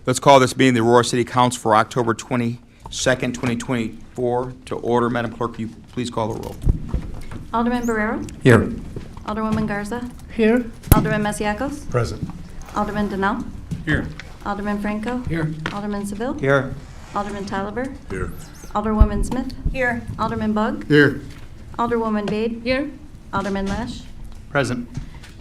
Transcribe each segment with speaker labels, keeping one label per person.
Speaker 1: Let's call this meeting the Aurora City Council for October 22nd, 2024 to order. Madam Clerk, will you please call the roll?
Speaker 2: Alderman Barrero?
Speaker 3: Here.
Speaker 2: Alderwoman Garza?
Speaker 3: Here.
Speaker 2: Alderman Masiacos?
Speaker 3: Present.
Speaker 2: Alderman Denal?
Speaker 3: Here.
Speaker 2: Alderman Franco?
Speaker 3: Here.
Speaker 2: Alderman Seville?
Speaker 1: Here.
Speaker 2: Alderman Taliaferro?
Speaker 3: Here.
Speaker 2: Alderwoman Smith?
Speaker 4: Here.
Speaker 2: Alderman Bug?
Speaker 3: Here.
Speaker 2: Alderwoman Bade? Here. Alderman Lash?
Speaker 1: Present.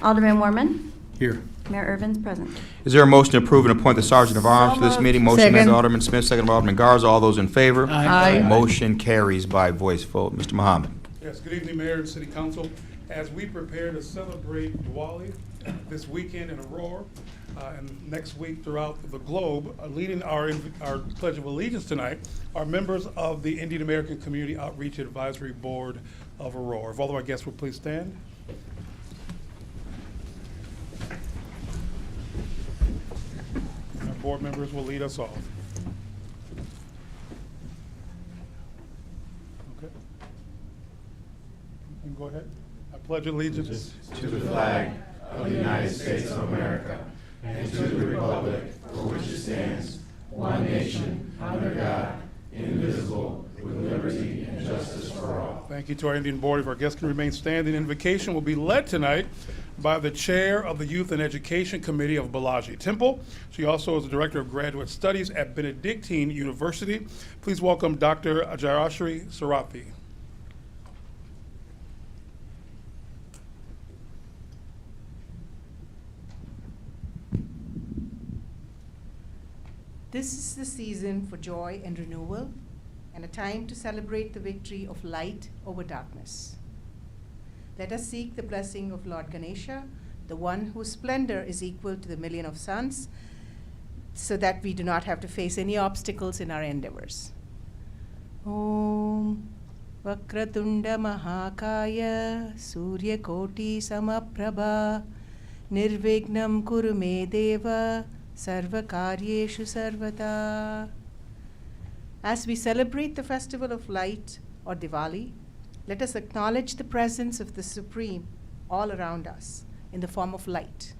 Speaker 2: Alderman Warman?
Speaker 3: Here.
Speaker 2: Mayor Irvin's present.
Speaker 1: Is there a motion to approve and appoint the Sergeant of Arms to this meeting? Motion made by Alderman Smith, second by Alderman Garza. All those in favor?
Speaker 3: Aye.
Speaker 1: Motion carries by voice vote. Mr. Muhammad.
Speaker 5: Yes, good evening, Mayor and City Council. As we prepare to celebrate Diwali this weekend in Aurora and next week throughout the globe, leading our Pledge of Allegiance tonight are members of the Indian American Community Outreach Advisory Board of Aurora. If all of our guests will please stand. Our board members will lead us off. Okay. You can go ahead. I pledge allegiance
Speaker 6: to the flag of the United States of America and to the republic for which it stands, one nation, under God, indivisible, with liberty and justice for all.
Speaker 5: Thank you to our Indian board. If our guests can remain standing, invocation will be led tonight by the chair of the Youth and Education Committee of Balaji Temple. She also is the Director of Graduate Studies at Benedictine University. Please welcome Dr. Jayashree Sarathi.
Speaker 4: This is the season for joy and renewal, and a time to celebrate the victory of light over darkness. Let us seek the blessing of Lord Ganesha, the one whose splendor is equal to the million of suns, so that we do not have to face any obstacles in our endeavors. Om Vakratunda Mahakaya Surya Koti Samaprabha Nirvignam Kuru Me Deva Sarva Karyeshu Sarvata. As we celebrate the festival of light, or Diwali, let us acknowledge the presence of the Supreme all around us in the form of light.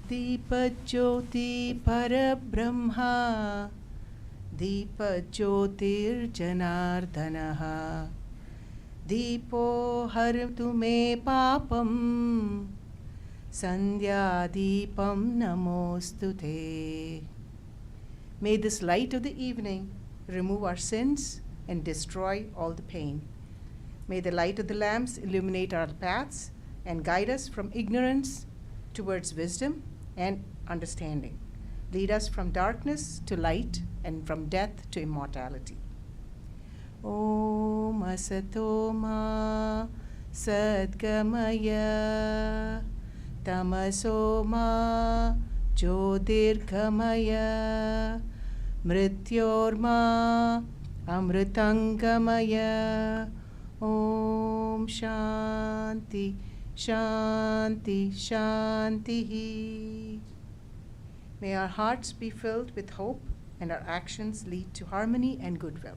Speaker 4: Deepa Jyoti Parabrahma Deepa Jyotir Janardanaha Deepo Haratu Me Papam Sandhya Deepam Namostute. May this light of the evening remove our sins and destroy all the pain. May the light of the lamps illuminate our paths and guide us from ignorance towards wisdom and understanding. Lead us from darkness to light and from death to immortality. Om Asato Ma Sadgamaya Tamaso Ma Jyotirgamaya Mrityorma Amritangamaya. Om Shanti Shanti Shanti. May our hearts be filled with hope and our actions lead to harmony and goodwill.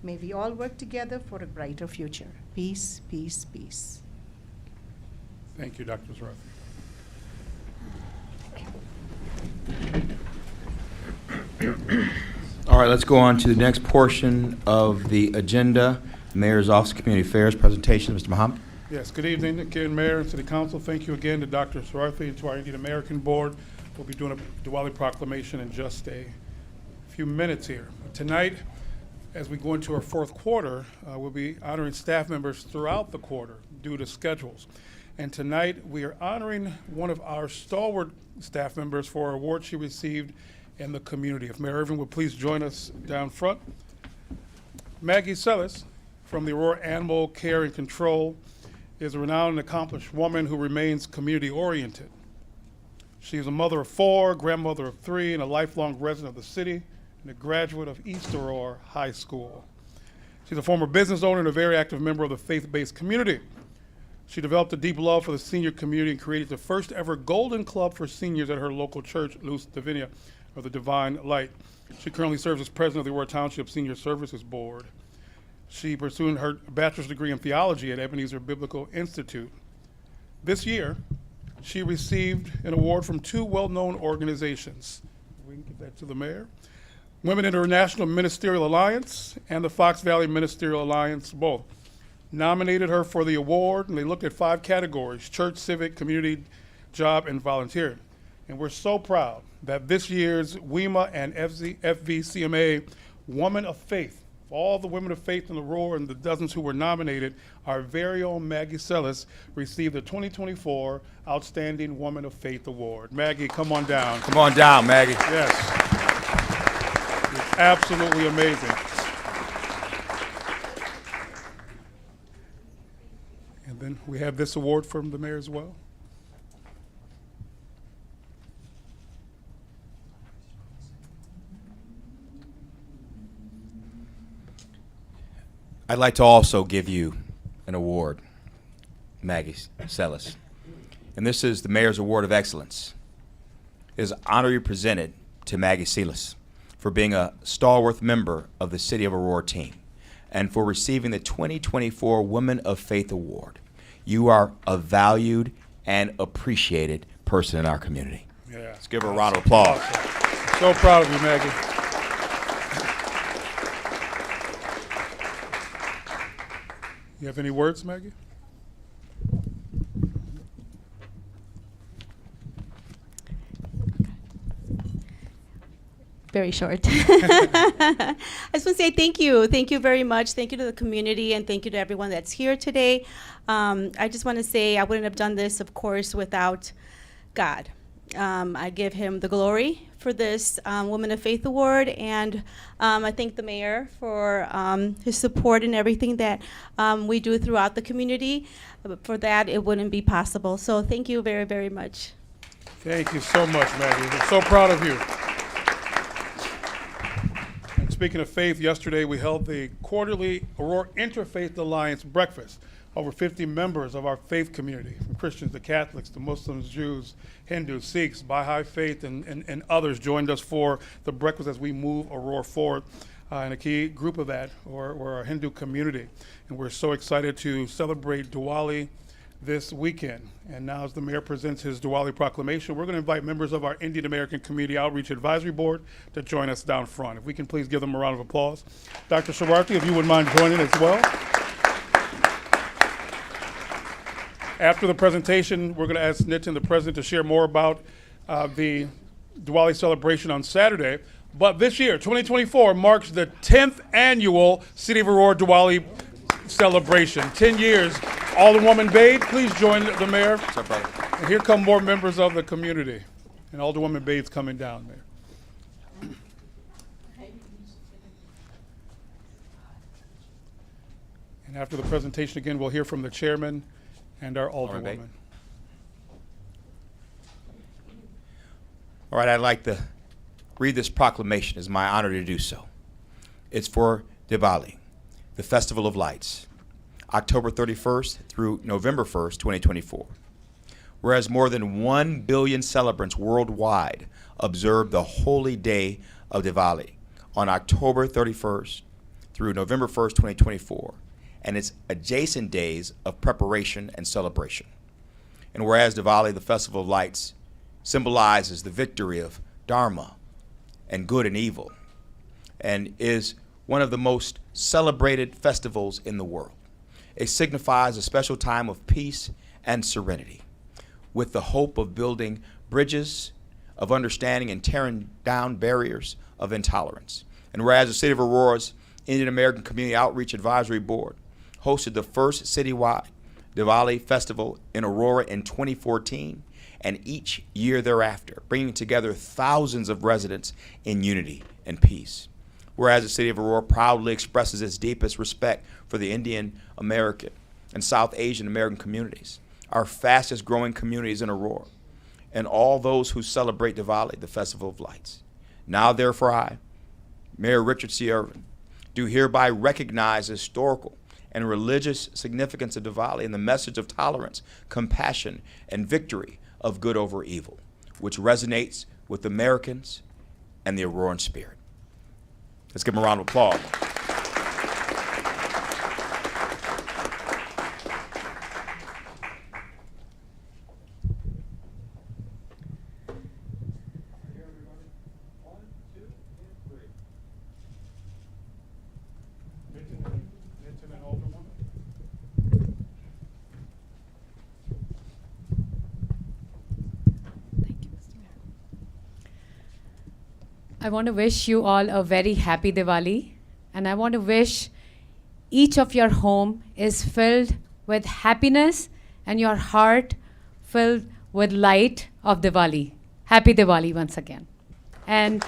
Speaker 4: May we all work together for a brighter future. Peace, peace, peace.
Speaker 5: Thank you, Dr. Sarathi.
Speaker 1: All right, let's go on to the next portion of the agenda. Mayor's Office of Community Affairs presentation. Mr. Muhammad.
Speaker 5: Yes, good evening again, Mayor and City Council. Thank you again to Dr. Sarathi and to our Indian American Board. We'll be doing a Diwali proclamation in just a few minutes here. Tonight, as we go into our fourth quarter, we'll be honoring staff members throughout the quarter due to schedules. And tonight, we are honoring one of our stalwart staff members for an award she received in the community. If Mayor Irvin would please join us down front. Maggie Sellis from the Aurora Animal Care and Control is a renowned and accomplished woman who remains community-oriented. She is a mother of 4, grandmother of 3, and a lifelong resident of the city and a graduate of East Aurora High School. She's a former business owner and a very active member of the faith-based community. She developed a deep love for the senior community and created the first ever Golden Club for seniors at her local church, Luz Divinia, of the Divine Light. She currently serves as president of the Aurora Township Senior Services Board. She pursued her bachelor's degree in theology at Ebenezer Biblical Institute. This year, she received an award from two well-known organizations. We can give that to the mayor. Women International Ministerial Alliance and the Fox Valley Ministerial Alliance, both nominated her for the award, and they looked at 5 categories: church, civic, community, job, and volunteer. And we're so proud that this year's WEMA and FVCMA Woman of Faith, all the women of faith in Aurora and the dozens who were nominated, our very own Maggie Sellis received the 2024 Outstanding Woman of Faith Award. Maggie, come on down.
Speaker 1: Come on down, Maggie.
Speaker 5: Yes. It's absolutely amazing. And then we have this award from the mayor as well.
Speaker 1: I'd like to also give you an award, Maggie Sellis. And this is the Mayor's Award of Excellence. It is honorably presented to Maggie Sellis for being a stalwart member of the City of Aurora team and for receiving the 2024 Women of Faith Award. You are a valued and appreciated person in our community.
Speaker 5: Yeah.
Speaker 1: Let's give her a round of applause.
Speaker 5: Awesome. So proud of you, Maggie. You have any words, Maggie?
Speaker 3: Very short. I just want to say thank you. Thank you very much. Thank you to the community, and thank you to everyone that's here today. I just want to say I wouldn't have done this, of course, without God. I give him the glory for this Woman of Faith Award, and I thank the mayor for his support and everything that we do throughout the community. For that, it wouldn't be possible. So thank you very, very much.
Speaker 5: Thank you so much, Maggie. We're so proud of you. And speaking of faith, yesterday we held the quarterly Aurora Interfaith Alliance breakfast. Over 50 members of our faith community, from Christians to Catholics to Muslims, Jews, Hindus, Sikhs, Baha'i faith, and others joined us for the breakfast as we move Aurora forward. And a key group of that were our Hindu community. And we're so excited to celebrate Diwali this weekend. And now as the mayor presents his Diwali proclamation, we're going to invite members of our Indian American Community Outreach Advisory Board to join us down front. If we can please give them a round of applause. Dr. Shararthi, if you wouldn't mind joining as well. After the presentation, we're going to ask Nitin, the president, to share more about the Diwali celebration on Saturday. But this year, 2024, marks the 10th annual City of Aurora Diwali celebration. 10 years. Alderwoman Bade, please join the mayor.
Speaker 1: What's up, brother?
Speaker 5: And here come more members of the community. And Alderwoman Bade's coming down, Mayor. And after the presentation, again, we'll hear from the chairman and our
Speaker 1: Alderman Bade.
Speaker 5: Alderwoman.
Speaker 1: All right, I'd like to read this proclamation. It's my honor to do so. It's for Diwali, the Festival of Lights, October 31st through November 1st, 2024. Whereas more than 1 billion celebrants worldwide observe the holy day of Diwali on October 31st through November 1st, 2024, and its adjacent days of preparation and celebration. And whereas Diwali, the Festival of Lights, symbolizes the victory of Dharma and good and evil, and is one of the most celebrated festivals in the world. It signifies a special time of peace and serenity, with the hope of building bridges of understanding and tearing down barriers of intolerance. And whereas the City of Aurora's Indian American Community Outreach Advisory Board hosted the first citywide Diwali festival in Aurora in 2014, and each year thereafter, bringing together thousands of residents in unity and peace. Whereas the City of Aurora proudly expresses its deepest respect for the Indian American and South Asian American communities, our fastest growing communities in Aurora, and all those who celebrate Diwali, the Festival of Lights. Now therefore I, Mayor Richard C. Irvin, do hereby recognize the historical and religious significance of Diwali and the message of tolerance, compassion, and victory of good over evil, which resonates with Americans and the Auroran spirit. Let's give them a round of applause.
Speaker 7: want to wish you all a very happy Diwali, and I want to wish each of your home is filled with happiness and your heart filled with light of Diwali. Happy Diwali once again. And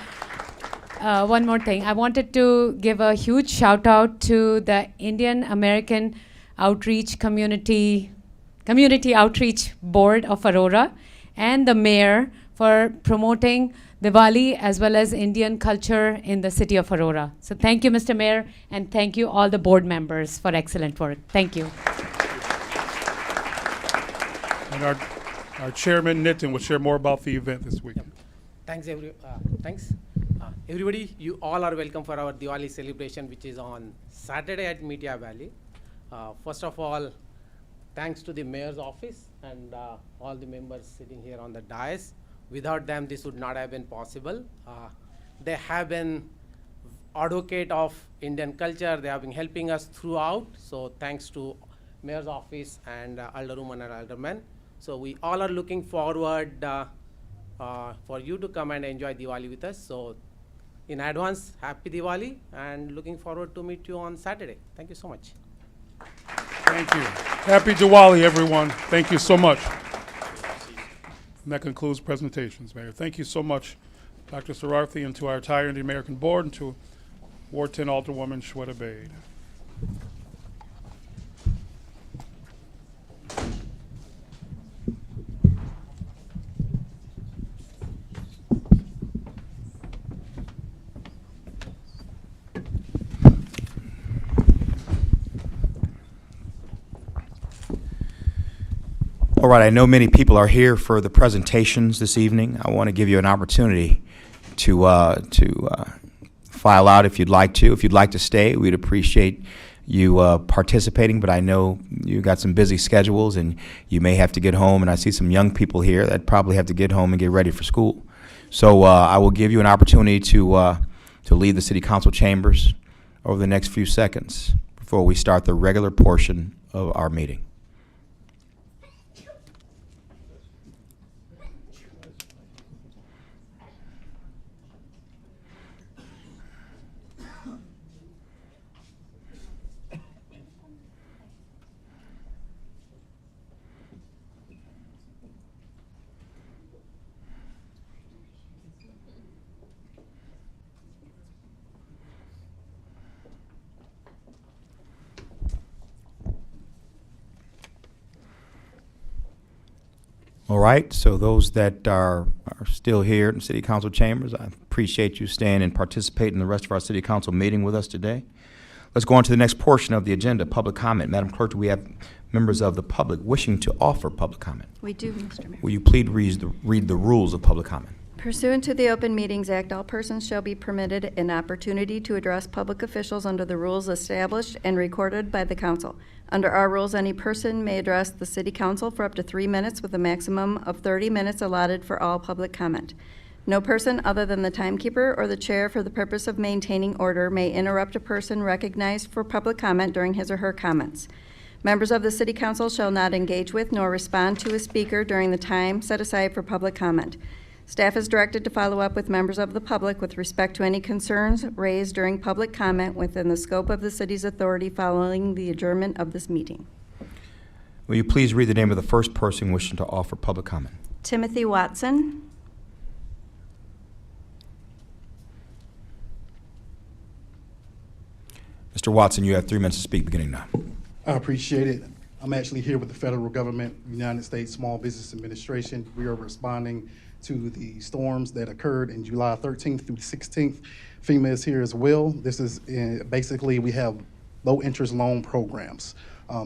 Speaker 7: one more thing, I wanted to give a huge shout out to the Indian American Outreach Community Outreach Board of Aurora and the mayor for promoting Diwali as well as Indian culture in the city of Aurora. So thank you, Mr. Mayor, and thank you all the board members for excellent work. Thank you.
Speaker 5: And our chairman, Nitin, will share more about the event this week.
Speaker 8: Thanks, everybody. You all are welcome for our Diwali celebration, which is on Saturday at Media Valley. First of all, thanks to the mayor's office and all the members sitting here on the dais. Without them, this would not have been possible. They have been advocate of Indian culture. They have been helping us throughout. So thanks to mayor's office and alderwoman and aldermen. So we all are looking forward for you to come and enjoy Diwali with us. So in advance, happy Diwali, and looking forward to meet you on Saturday. Thank you so much.
Speaker 5: Thank you. Happy Diwali, everyone. Thank you so much. And that concludes presentations, Mayor. Thank you so much, Dr. Sararthi, and to our entire Indian American Board, and to Ward 10 Alderwoman Shweta Bade.
Speaker 1: All right, I know many people are here for the presentations this evening. I want to give you an opportunity to file out if you'd like to. If you'd like to stay, we'd appreciate you participating, but I know you got some busy schedules and you may have to get home, and I see some young people here that probably have to get home and get ready for school. So I will give you an opportunity to leave the City Council chambers over the next few seconds before we start the regular portion of our meeting. All right, so those that are still here in City Council chambers, I appreciate you staying and participating in the rest of our City Council meeting with us today. Let's go on to the next portion of the agenda, public comment. Madam Clerk, do we have members of the public wishing to offer public comment?
Speaker 2: We do, Mr. Mayor.
Speaker 1: Will you please read the rules of public comment?
Speaker 2: Pursuant to the Open Meetings Act, all persons shall be permitted an opportunity to address public officials under the rules established and recorded by the council. Under our rules, any person may address the city council for up to 3 minutes with a maximum of 30 minutes allotted for all public comment. No person other than the timekeeper or the chair for the purpose of maintaining order may interrupt a person recognized for public comment during his or her comments. Members of the city council shall not engage with nor respond to a speaker during the time set aside for public comment. Staff is directed to follow up with members of the public with respect to any concerns raised during public comment within the scope of the city's authority following the adjournment of this meeting.
Speaker 1: Will you please read the name of the first person wishing to offer public comment?
Speaker 2: Timothy Watson.
Speaker 1: Mr. Watson, you have 3 minutes to speak beginning now.
Speaker 9: I appreciate it. I'm actually here with the federal government, United States Small Business Administration. We are responding to the storms that occurred in July 13th through the 16th. FEMA is here as well. This is basically, we have low interest loan programs.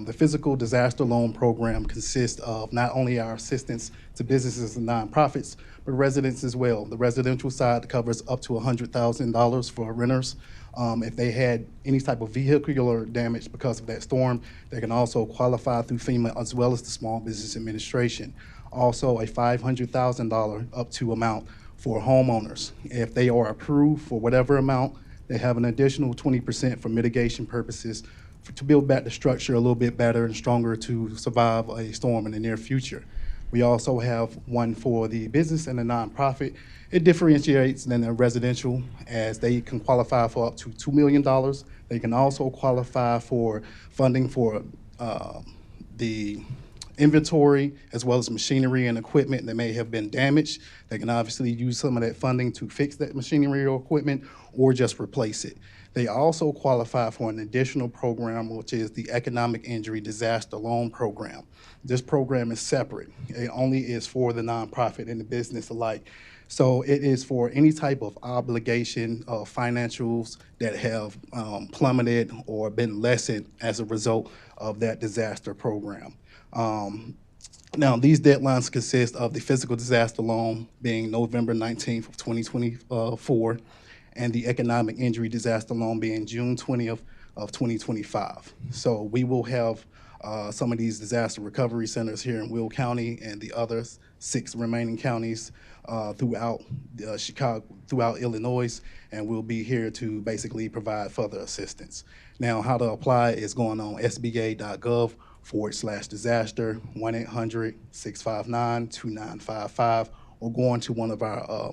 Speaker 9: The physical disaster loan program consists of not only our assistance to businesses and nonprofits, but residents as well. The residential side covers up to $100,000 for renters. If they had any type of vehicular damage because of that storm, they can also qualify through FEMA as well as the Small Business Administration. Also, a $500,000 up to amount for homeowners. If they are approved for whatever amount, they have an additional 20% for mitigation purposes to build back the structure a little bit better and stronger to survive a storm in the near future. We also have one for the business and the nonprofit. It differentiates than the residential as they can qualify for up to $2 million. They can also qualify for funding for the inventory as well as machinery and equipment that may have been damaged. They can obviously use some of that funding to fix that machinery or equipment or just replace it. They also qualify for an additional program, which is the Economic Injury Disaster Loan Program. This program is separate. It only is for the nonprofit and the business alike. So it is for any type of obligation of financials that have plummeted or been lessened as a result of that disaster program. Now, these deadlines consist of the physical disaster loan being November 19th of 2024, and the economic injury disaster loan being June 20th of 2025. So we will have some of these disaster recovery centers here in Will County and the other 6 remaining counties throughout throughout Illinois, and we'll be here to basically provide further assistance. Now, how to apply is going on sba.gov/disaster, 1-800-659-2955, or going to one of our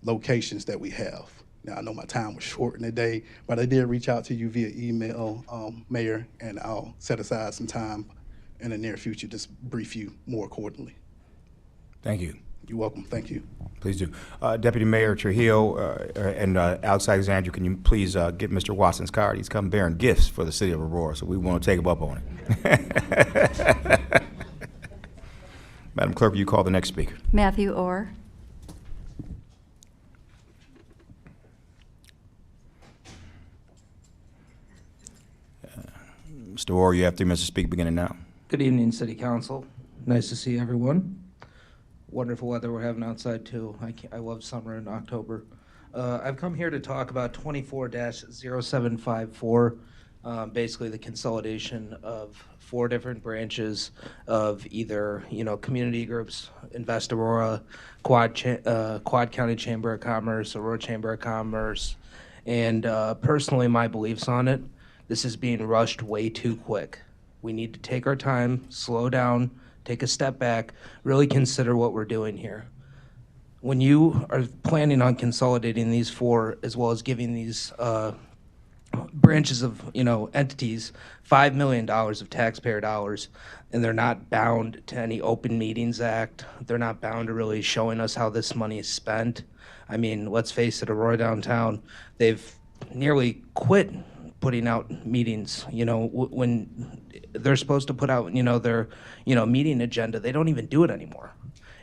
Speaker 9: locations that we have. Now, I know my time was short in the day, but I did reach out to you via email, Mayor, and I'll set aside some time in the near future to brief you more accordingly.
Speaker 1: Thank you.
Speaker 9: You're welcome. Thank you.
Speaker 1: Please do. Deputy Mayor Trujillo and Alex Alexander, can you please get Mr. Watson's card? He's come bearing gifts for the city of Aurora, so we want to take him up on it. Madam Clerk, will you call the next speaker?
Speaker 2: Matthew Orr.
Speaker 1: Mr. Orr, you have 3 minutes to speak beginning now.
Speaker 10: Good evening, City Council. Nice to see everyone. Wonderful weather we're having outside, too. I love summer in October. I've come here to talk about 24-0754, basically the consolidation of 4 different branches of either, community groups, Invest Aurora, Quad County Chamber of Commerce, Aurora Chamber of Commerce, and personally, my beliefs on it, this is being rushed way too quick. We need to take our time, slow down, take a step back, really consider what we're doing here. When you are planning on consolidating these 4, as well as giving these branches of, entities $5 million of taxpayer dollars, and they're not bound to any Open Meetings Act, they're not bound to really showing us how this money is spent. I mean, let's face it, Aurora Downtown, they've nearly quit putting out meetings, when they're supposed to put out, their, meeting agenda, they don't even do it anymore.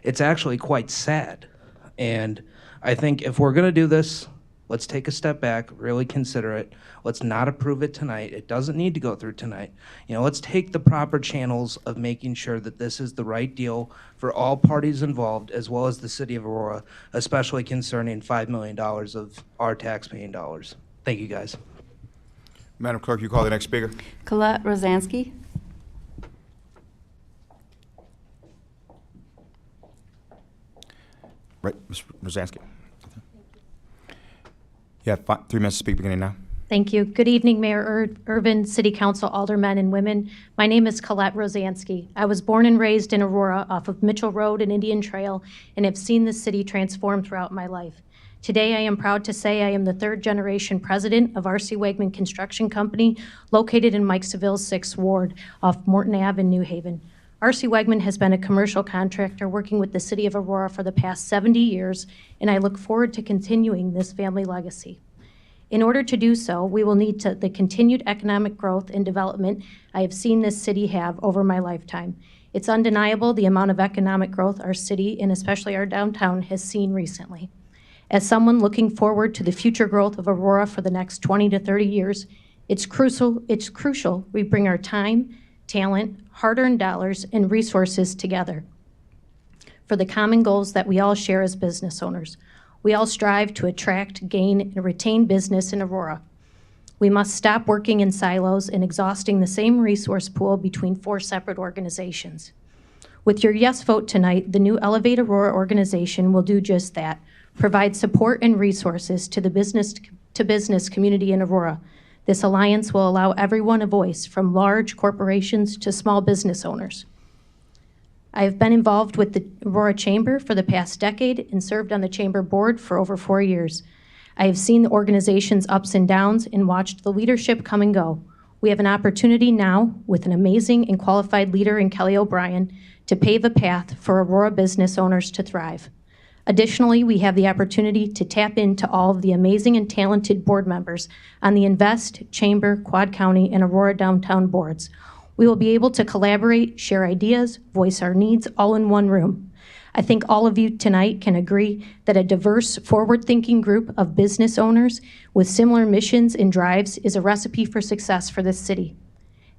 Speaker 10: It's actually quite sad. And I think if we're gonna do this, let's take a step back, really consider it. Let's not approve it tonight. It doesn't need to go through tonight. Let's take the proper channels of making sure that this is the right deal for all parties involved, as well as the city of Aurora, especially concerning $5 million of our taxpaying dollars. Thank you, guys.
Speaker 1: Madam Clerk, you call the next speaker.
Speaker 2: Colette Rosansky.
Speaker 1: Right, Ms. Rosansky. You have 3 minutes to speak beginning now.
Speaker 11: Thank you. Good evening, Mayor Irvin, City Council, aldermen, and women. My name is Colette Rosansky. I was born and raised in Aurora off of Mitchell Road and Indian Trail and have seen the city transform throughout my life. Today, I am proud to say I am the 3rd-generation president of R.C. Wegman Construction Company, located in Mikesville's 6th Ward off Morton Ave in New Haven. R.C. Wegman has been a commercial contractor working with the city of Aurora for the past 70 years, and I look forward to continuing this family legacy. In order to do so, we will need the continued economic growth and development I have seen this city have over my lifetime. It's undeniable the amount of economic growth our city, and especially our downtown, has seen recently. As someone looking forward to the future growth of Aurora for the next 20 to 30 years, it's crucial we bring our time, talent, hard-earned dollars, and resources together for the common goals that we all share as business owners. We all strive to attract, gain, and retain business in Aurora. We must stop working in silos and exhausting the same resource pool between 4 separate organizations. With your yes vote tonight, the new Elevate Aurora organization will do just that, provide support and resources to the business community in Aurora. This alliance will allow everyone a voice, from large corporations to small business owners. I have been involved with the Aurora Chamber for the past decade and served on the Chamber board for over 4 years. I have seen the organization's ups and downs and watched the leadership come and go. We have an opportunity now, with an amazing and qualified leader in Kelly O'Brien, to pave a path for Aurora business owners to thrive. Additionally, we have the opportunity to tap into all of the amazing and talented board members on the Invest, Chamber, Quad County, and Aurora Downtown boards. We will be able to collaborate, share ideas, voice our needs all in one room. I think all of you tonight can agree that a diverse, forward-thinking group of business owners with similar missions and drives is a recipe for success for this city.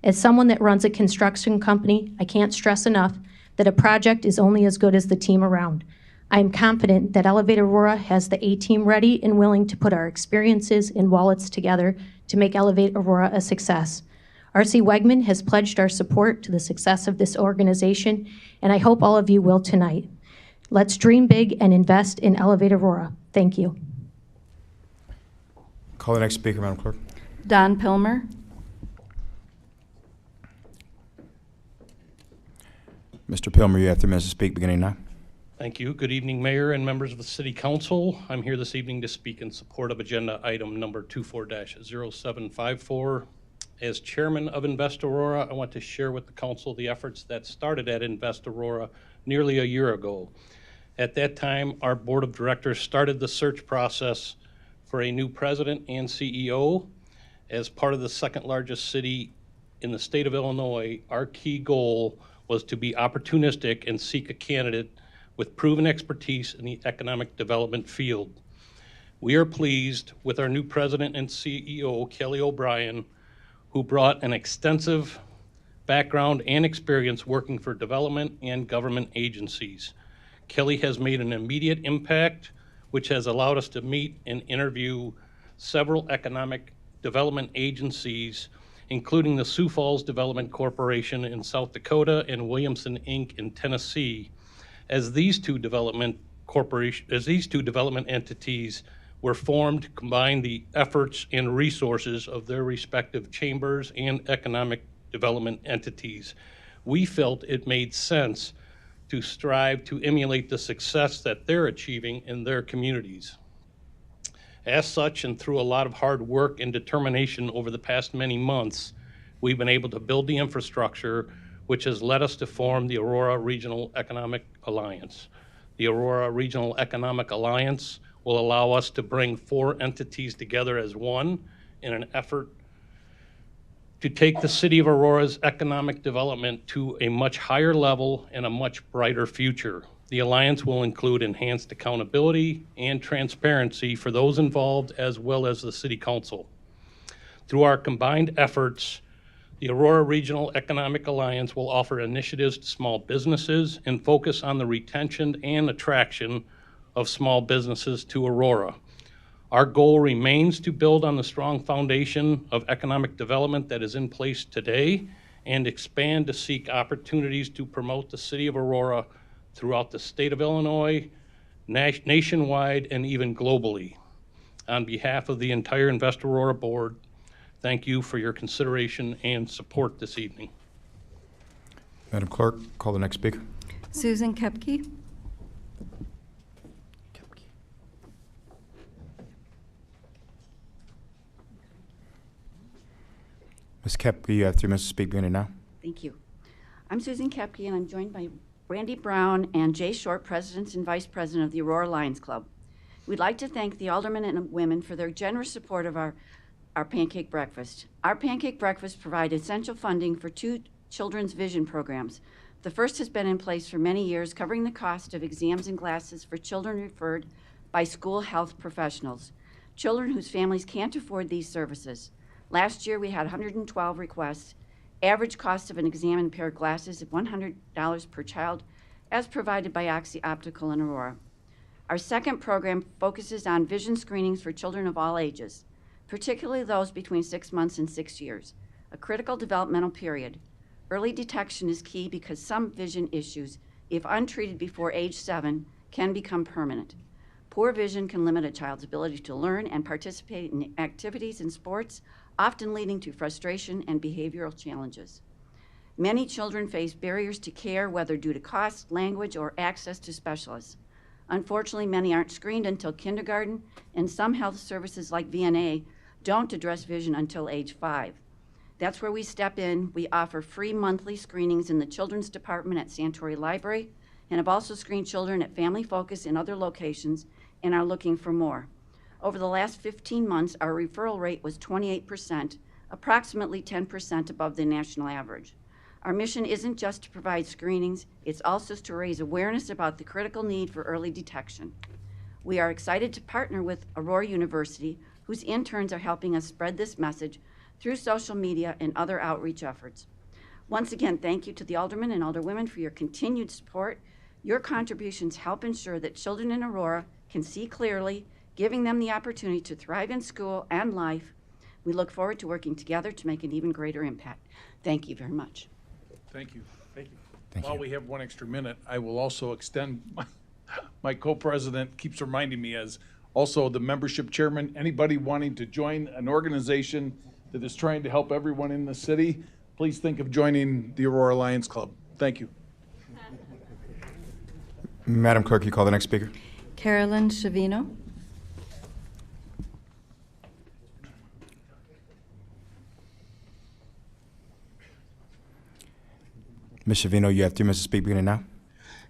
Speaker 11: As someone that runs a construction company, I can't stress enough that a project is only as good as the team around. I am confident that Elevate Aurora has the A-team ready and willing to put our experiences and wallets together to make Elevate Aurora a success. R.C. Wegman has pledged our support to the success of this organization, and I hope all of you will tonight. Let's dream big and invest in Elevate Aurora. Thank you.
Speaker 1: Call the next speaker, Madam Clerk.
Speaker 2: Don Pilmer.
Speaker 1: Mr. Pilmer, you have 3 minutes to speak, beginning now.
Speaker 12: Thank you. Good evening, Mayor and members of the City Council. I'm here this evening to speak in support of agenda item number 24-0754. As chairman of Invest Aurora, I want to share with the council the efforts that started at Invest Aurora nearly a year ago. At that time, our board of directors started the search process for a new president and CEO. As part of the second largest city in the state of Illinois, our key goal was to be opportunistic and seek a candidate with proven expertise in the economic development field. We are pleased with our new president and CEO, Kelly O'Brien, who brought an extensive background and experience working for development and government agencies. Kelly has made an immediate impact, which has allowed us to meet and interview several economic development agencies, including the Sioux Falls Development Corporation in South Dakota and Williamson Inc. in Tennessee, as these two development entities were formed to combine the efforts and resources of their respective chambers and economic development entities. We felt it made sense to strive to emulate the success that they're achieving in their communities. As such, and through a lot of hard work and determination over the past many months, we've been able to build the infrastructure which has led us to form the Aurora Regional Economic Alliance. The Aurora Regional Economic Alliance will allow us to bring 4 entities together as one in an effort to take the city of Aurora's economic development to a much higher level and a much brighter future. The alliance will include enhanced accountability and transparency for those involved as well as the City Council. Through our combined efforts, the Aurora Regional Economic Alliance will offer initiatives to small businesses and focus on the retention and attraction of small businesses to Aurora. Our goal remains to build on the strong foundation of economic development that is in place today and expand to seek opportunities to promote the city of Aurora throughout the state of Illinois, nationwide, and even globally. On behalf of the entire Invest Aurora board, thank you for your consideration and support this evening.
Speaker 1: Madam Clerk, call the next speaker.
Speaker 2: Susan Kepke.
Speaker 1: Ms. Kepke, you have 3 minutes to speak, beginning now.
Speaker 13: Thank you. I'm Susan Kepke, and I'm joined by Randy Brown and Jay Short, President and Vice President of the Aurora Lions Club. We'd like to thank the aldermen and women for their generous support of our pancake breakfast. Our pancake breakfast provides essential funding for 2 children's vision programs. The first has been in place for many years, covering the cost of exams and glasses for children referred by school health professionals, children whose families can't afford these services. Last year, we had 112 requests. Average cost of an exam and pair of glasses is $100 per child, as provided by Oxy Optical in Aurora. Our second program focuses on vision screenings for children of all ages, particularly those between 6 months and 6 years, a critical developmental period. Early detection is key because some vision issues, if untreated before age 7, can become permanent. Poor vision can limit a child's ability to learn and participate in activities and sports, often leading to frustration and behavioral challenges. Many children face barriers to care, whether due to cost, language, or access to specialists. Unfortunately, many aren't screened until kindergarten, and some health services like VNA don't address vision until age 5. That's where we step in. We offer free monthly screenings in the Children's Department at Santori Library, and have also screened children at Family Focus in other locations and are looking for more. Over the last 15 months, our referral rate was 28%, approximately 10% above the national average. Our mission isn't just to provide screenings, it's also to raise awareness about the critical need for early detection. We are excited to partner with Aurora University, whose interns are helping us spread this message through social media and other outreach efforts. Once again, thank you to the aldermen and alderwomen for your continued support. Your contributions help ensure that children in Aurora can see clearly, giving them the opportunity to thrive in school and life. We look forward to working together to make an even greater impact. Thank you very much.
Speaker 6: Thank you. Thank you.
Speaker 1: Thank
Speaker 6: While
Speaker 1: you.
Speaker 6: we have one extra minute, I will also extend, my co-president keeps reminding me as also the membership chairman, anybody wanting to join an organization that is trying to help everyone in the city, please think of joining the Aurora Lions Club. Thank you.
Speaker 1: Madam Clerk, you call the next speaker.
Speaker 2: Carolyn Shavino.
Speaker 1: Ms. Shavino, you have 3 minutes to speak beginning now.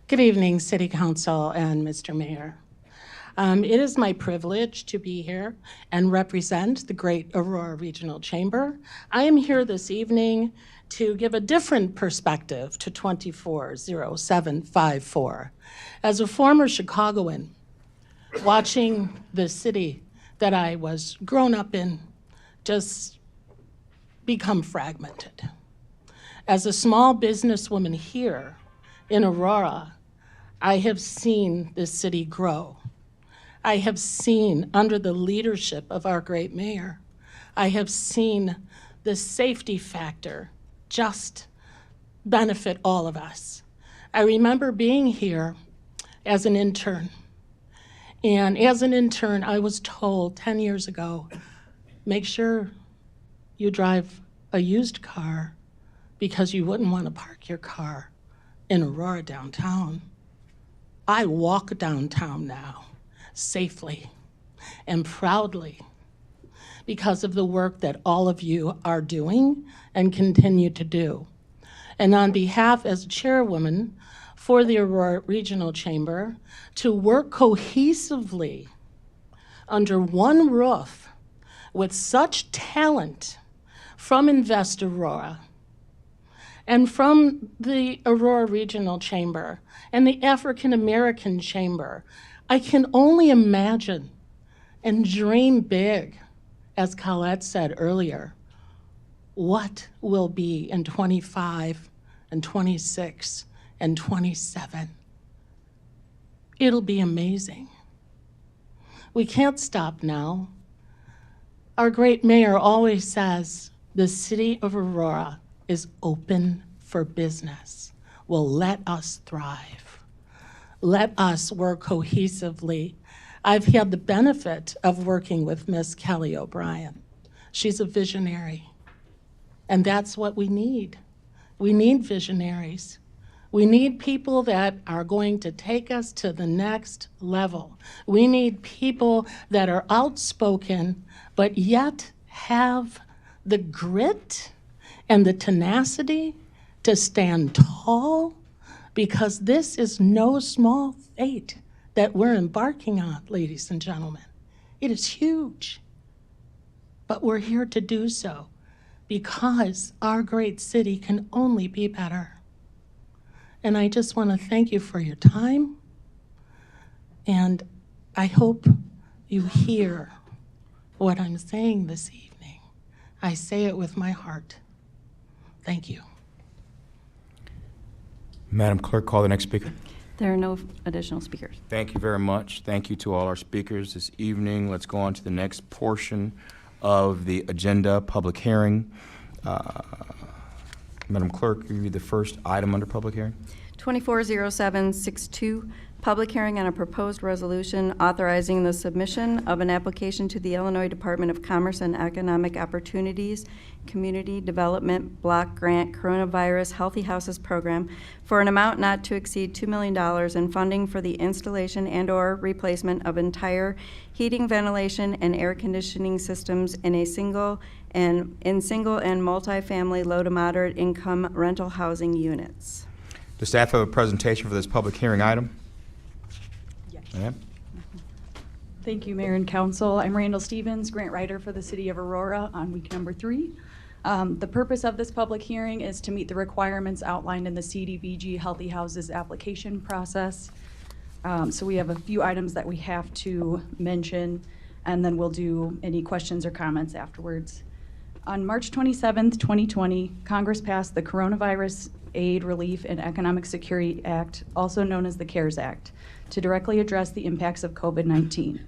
Speaker 14: Good evening, City Council and Mr. Mayor. It is my privilege to be here and represent the Great Aurora Regional Chamber. I am here this evening to give a different perspective to 240754. As a former Chicagoan, watching the city that I was grown up in just become fragmented. As a small businesswoman here in Aurora, I have seen this city grow. I have seen, under the leadership of our great mayor, I have seen the safety factor just benefit all of us. I remember being here as an intern. And as an intern, I was told 10 years ago, make sure you drive a used car because you wouldn't want to park your car in Aurora downtown. I walk downtown now safely and proudly because of the work that all of you are doing and continue to do. And on behalf as chairwoman for the Aurora Regional Chamber, to work cohesively under one roof with such talent from Invest Aurora and from the Aurora Regional Chamber and the African American Chamber, I can only imagine and dream big, as Colette said earlier, what will be in 25 and 26 and 27. It'll be amazing. We can't stop now. Our great mayor always says the city of Aurora is open for business. Well, let us thrive. Let us work cohesively. I've had the benefit of working with Miss Kelly O'Brien. She's a visionary, and that's what we need. We need visionaries. We need people that are going to take us to the next level. We need people that are outspoken, but yet have the grit and the tenacity to stand tall, because this is no small fate that we're embarking on, ladies and gentlemen. It is huge, but we're here to do so because our great city can only be better. And I just want to thank you for your time, and I hope you hear what I'm saying this evening. I say it with my heart. Thank you.
Speaker 1: Madam Clerk, call the next speaker.
Speaker 2: There are no additional speakers.
Speaker 1: Thank you very much. Thank you to all our speakers this evening. Let's go on to the next portion of the agenda, public hearing. Madam Clerk, will you read the first item under public hearing?
Speaker 2: 240762, Public hearing on a proposed resolution authorizing the submission of an application to the Illinois Department of Commerce and Economic Opportunities Community Development Block Grant Coronavirus Healthy Houses Program for an amount not to exceed $2 million in funding for the installation and/or replacement of entire heating, ventilation, and air conditioning systems in single and multifamily low to moderate income rental housing units.
Speaker 1: Does staff have a presentation for this public hearing item?
Speaker 15: Yes.
Speaker 1: Ma'am?
Speaker 15: Thank you, Mayor and Council. I'm Randall Stevens, grant writer for the City of Aurora on week number 3. The purpose of this public hearing is to meet the requirements outlined in the CDBG Healthy Houses application process. So we have a few items that we have to mention, and then we'll do any questions or comments afterwards. On March 27th, 2020, Congress passed the Coronavirus Aid, Relief, and Economic Security Act, also known as the CARES Act, to directly address the impacts of COVID-19.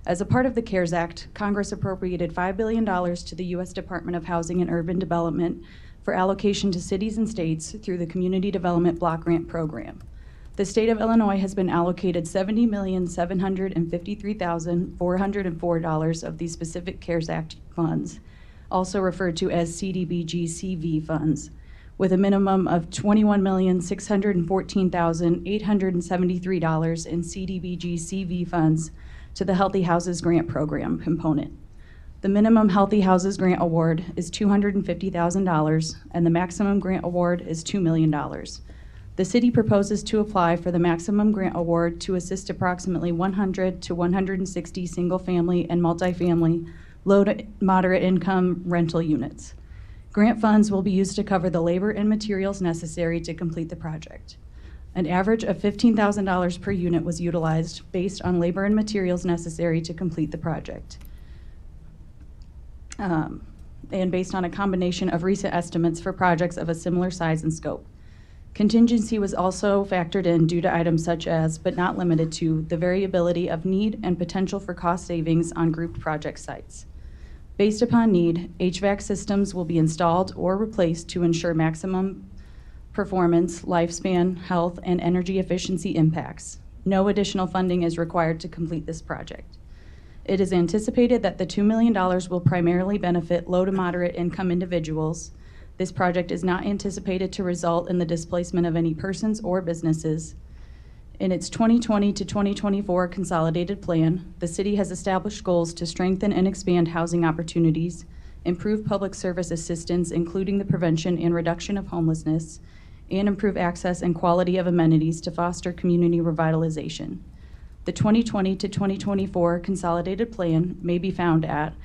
Speaker 15: As a part of the CARES Act, Congress appropriated $5 billion to the U.S. Department of Housing and Urban Development for allocation to cities and states through the Community Development Block Grant Program. The state of Illinois has been allocated $70,753,404 of these specific CARES Act funds, also referred to as CDBG-CV funds, with a minimum of $21,614,873 in CDBG-CV funds to the Healthy Houses Grant Program component. The minimum Healthy Houses Grant Award is $250,000, and the maximum grant award is $2 million. The city proposes to apply for the maximum grant award to assist approximately 100 to 160 single-family and multifamily low to moderate income rental units. Grant funds will be used to cover the labor and materials necessary to complete the project. An average of $15,000 per unit was utilized based on labor and materials necessary to complete the project, and based on a combination of recent estimates for projects of a similar size and scope. Contingency was also factored in due to items such as, but not limited to, the variability of need and potential for cost savings on grouped project sites. Based upon need, HVAC systems will be installed or replaced to ensure maximum performance, lifespan, health, and energy efficiency impacts. No additional funding is required to complete this project. It is anticipated that the $2 million will primarily benefit low to moderate income individuals. This project is not anticipated to result in the displacement of any persons or businesses. In its 2020 to 2024 consolidated plan, the city has established goals to strengthen and expand housing opportunities, improve public service assistance, including the prevention and reduction of homelessness, and improve access and quality of amenities to foster community revitalization. The 2020 to 2024 consolidated plan may be found at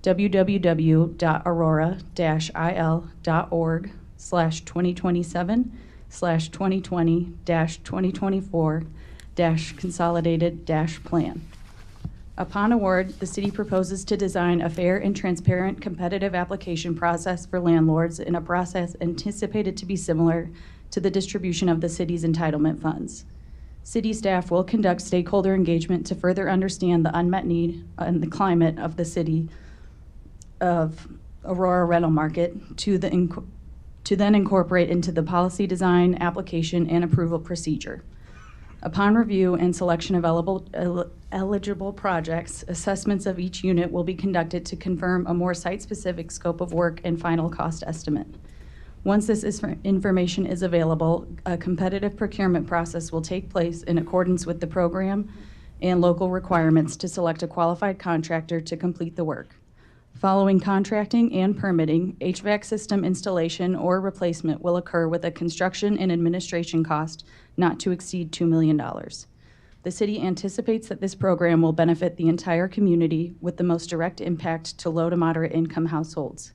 Speaker 15: www.aurora-il.org/2020-2024-consolidated-plan. Upon award, the city proposes to design a fair and transparent competitive application process for landlords in a process anticipated to be similar to the distribution of the city's entitlement funds. City staff will conduct stakeholder engagement to further understand the unmet need and the climate of the city of Aurora rental market to then incorporate into the policy design, application, and approval procedure. Upon review and selection of eligible projects, assessments of each unit will be conducted to confirm a more site-specific scope of work and final cost estimate. Once this information is available, a competitive procurement process will take place in accordance with the program and local requirements to select a qualified contractor to complete the work. Following contracting and permitting, HVAC system installation or replacement will occur with a construction and administration cost not to exceed $2 million. The city anticipates that this program will benefit the entire community with the most direct impact to low to moderate income households.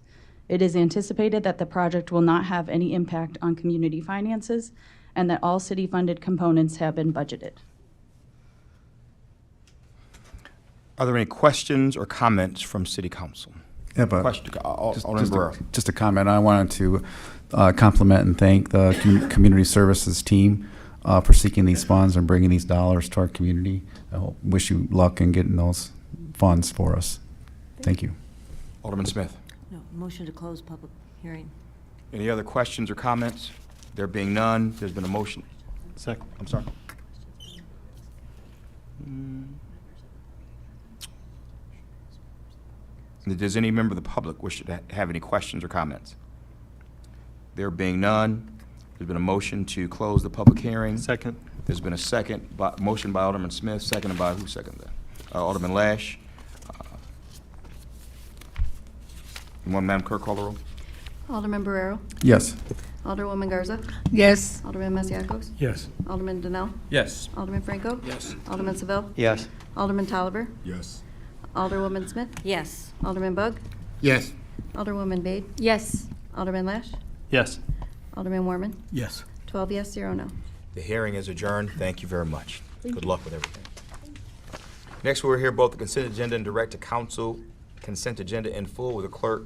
Speaker 15: It is anticipated that the project will not have any impact on community finances and that all city-funded components have been budgeted.
Speaker 1: Are there any questions or comments from City Council?
Speaker 16: Yeah, but
Speaker 1: Question, Alderman Barrera.
Speaker 16: just a comment. I wanted to compliment and thank the community services team for seeking these funds and bringing these dollars to our community. I wish you luck in getting those funds for us. Thank you.
Speaker 1: Alderman Smith.
Speaker 17: No, motion to close public hearing.
Speaker 1: Any other questions or comments? There being none, there's been a motion.
Speaker 16: Second.
Speaker 1: I'm sorry. Does any member of the public wish to have any questions or comments? There being none, there's been a motion to close the public hearing.
Speaker 6: Second.
Speaker 1: There's been a motion by Alderman Smith, seconded by, who seconded that? Alderman Lash. Madam Clerk, call the roll.
Speaker 2: Alderman Barrero.
Speaker 16: Yes.
Speaker 2: Alderwoman Garza.
Speaker 14: Yes.
Speaker 2: Alderman Masiacos.
Speaker 6: Yes.
Speaker 2: Alderman Donnell.
Speaker 6: Yes.
Speaker 2: Alderman Franco.
Speaker 6: Yes.
Speaker 2: Alderman Seville.
Speaker 6: Yes.
Speaker 2: Alderman Tolliver.
Speaker 6: Yes.
Speaker 2: Alderwoman Smith.
Speaker 17: Yes.
Speaker 2: Alderman Bug.
Speaker 6: Yes.
Speaker 2: Alderwoman Bade.
Speaker 7: Yes.
Speaker 2: Alderman Lash.
Speaker 6: Yes.
Speaker 2: Alderman Warman.
Speaker 6: Yes.
Speaker 2: 12 yes, 0 no.
Speaker 1: The hearing is adjourned. Thank you very much. Good luck with everything. Next, we'll hear both the consent agenda and direct to council consent agenda in full. Will the clerk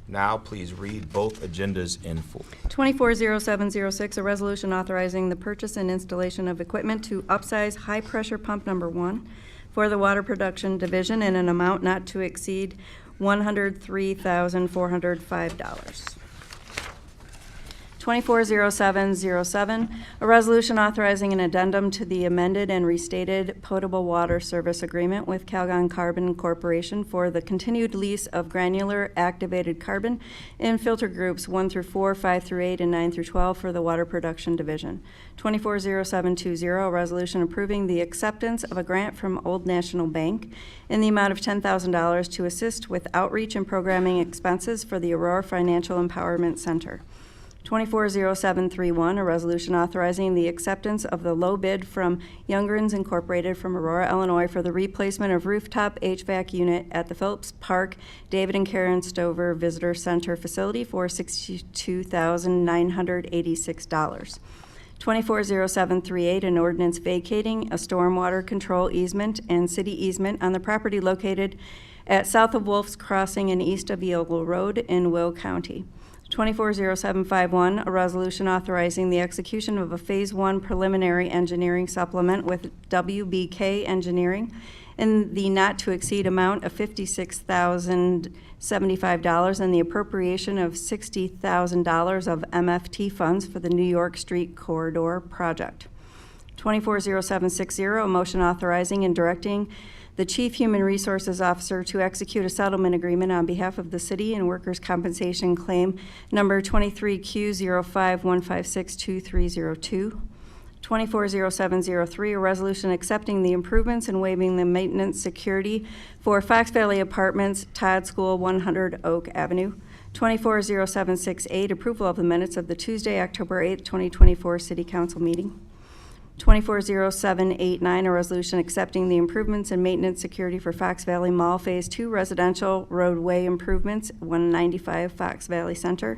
Speaker 1: now please read both agendas in full?
Speaker 2: 240706, a resolution authorizing the purchase and installation of equipment to upsize high-pressure pump number 1 for the Water Production Division in an amount not to exceed $103,405. 240707, a resolution authorizing an addendum to the amended and restated potable water service agreement with Calgon Carbon Corporation for the continued lease of granular activated carbon in filter groups 1 through 4, 5 through 8, and 9 through 12 for the Water Production Division. 240720, a resolution approving the acceptance of a grant from Old National Bank in the amount of $10,000 to assist with outreach and programming expenses for the Aurora Financial Empowerment Center. 240731, a resolution authorizing the acceptance of the low bid from Youngrens Incorporated from Aurora, Illinois for the replacement of rooftop HVAC unit at the Phillips Park David and Karen Stover Visitor Center facility for $62,986. 240738, an ordinance vacating a stormwater control easement and city easement on the property located at south of Wolf's Crossing and east of Eagle Road in Will County. 240751, a resolution authorizing the execution of a Phase 1 preliminary engineering supplement with WBK Engineering in the not-to-exceed amount of $56,075 and the appropriation of $60,000 of MFT funds for the New York Street Corridor project. 240760, a motion authorizing and directing the Chief Human Resources Officer to execute a settlement agreement on behalf of the city and workers' compensation claim number 23Q051562302. 240703, a resolution accepting the improvements and waiving the maintenance security for Fox Valley Apartments, Todd School, 100 Oak Avenue. 240768, approval of the minutes of the Tuesday, October 8th, 2024 City Council meeting. 240789, a resolution accepting the improvements and maintenance security for Fox Valley Mall Phase 2 residential roadway improvements, 195 Fox Valley Center.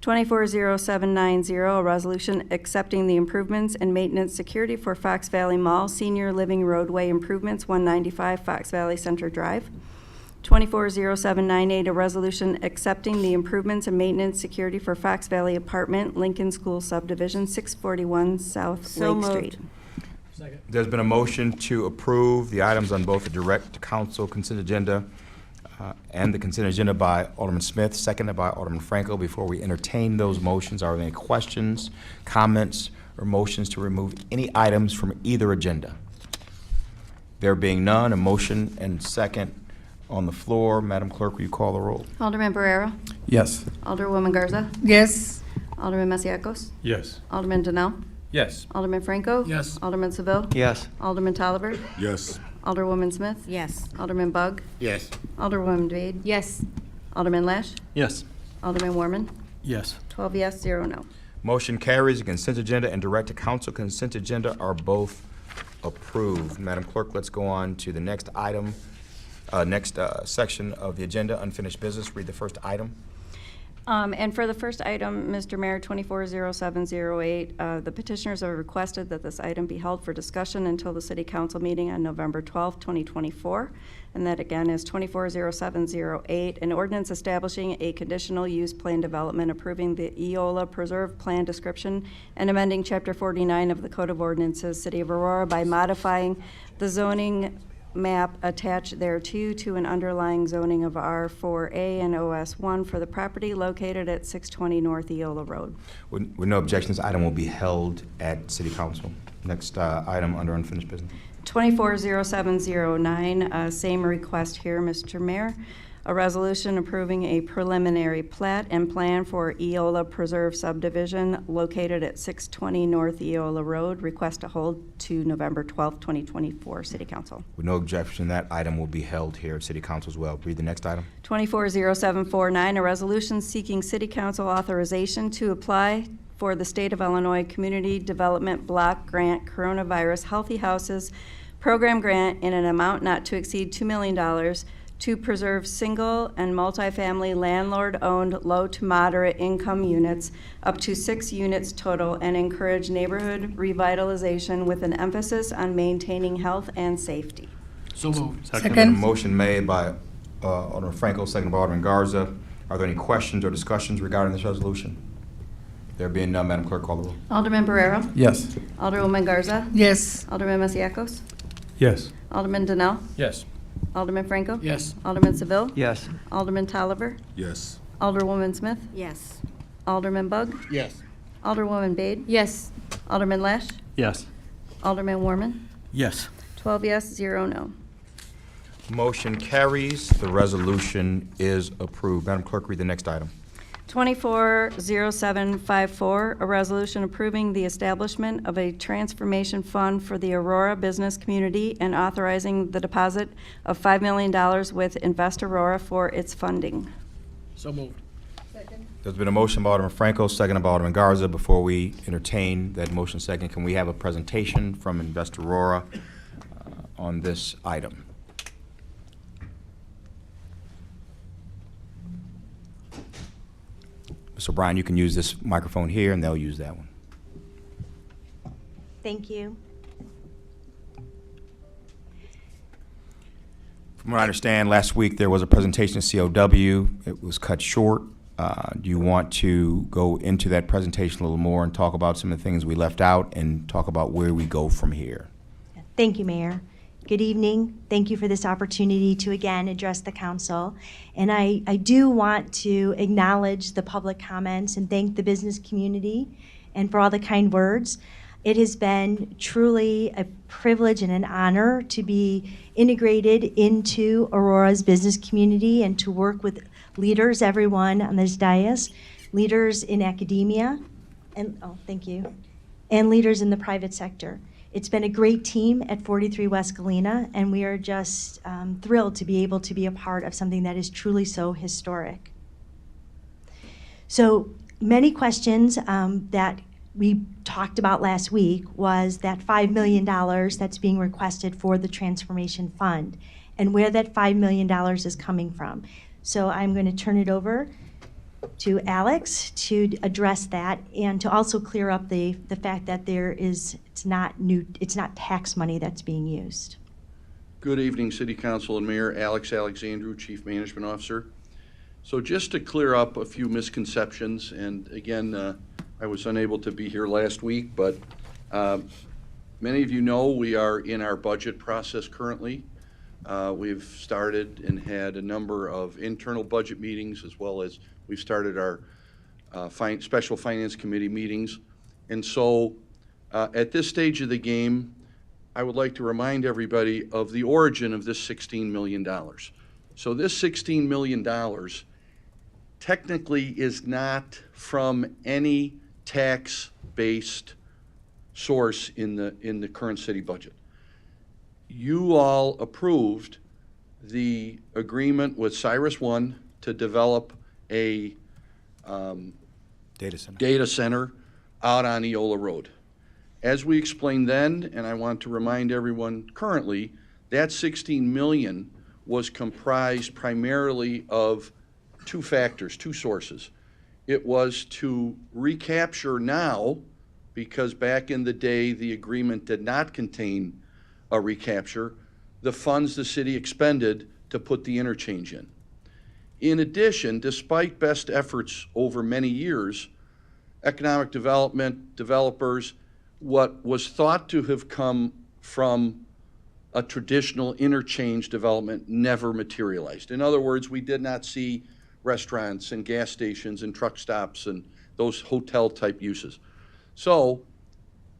Speaker 2: 240790, a resolution accepting the improvements and maintenance security for Fox Valley Mall Senior Living Roadway Improvements, 195 Fox Valley Center Drive. 240798, a resolution accepting the improvements and maintenance security for Fox Valley Apartment, Lincoln School Subdivision, 641 South
Speaker 17: So
Speaker 2: Lake
Speaker 17: moved.
Speaker 2: Street.
Speaker 1: There's been a motion to approve the items on both the direct council consent agenda and the consent agenda by Alderman Smith, seconded by Alderman Franco. Before we entertain those motions, are there any questions, comments, or motions to remove any items from either agenda? There being none, a motion and second on the floor. Madam Clerk, will you call the roll?
Speaker 2: Alderman Barrero.
Speaker 16: Yes.
Speaker 2: Alderwoman Garza.
Speaker 14: Yes.
Speaker 2: Alderman Masiacos.
Speaker 6: Yes.
Speaker 2: Alderman Donnell.
Speaker 6: Yes.
Speaker 2: Alderman Franco.
Speaker 6: Yes.
Speaker 2: Alderman Seville.
Speaker 6: Yes.
Speaker 2: Alderman Tolliver.
Speaker 6: Yes.
Speaker 2: Alderwoman Smith.
Speaker 17: Yes.
Speaker 2: Alderman Bug.
Speaker 6: Yes.
Speaker 2: Alderwoman Bade.
Speaker 7: Yes.
Speaker 2: Alderman Lash.
Speaker 6: Yes.
Speaker 2: Alderman Warman.
Speaker 6: Yes.
Speaker 2: 12 yes, 0 no.
Speaker 1: Motion carries. The consent agenda and direct to council consent agenda are both approved. Madam Clerk, let's go on to the next item, next section of the agenda, unfinished business. Read the first item.
Speaker 2: And for the first item, Mr. Mayor, 240708, the petitioners have requested that this item be held for discussion until the City Council meeting on November 12, 2024. And that again is 240708, an ordinance establishing a conditional use plan development approving the Eola Preserve Plan description and amending Chapter 49 of the Code of Ordinances, City of Aurora, by modifying the zoning map attached thereto to an underlying zoning of R4A and OS1 for the property located at 620 North Eola Road.
Speaker 1: With no objections, item will be held at City Council. Next item under unfinished business.
Speaker 2: 240709, same request here, Mr. Mayor. A resolution approving a preliminary plat and plan for Eola Preserve subdivision located at 620 North Eola Road. Request to hold to November 12th, 2024, City Council.
Speaker 1: With no objection, that item will be held here at City Council as well. Read the next item.
Speaker 2: 240749, a resolution seeking City Council authorization to apply for the State of Illinois Community Development Block Grant Coronavirus Healthy Houses Program Grant in an amount not to exceed $2 million to preserve single and multifamily landlord-owned low to moderate income units, up to 6 units total, and encourage neighborhood revitalization with an emphasis on maintaining health and safety.
Speaker 5: So moved.
Speaker 1: There's been a motion made by Alderman Franco, second by Alderman Garza. Are there any questions or discussions regarding this resolution? There being none, Madam Clerk, call the roll.
Speaker 2: Alderman Barrero?
Speaker 16: Yes.
Speaker 2: Alderwoman Garza?
Speaker 14: Yes.
Speaker 2: Alderman Masiacos?
Speaker 5: Yes.
Speaker 2: Alderman Donnell?
Speaker 5: Yes.
Speaker 2: Alderman Franco?
Speaker 5: Yes.
Speaker 2: Alderman Seville?
Speaker 6: Yes.
Speaker 2: Alderman Tolliver?
Speaker 5: Yes.
Speaker 2: Alderwoman Smith?
Speaker 17: Yes.
Speaker 2: Alderman Bug?
Speaker 5: Yes.
Speaker 2: Alderwoman Bade?
Speaker 7: Yes.
Speaker 2: Alderman Lesh?
Speaker 6: Yes.
Speaker 2: Alderman Warman?
Speaker 6: Yes.
Speaker 2: 12 yes, 0 no.
Speaker 1: Motion carries. The resolution is approved. Madam Clerk, read the next item.
Speaker 2: 240754, a resolution approving the establishment of a transformation fund for the Aurora business community and authorizing the deposit of $5 million with Invest Aurora for its funding.
Speaker 5: So moved.
Speaker 1: There's been a motion by Alderman Franco, second by Alderman Garza. Before we entertain that motion second, can we have a presentation from Invest Aurora on this item? Mr. O'Brien, you can use this microphone here, and they'll use that one.
Speaker 18: Thank you.
Speaker 1: From what I understand, last week there was a presentation of COW. It was cut short. Do you want to go into that presentation a little more and talk about some of the things we left out and talk about where we go from here?
Speaker 18: Thank you, Mayor. Good evening. Thank you for this opportunity to again address the council. And I do want to acknowledge the public comments and thank the business community and for all the kind words. It has been truly a privilege and an honor to be integrated into Aurora's business community and to work with leaders, everyone on this dais, leaders in academia, and thank you, and leaders in the private sector. It's been a great team at 43 West Galena, and we are just thrilled to be able to be a part of something that is truly so historic. So many questions that we talked about last week was that $5 million that's being requested for the Transformation Fund and where that $5 million is coming from. So I'm going to turn it over to Alex to address that and to also clear up the fact that it's not tax money that's being used.
Speaker 19: Good evening, City Council and Mayor. Alex Alexandru, Chief Management Officer. So just to clear up a few misconceptions, and again, I was unable to be here last week, but many of you know we are in our budget process currently. We've started and had a number of internal budget meetings, as well as we've started our special finance committee meetings. And so at this stage of the game, I would like to remind everybody of the origin of this $16 million. So this $16 million technically is not from any tax-based source in the current city budget. You all approved the agreement with Cyrus One to develop a data center out on Eola Road. As we explained then, and I want to remind everyone currently, that $16 million was comprised primarily of two factors, two sources. It was to recapture now, because back in the day the agreement did not contain a recapture, the funds the city expended to put the interchange in. In addition, despite best efforts over many years, economic development, developers, what was thought to have come from a traditional interchange development never materialized. In other words, we did not see restaurants and gas stations and truck stops and those hotel type uses. So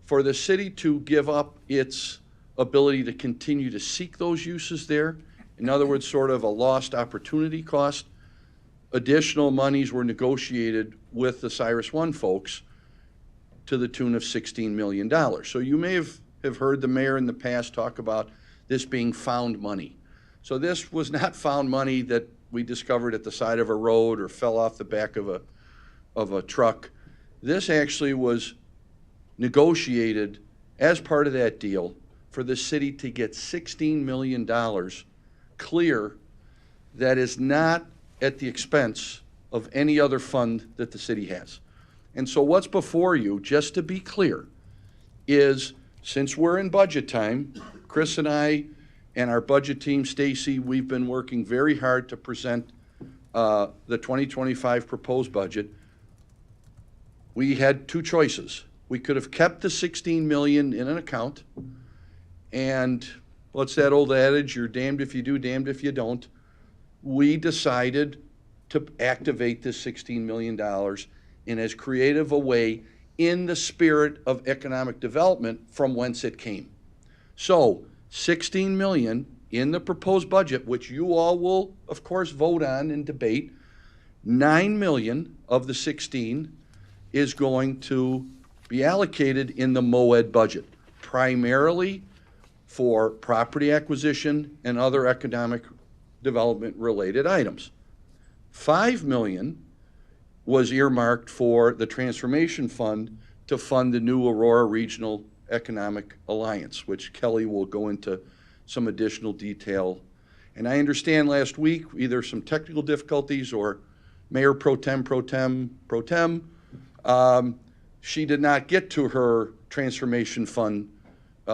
Speaker 19: for the city to give up its ability to continue to seek those uses there. In other words, sort of a lost opportunity cost. Additional monies were negotiated with the Cyrus One folks to the tune of $16 million. So you may have heard the mayor in the past talk about this being found money. So this was not found money that we discovered at the side of a road or fell off the back of a truck. This actually was negotiated as part of that deal for the city to get $16 million clear that is not at the expense of any other fund that the city has. And so what's before you, just to be clear, is since we're in budget time, Chris and I and our budget team, Stacy, we've been working very hard to present the 2025 proposed budget. We had two choices. We could have kept the 16 million in an account, and what's that old adage, you're damned if you do, damned if you don't. We decided to activate this $16 million in as creative a way in the spirit of economic development from whence it came. So 16 million in the proposed budget, which you all will, of course, vote on and debate. 9 million of the 16 is going to be allocated in the MOED budget, primarily for property acquisition and other economic development related items. 5 million was earmarked for the transformation fund to fund the new Aurora Regional Economic Alliance, which Kelly will go into some additional detail. And I understand last week, either some technical difficulties or Mayor Pro Tem, she did not get to her transformation fund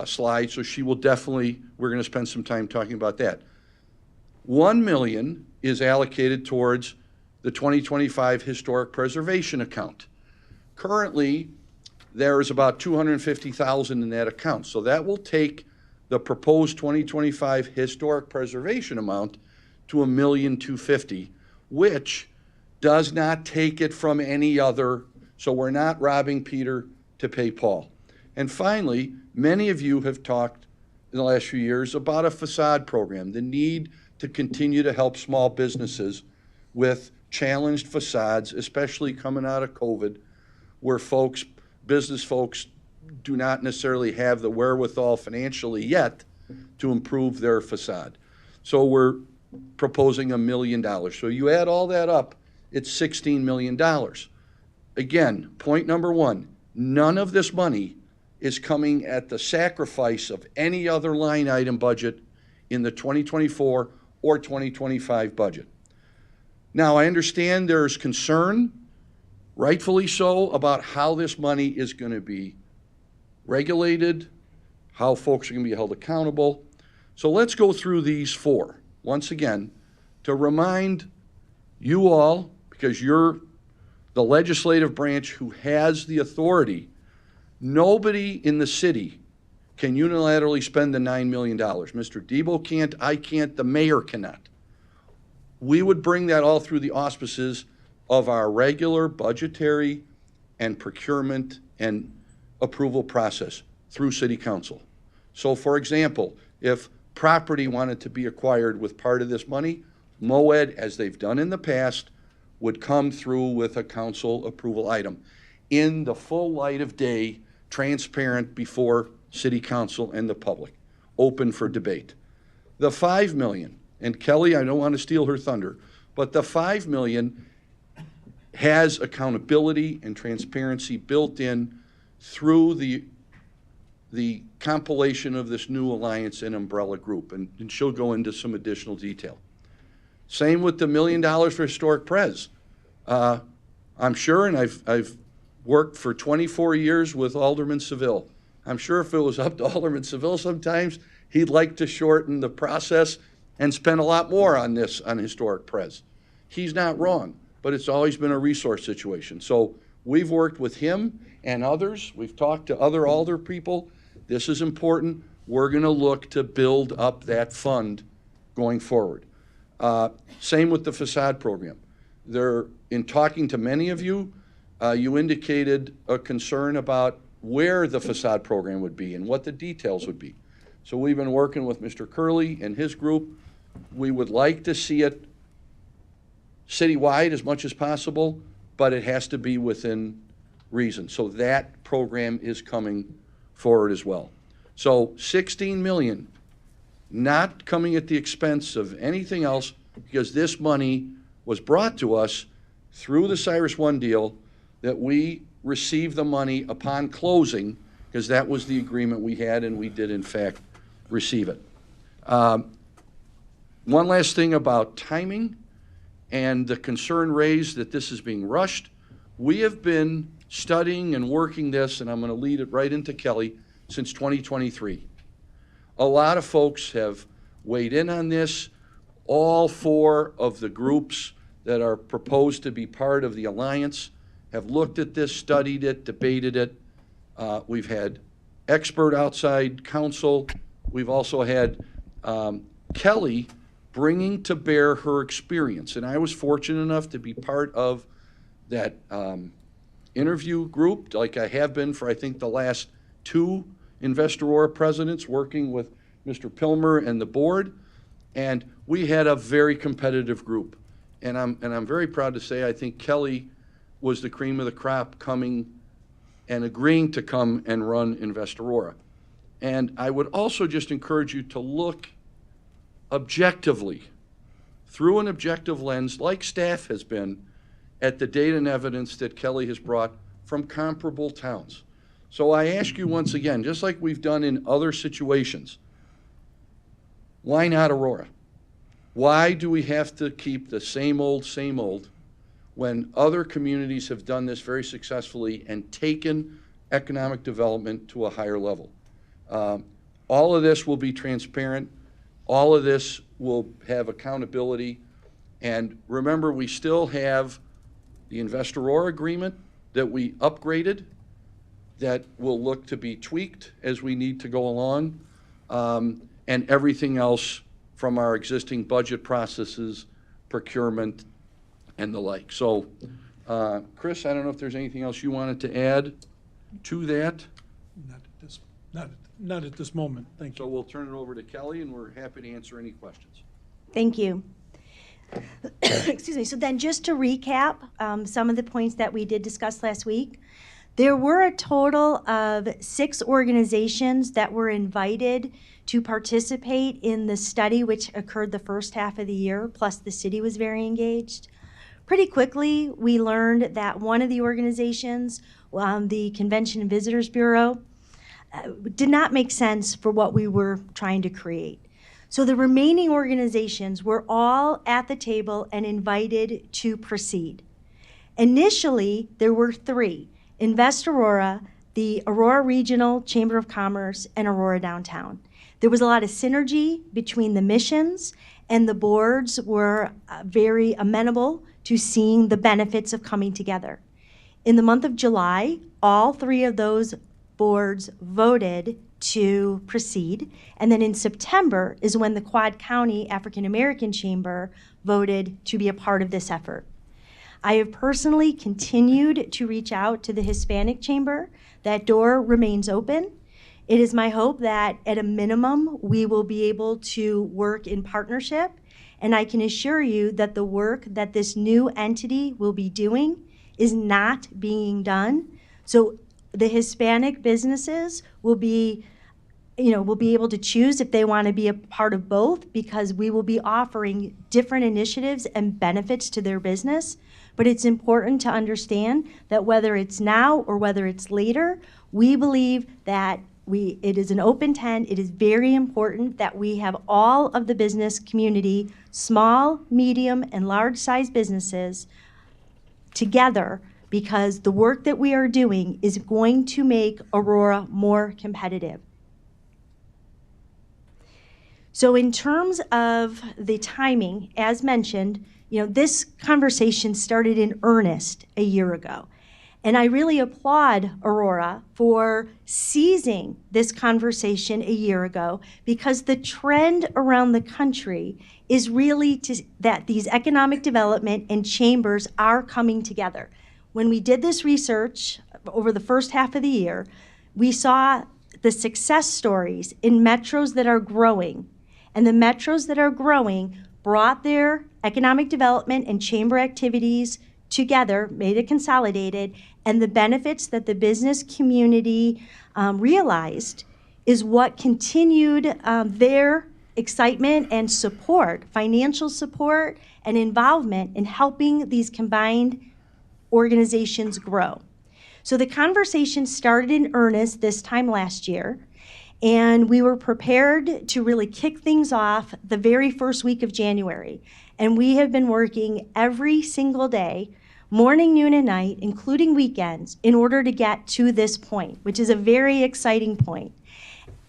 Speaker 19: slide, so she will definitely, we're going to spend some time talking about that. 1 million is allocated towards the 2025 historic preservation account. Currently, there is about 250,000 in that account. So that will take the proposed 2025 historic preservation amount to $1,250,000, which does not take it from any other. So we're not robbing Peter to pay Paul. And finally, many of you have talked in the last few years about a facade program, the need to continue to help small businesses with challenged facades, especially coming out of COVID, where business folks do not necessarily have the wherewithal financially yet to improve their facade. So we're proposing $1 million. So you add all that up, it's $16 million. Again, point number one, none of this money is coming at the sacrifice of any other line item budget in the 2024 or 2025 budget. Now, I understand there's concern, rightfully so, about how this money is going to be regulated, how folks are going to be held accountable. So let's go through these four, once again, to remind you all, because you're the legislative branch who has the authority, nobody in the city can unilaterally spend the $9 million. Mr. Debo can't, I can't, the mayor cannot. We would bring that all through the auspices of our regular budgetary and procurement and approval process through City Council. So for example, if property wanted to be acquired with part of this money, MOED, as they've done in the past, would come through with a council approval item in the full light of day, transparent before City Council and the public, open for debate. The $5 million, and Kelly, I don't want to steal her thunder, but the $5 million has accountability and transparency built in through the compilation of this new alliance and umbrella group, and she'll go into some additional detail. Same with the $1 million for historic pres. I'm sure, and I've worked for 24 years with Alderman Seville. I'm sure if it was up to Alderman Seville sometimes, he'd like to shorten the process and spend a lot more on this, on historic pres. He's not wrong, but it's always been a resource situation. So we've worked with him and others. We've talked to other alder people. This is important. We're going to look to build up that fund going forward. Same with the facade program. In talking to many of you, you indicated a concern about where the facade program would be and what the details would be. So we've been working with Mr. Curley and his group. We would like to see it citywide as much as possible, but it has to be within reason. So that program is coming forward as well. So 16 million, not coming at the expense of anything else, because this money was brought to us through the Cyrus One deal, that we received the money upon closing, because that was the agreement we had, and we did in fact receive it. One last thing about timing and the concern raised that this is being rushed. We have been studying and working this, and I'm going to lead it right into Kelly, since 2023. A lot of folks have weighed in on this. All 4 of the groups that are proposed to be part of the alliance have looked at this, studied it, debated it. We've had expert outside counsel. We've also had Kelly bringing to bear her experience. And I was fortunate enough to be part of that interview group, like I have been for, I think, the last 2 Invest Aurora presidents, working with Mr. Pilmer and the board. And we had a very competitive group. And I'm very proud to say I think Kelly was the cream of the crop, coming and agreeing to come and run Invest Aurora. And I would also just encourage you to look objectively, through an objective lens, like staff has been, at the data and evidence that Kelly has brought from comparable towns. So I ask you once again, just like we've done in other situations, why not Aurora? Why do we have to keep the same old, when other communities have done this very successfully and taken economic development to a higher level? All of this will be transparent. All of this will have accountability. And remember, we still have the Invest Aurora agreement that we upgraded, that will look to be tweaked as we need to go along, and everything else from our existing budget processes, procurement, and the like. So, Chris, I don't know if there's anything else you wanted to add to that?
Speaker 20: Not at this moment, thank you.
Speaker 19: So we'll turn it over to Kelly, and we're happy to answer any questions.
Speaker 18: Thank you. Excuse me. So then just to recap some of the points that we did discuss last week, there were a total of 6 organizations that were invited to participate in the study, which occurred the first half of the year, plus the city was very engaged. Pretty quickly, we learned that one of the organizations, the Convention and Visitors Bureau, did not make sense for what we were trying to create. So the remaining organizations were all at the table and invited to proceed. Initially, there were 3, Invest Aurora, the Aurora Regional Chamber of Commerce, and Aurora Downtown. There was a lot of synergy between the missions, and the boards were very amenable to seeing the benefits of coming together. In the month of July, all 3 of those boards voted to proceed, and then in September is when the Quad County African American Chamber voted to be a part of this effort. I have personally continued to reach out to the Hispanic Chamber. That door remains open. It is my hope that at a minimum we will be able to work in partnership, and I can assure you that the work that this new entity will be doing is not being done. So the Hispanic businesses will be able to choose if they want to be a part of both, because we will be offering different initiatives and benefits to their business. But it's important to understand that whether it's now or whether it's later, we believe that it is an open tent. It is very important that we have all of the business community, small, medium, and large-sized businesses together, because the work that we are doing is going to make Aurora more competitive. So in terms of the timing, as mentioned, this conversation started in earnest a year ago. And I really applaud Aurora for seizing this conversation a year ago, because the trend around the country is really that these economic development and chambers are coming together. When we did this research over the first half of the year, we saw the success stories in metros that are growing. And the metros that are growing brought their economic development and chamber activities together, made it consolidated, and the benefits that the business community realized is what continued their excitement and support, financial support and involvement in helping these combined organizations grow. So the conversation started in earnest this time last year, and we were prepared to really kick things off the very first week of January. And we have been working every single day, morning, noon, and night, including weekends, in order to get to this point, which is a very exciting point.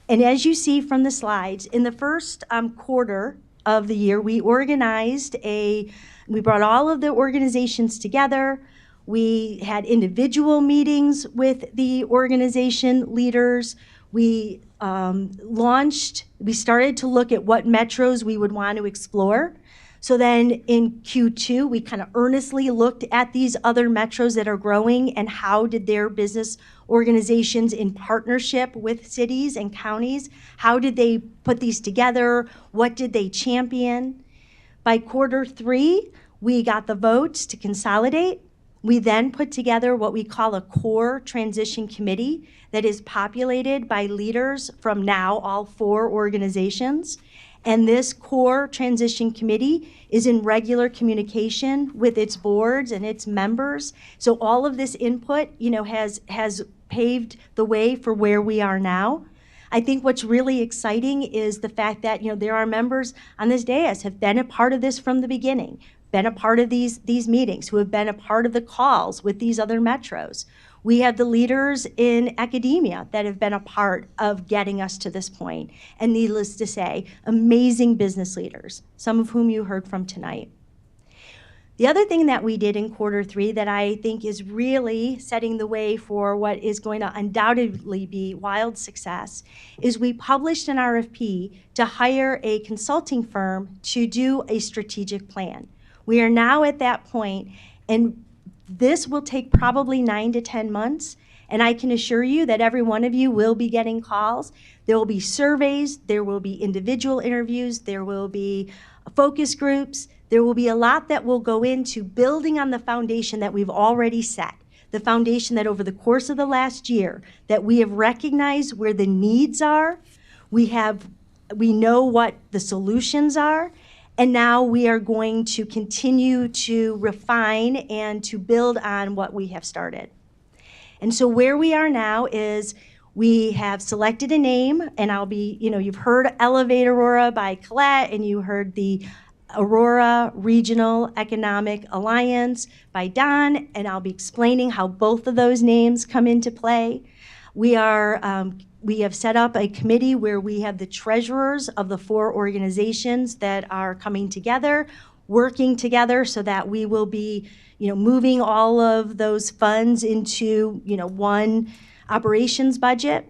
Speaker 18: And as you see from the slides, in the first quarter of the year, we brought all of the organizations together. We had individual meetings with the organization leaders. We started to look at what metros we would want to explore. So then in Q2, we kind of earnestly looked at these other metros that are growing and how did their business organizations in partnership with cities and counties, how did they put these together? What did they champion? By quarter 3, we got the votes to consolidate. We then put together what we call a core transition committee that is populated by leaders from now all 4 organizations. And this core transition committee is in regular communication with its boards and its members. So all of this input, has paved the way for where we are now. I think what's really exciting is the fact that, there are members on this dais have been a part of this from the beginning, been a part of these meetings, who have been a part of the calls with these other metros. We have the leaders in academia that have been a part of getting us to this point. And needless to say, amazing business leaders, some of whom you heard from tonight. The other thing that we did in quarter 3 that I think is really setting the way for what is going to undoubtedly be wild success is we published an RFP to hire a consulting firm to do a strategic plan. We are now at that point, and this will take probably 9 to 10 months, and I can assure you that every one of you will be getting calls. There will be surveys, there will be individual interviews, there will be focus groups, there will be a lot that will go into building on the foundation that we've already set, the foundation that over the course of the last year that we have recognized where the needs are, we know what the solutions are, and now we are going to continue to refine and to build on what we have started. And so where we are now is we have selected a name, and you've heard Elevate Aurora by Colette, and you heard the Aurora Regional Economic Alliance by Don, and I'll be explaining how both of those names come into play. We have set up a committee where we have the treasurers of the 4 organizations that are coming together, working together so that we will be, moving all of those funds into, one operations budget.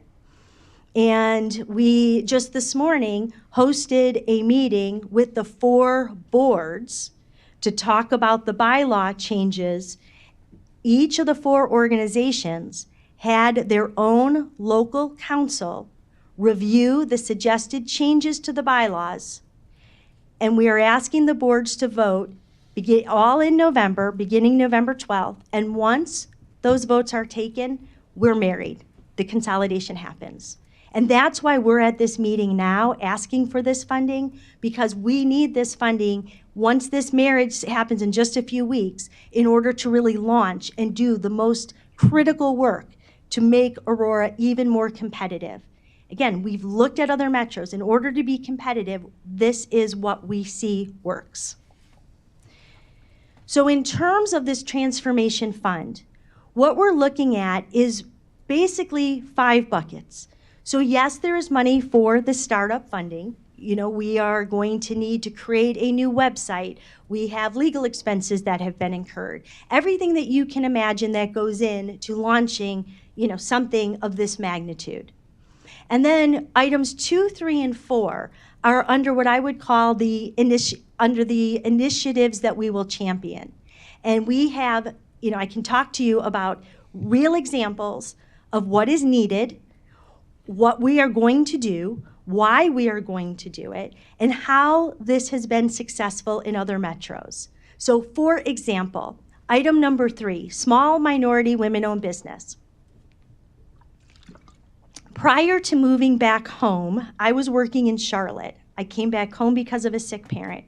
Speaker 18: And we just this morning hosted a meeting with the 4 boards to talk about the bylaw changes. Each of the 4 organizations had their own local council review the suggested changes to the bylaws, and we are asking the boards to vote all in November, beginning November 12th, and once those votes are taken, we're married. The consolidation happens. And that's why we're at this meeting now asking for this funding, because we need this funding once this marriage happens in just a few weeks in order to really launch and do the most critical work to make Aurora even more competitive. Again, we've looked at other metros. In order to be competitive, this is what we see works. So in terms of this transformation fund, what we're looking at is basically 5 buckets. So yes, there is money for the startup funding. We are going to need to create a new website. We have legal expenses that have been incurred. Everything that you can imagine that goes into launching, something of this magnitude. And then items 2, 3, and 4 are under what I would call under the initiatives that we will champion. And we have, I can talk to you about real examples of what is needed, what we are going to do, why we are going to do it, and how this has been successful in other metros. So for example, item number 3, small minority women-owned business. Prior to moving back home, I was working in Charlotte. I came back home because of a sick parent.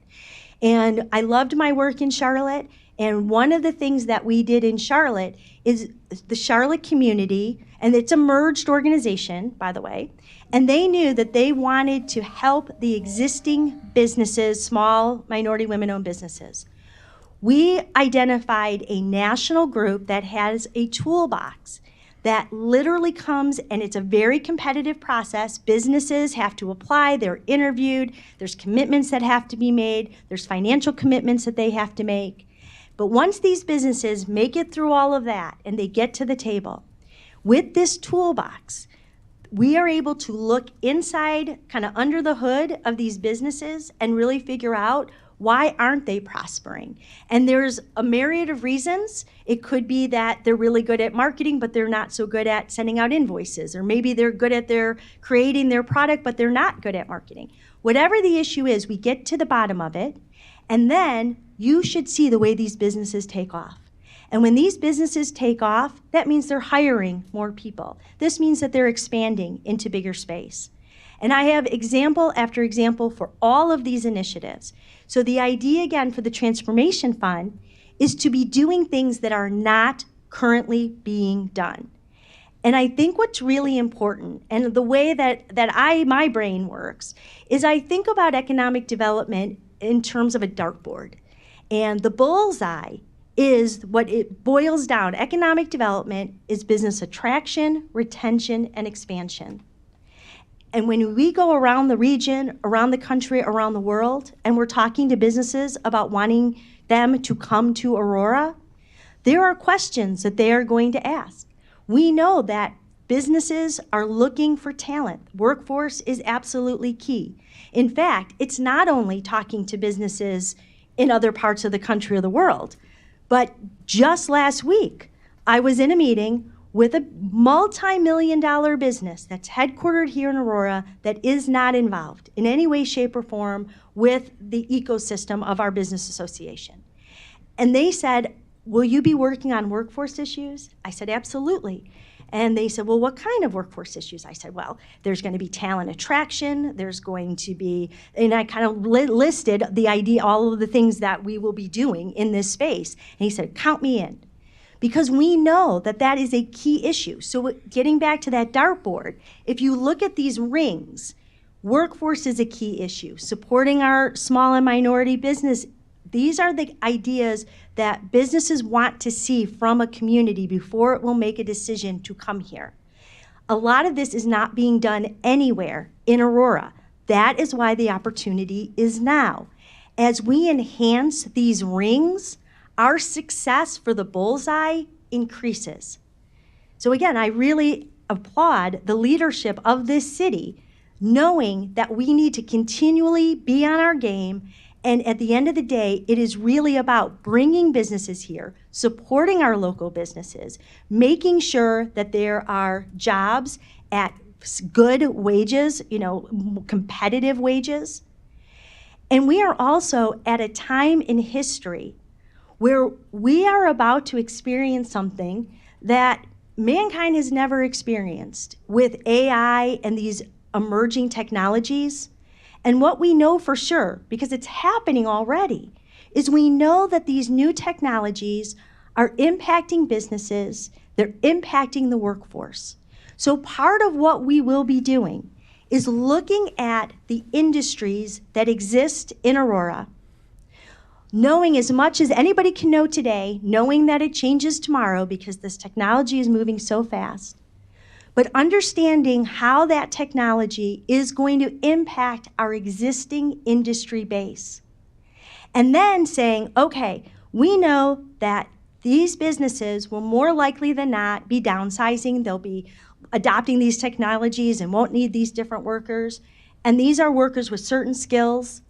Speaker 18: And I loved my work in Charlotte. And one of the things that we did in Charlotte is the Charlotte community, and it's a merged organization, by the way, and they knew that they wanted to help the existing businesses, small minority women-owned businesses. We identified a national group that has a toolbox that literally comes, and it's a very competitive process. Businesses have to apply, they're interviewed, there's commitments that have to be made, there's financial commitments that they have to make. But once these businesses make it through all of that and they get to the table, with this toolbox, we are able to look inside, kind of under the hood of these businesses and really figure out why aren't they prospering? And there's a myriad of reasons. It could be that they're really good at marketing, but they're not so good at sending out invoices. Or maybe they're good at creating their product, but they're not good at marketing. Whatever the issue is, we get to the bottom of it, and then you should see the way these businesses take off. And when these businesses take off, that means they're hiring more people. This means that they're expanding into bigger space. And I have example after example for all of these initiatives. So the idea, again, for the Transformation Fund is to be doing things that are not currently being done. And I think what's really important, and the way that my brain works, is I think about economic development in terms of a dartboard. And the bullseye is what it boils down. Economic development is business attraction, retention, and expansion. And when we go around the region, around the country, around the world, and we're talking to businesses about wanting them to come to Aurora, there are questions that they are going to ask. We know that businesses are looking for talent. Workforce is absolutely key. In fact, it's not only talking to businesses in other parts of the country or the world, but just last week, I was in a meeting with a multi-million-dollar business that's headquartered here in Aurora that is not involved in any way, shape, or form with the ecosystem of our business association. And they said, will you be working on workforce issues? I said, absolutely. And they said, well, what kind of workforce issues? I said, well, there's going to be talent attraction, there's going to be, and I kind of listed the idea, all of the things that we will be doing in this space. And he said, count me in. Because we know that that is a key issue. So getting back to that dartboard, if you look at these rings, workforce is a key issue. Supporting our small and minority business, these are the ideas that businesses want to see from a community before it will make a decision to come here. A lot of this is not being done anywhere in Aurora. That is why the opportunity is now. As we enhance these rings, our success for the bullseye increases. So again, I really applaud the leadership of this city, knowing that we need to continually be on our game. And at the end of the day, it is really about bringing businesses here, supporting our local businesses, making sure that there are jobs at good wages, competitive wages. And we are also at a time in history where we are about to experience something that mankind has never experienced with AI and these emerging technologies. And what we know for sure, because it's happening already, is we know that these new technologies are impacting businesses, they're impacting the workforce. So part of what we will be doing is looking at the industries that exist in Aurora, knowing as much as anybody can know today, knowing that it changes tomorrow because this technology is moving so fast, but understanding how that technology is going to impact our existing industry base. And then saying, okay, we know that these businesses will more likely than not be downsizing. They'll be adopting these technologies and won't need these different workers. And these are workers with certain skills.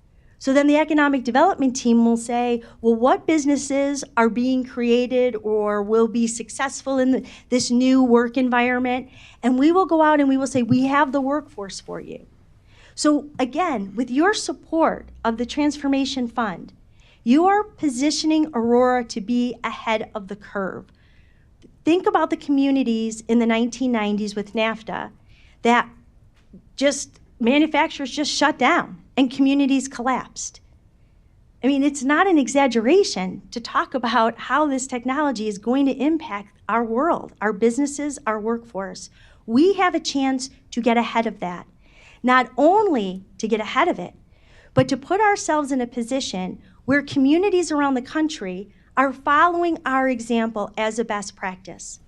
Speaker 18: So then the economic development team will say, well, what businesses are being created or will be successful in this new work environment? And we will go out and we will say, we have the workforce for you. So again, with your support of the Transformation Fund, you are positioning Aurora to be ahead of the curve. Think about the communities in the 1990s with NAFTA that manufacturers just shut down and communities collapsed. I mean, it's not an exaggeration to talk about how this technology is going to impact our world, our businesses, our workforce. We have a chance to get ahead of that. Not only to get ahead of it, but to put ourselves in a position where communities around the country are following our example as a best practice.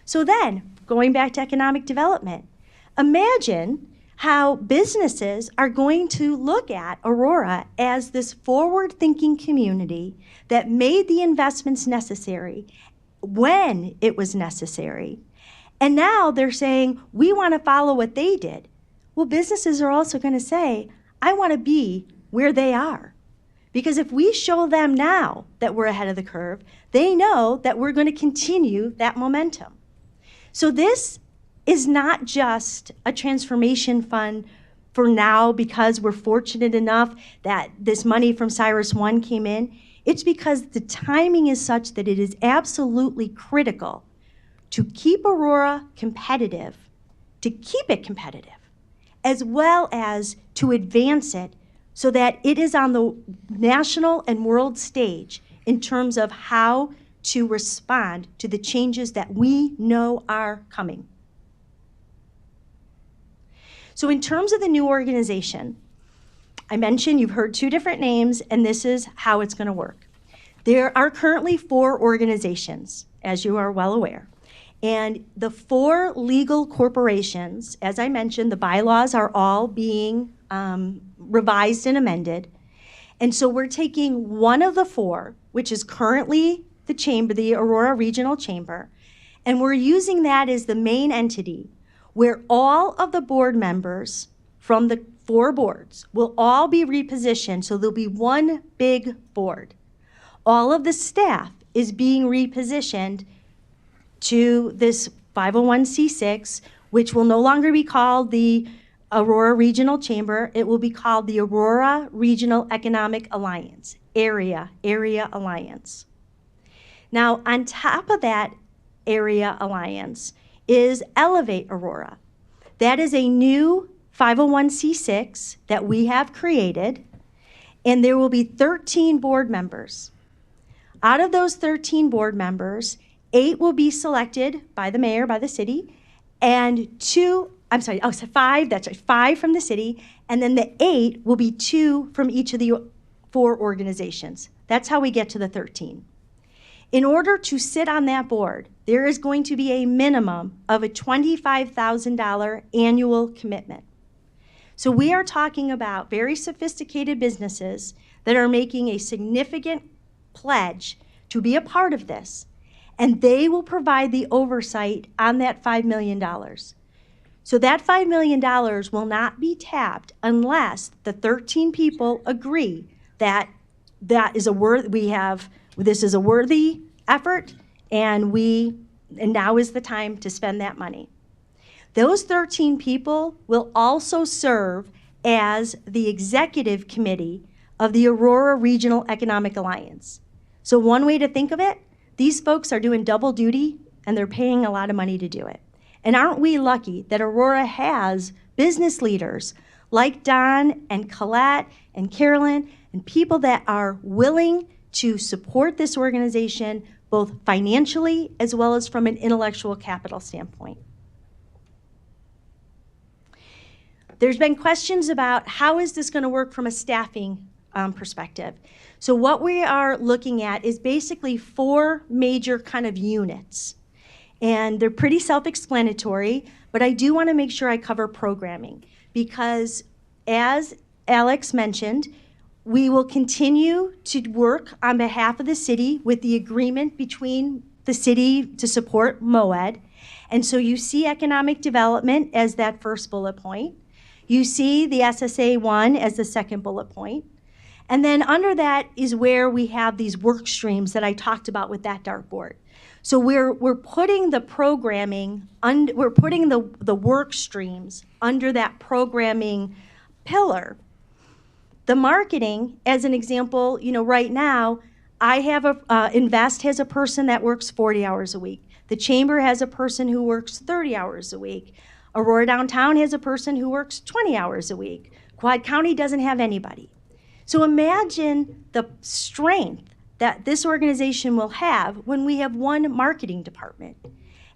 Speaker 18: So then, going back to economic development, imagine how businesses are going to look at Aurora as this forward-thinking community that made the investments necessary when it was necessary. And now they're saying, we want to follow what they did. Well, businesses are also going to say, I want to be where they are. Because if we show them now that we're ahead of the curve, they know that we're going to continue that momentum. So this is not just a transformation fund for now because we're fortunate enough that this money from Cyrus One came in. It's because the timing is such that it is absolutely critical to keep Aurora competitive, as well as to advance it so that it is on the national and world stage in terms of how to respond to the changes that we know are coming. So in terms of the new organization, I mentioned you've heard two different names, and this is how it's going to work. There are currently 4 organizations, as you are well aware. And the 4 legal corporations, as I mentioned, the bylaws are all being revised and amended. And so we're taking one of the 4, which is currently the chamber, the Aurora Regional Chamber, and we're using that as the main entity where all of the board members from the 4 boards will all be repositioned, so there'll be one big board. All of the staff is being repositioned to this 501c6, which will no longer be called the Aurora Regional Chamber. It will be called the Aurora Regional Economic Alliance, Area Alliance. Now, on top of that Area Alliance is Elevate Aurora. That is a new 501c6 that we have created, and there will be 13 board members. Out of those 13 board members, 8 will be selected by the mayor, by the city, and 5 from the city, and then the 8 will be 2 from each of the 4 organizations. That's how we get to the 13. In order to sit on that board, there is going to be a minimum of a $25,000 annual commitment. So we are talking about very sophisticated businesses that are making a significant pledge to be a part of this, and they will provide the oversight on that $5 million. So that $5 million will not be tapped unless the 13 people agree that this is a worthy effort, and now is the time to spend that money. Those 13 people will also serve as the executive committee of the Aurora Regional Economic Alliance. So one way to think of it, these folks are doing double duty, and they're paying a lot of money to do it. And aren't we lucky that Aurora has business leaders like Don and Colette and Carolyn and people that are willing to support this organization both financially as well as from an intellectual capital standpoint. There's been questions about how is this going to work from a staffing perspective. So what we are looking at is basically 4 major kind of units. And they're pretty self-explanatory, but I do want to make sure I cover programming because, as Alex mentioned, we will continue to work on behalf of the city with the agreement between the city to support MOED. And so you see economic development as that first bullet point. You see the SSA 1 as the second bullet point. And then under that is where we have these work streams that I talked about with that dartboard. So we're putting the programming, we're putting the work streams under that programming pillar. The marketing, as an example, right now, I have Invest has a person that works 40 hours a week. The Chamber has a person who works 30 hours a week. Aurora Downtown has a person who works 20 hours a week. Quad County doesn't have anybody. So imagine the strength that this organization will have when we have one marketing department.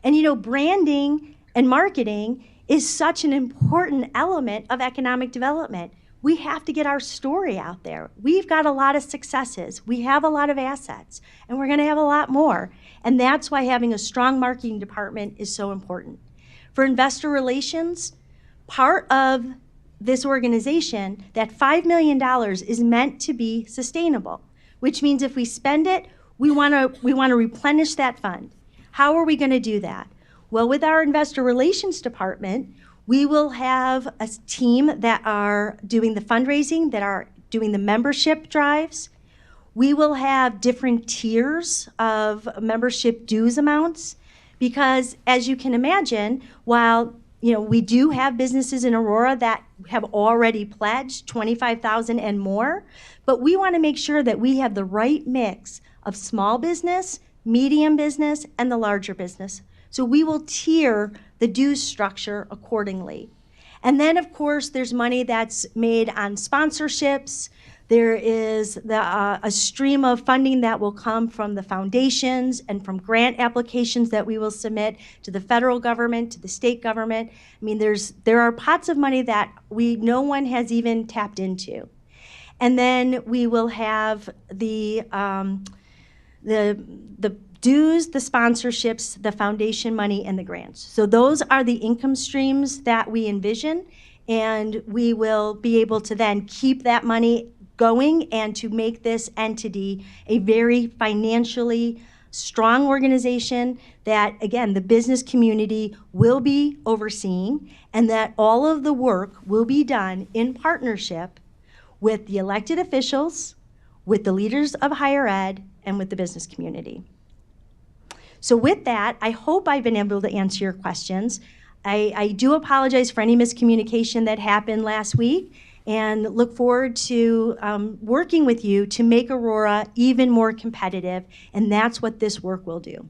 Speaker 18: And branding and marketing is such an important element of economic development. We have to get our story out there. We've got a lot of successes. We have a lot of assets, and we're gonna have a lot more. And that's why having a strong marketing department is so important. For investor relations, part of this organization, that $5 million is meant to be sustainable, which means if we spend it, we wanna replenish that fund. How are we gonna do that? Well, with our investor relations department, we will have a team that are doing the fundraising, that are doing the membership drives. We will have different tiers of membership dues amounts because, as you can imagine, while we do have businesses in Aurora that have already pledged $25,000 and more, but we want to make sure that we have the right mix of small business, medium business, and the larger business. So we will tier the dues structure accordingly. And then, of course, there's money that's made on sponsorships. There is a stream of funding that will come from the foundations and from grant applications that we will submit to the federal government, to the state government. I mean, there are pots of money that no one has even tapped into. And then we will have the dues, the sponsorships, the foundation money, and the grants. So those are the income streams that we envision, and we will be able to then keep that money going and to make this entity a very financially strong organization that, again, the business community will be overseeing, and that all of the work will be done in partnership with the elected officials, with the leaders of higher ed, and with the business community. So with that, I hope I've been able to answer your questions. I do apologize for any miscommunication that happened last week, and look forward to working with you to make Aurora even more competitive, and that's what this work will do.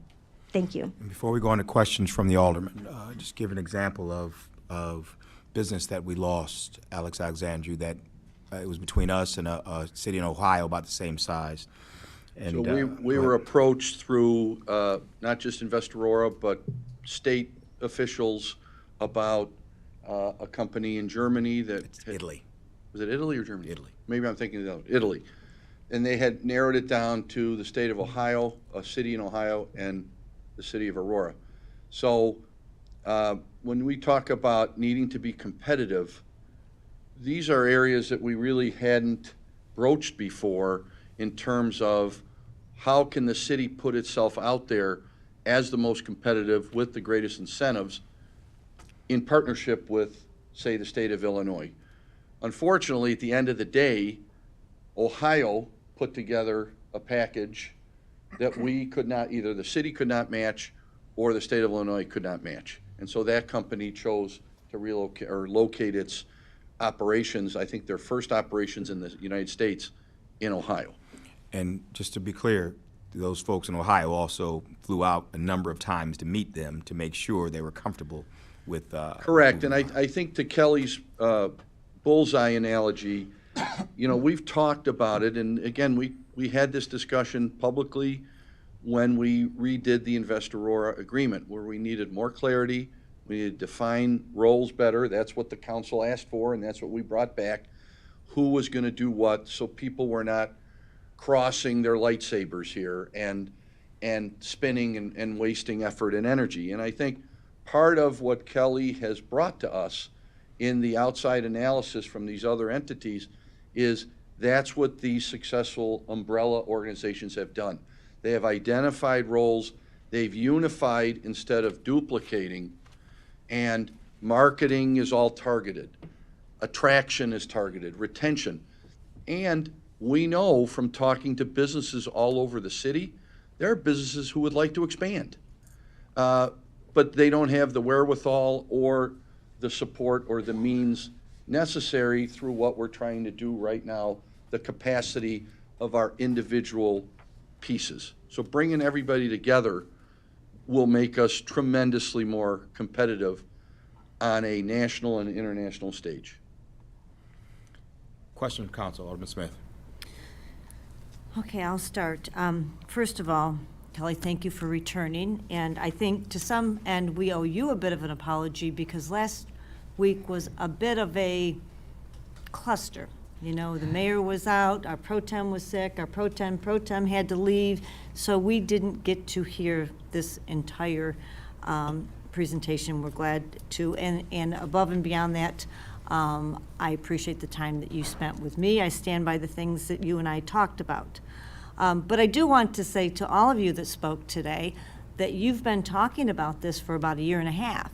Speaker 18: Thank you.
Speaker 1: And before we go on to questions from the alderman, just give an example of business that we lost, Alex Alexandru, that it was between us and a city in Ohio about the same size. And,
Speaker 19: so we were approached through not just Invest Aurora, but state officials about a company in Germany that
Speaker 1: Italy.
Speaker 19: Was it Italy or Germany?
Speaker 1: Italy.
Speaker 19: Maybe I'm thinking of the other, Italy. And they had narrowed it down to the state of Ohio, a city in Ohio, and the city of Aurora. So when we talk about needing to be competitive, these are areas that we really hadn't broached before in terms of how can the city put itself out there as the most competitive with the greatest incentives in partnership with, say, the state of Illinois. Unfortunately, at the end of the day, Ohio put together a package that we could not, either the city could not match or the state of Illinois could not match. And so that company chose to relocate or locate its operations, I think their first operations in the United States, in Ohio.
Speaker 1: And just to be clear, those folks in Ohio also flew out a number of times to meet them to make sure they were comfortable with.
Speaker 19: Correct, and I think to Kelly's bullseye analogy, we've talked about it, and again, we had this discussion publicly when we redid the Invest Aurora agreement, where we needed more clarity, we needed to define roles better. That's what the council asked for, and that's what we brought back. Who was going to do what, so people were not crossing their lightsabers here and spinning and wasting effort and energy. And I think part of what Kelly has brought to us in the outside analysis from these other entities is that's what these successful umbrella organizations have done. They have identified roles, they've unified instead of duplicating, and marketing is all targeted. Attraction is targeted, retention. And We know from talking to businesses all over the city, there are businesses who would like to expand, but they don't have the wherewithal or the support or the means necessary through what we're trying to do right now, the capacity of our individual pieces. So bringing everybody together will make us tremendously more competitive on a national and international stage.
Speaker 1: Question from council, Alderman Smith.
Speaker 17: Okay, I'll start. First of all, Kelly, thank you for returning. And I think to some end, we owe you a bit of an apology because last week was a bit of a cluster. You know, the mayor was out, our pro tem was sick, our pro tem had to leave. So we didn't get to hear this entire presentation. We're glad to. And above and beyond that, I appreciate the time that you spent with me. I stand by the things that you and I talked about. But I do want to say to all of you that spoke today that you've been talking about this for about a year and a half.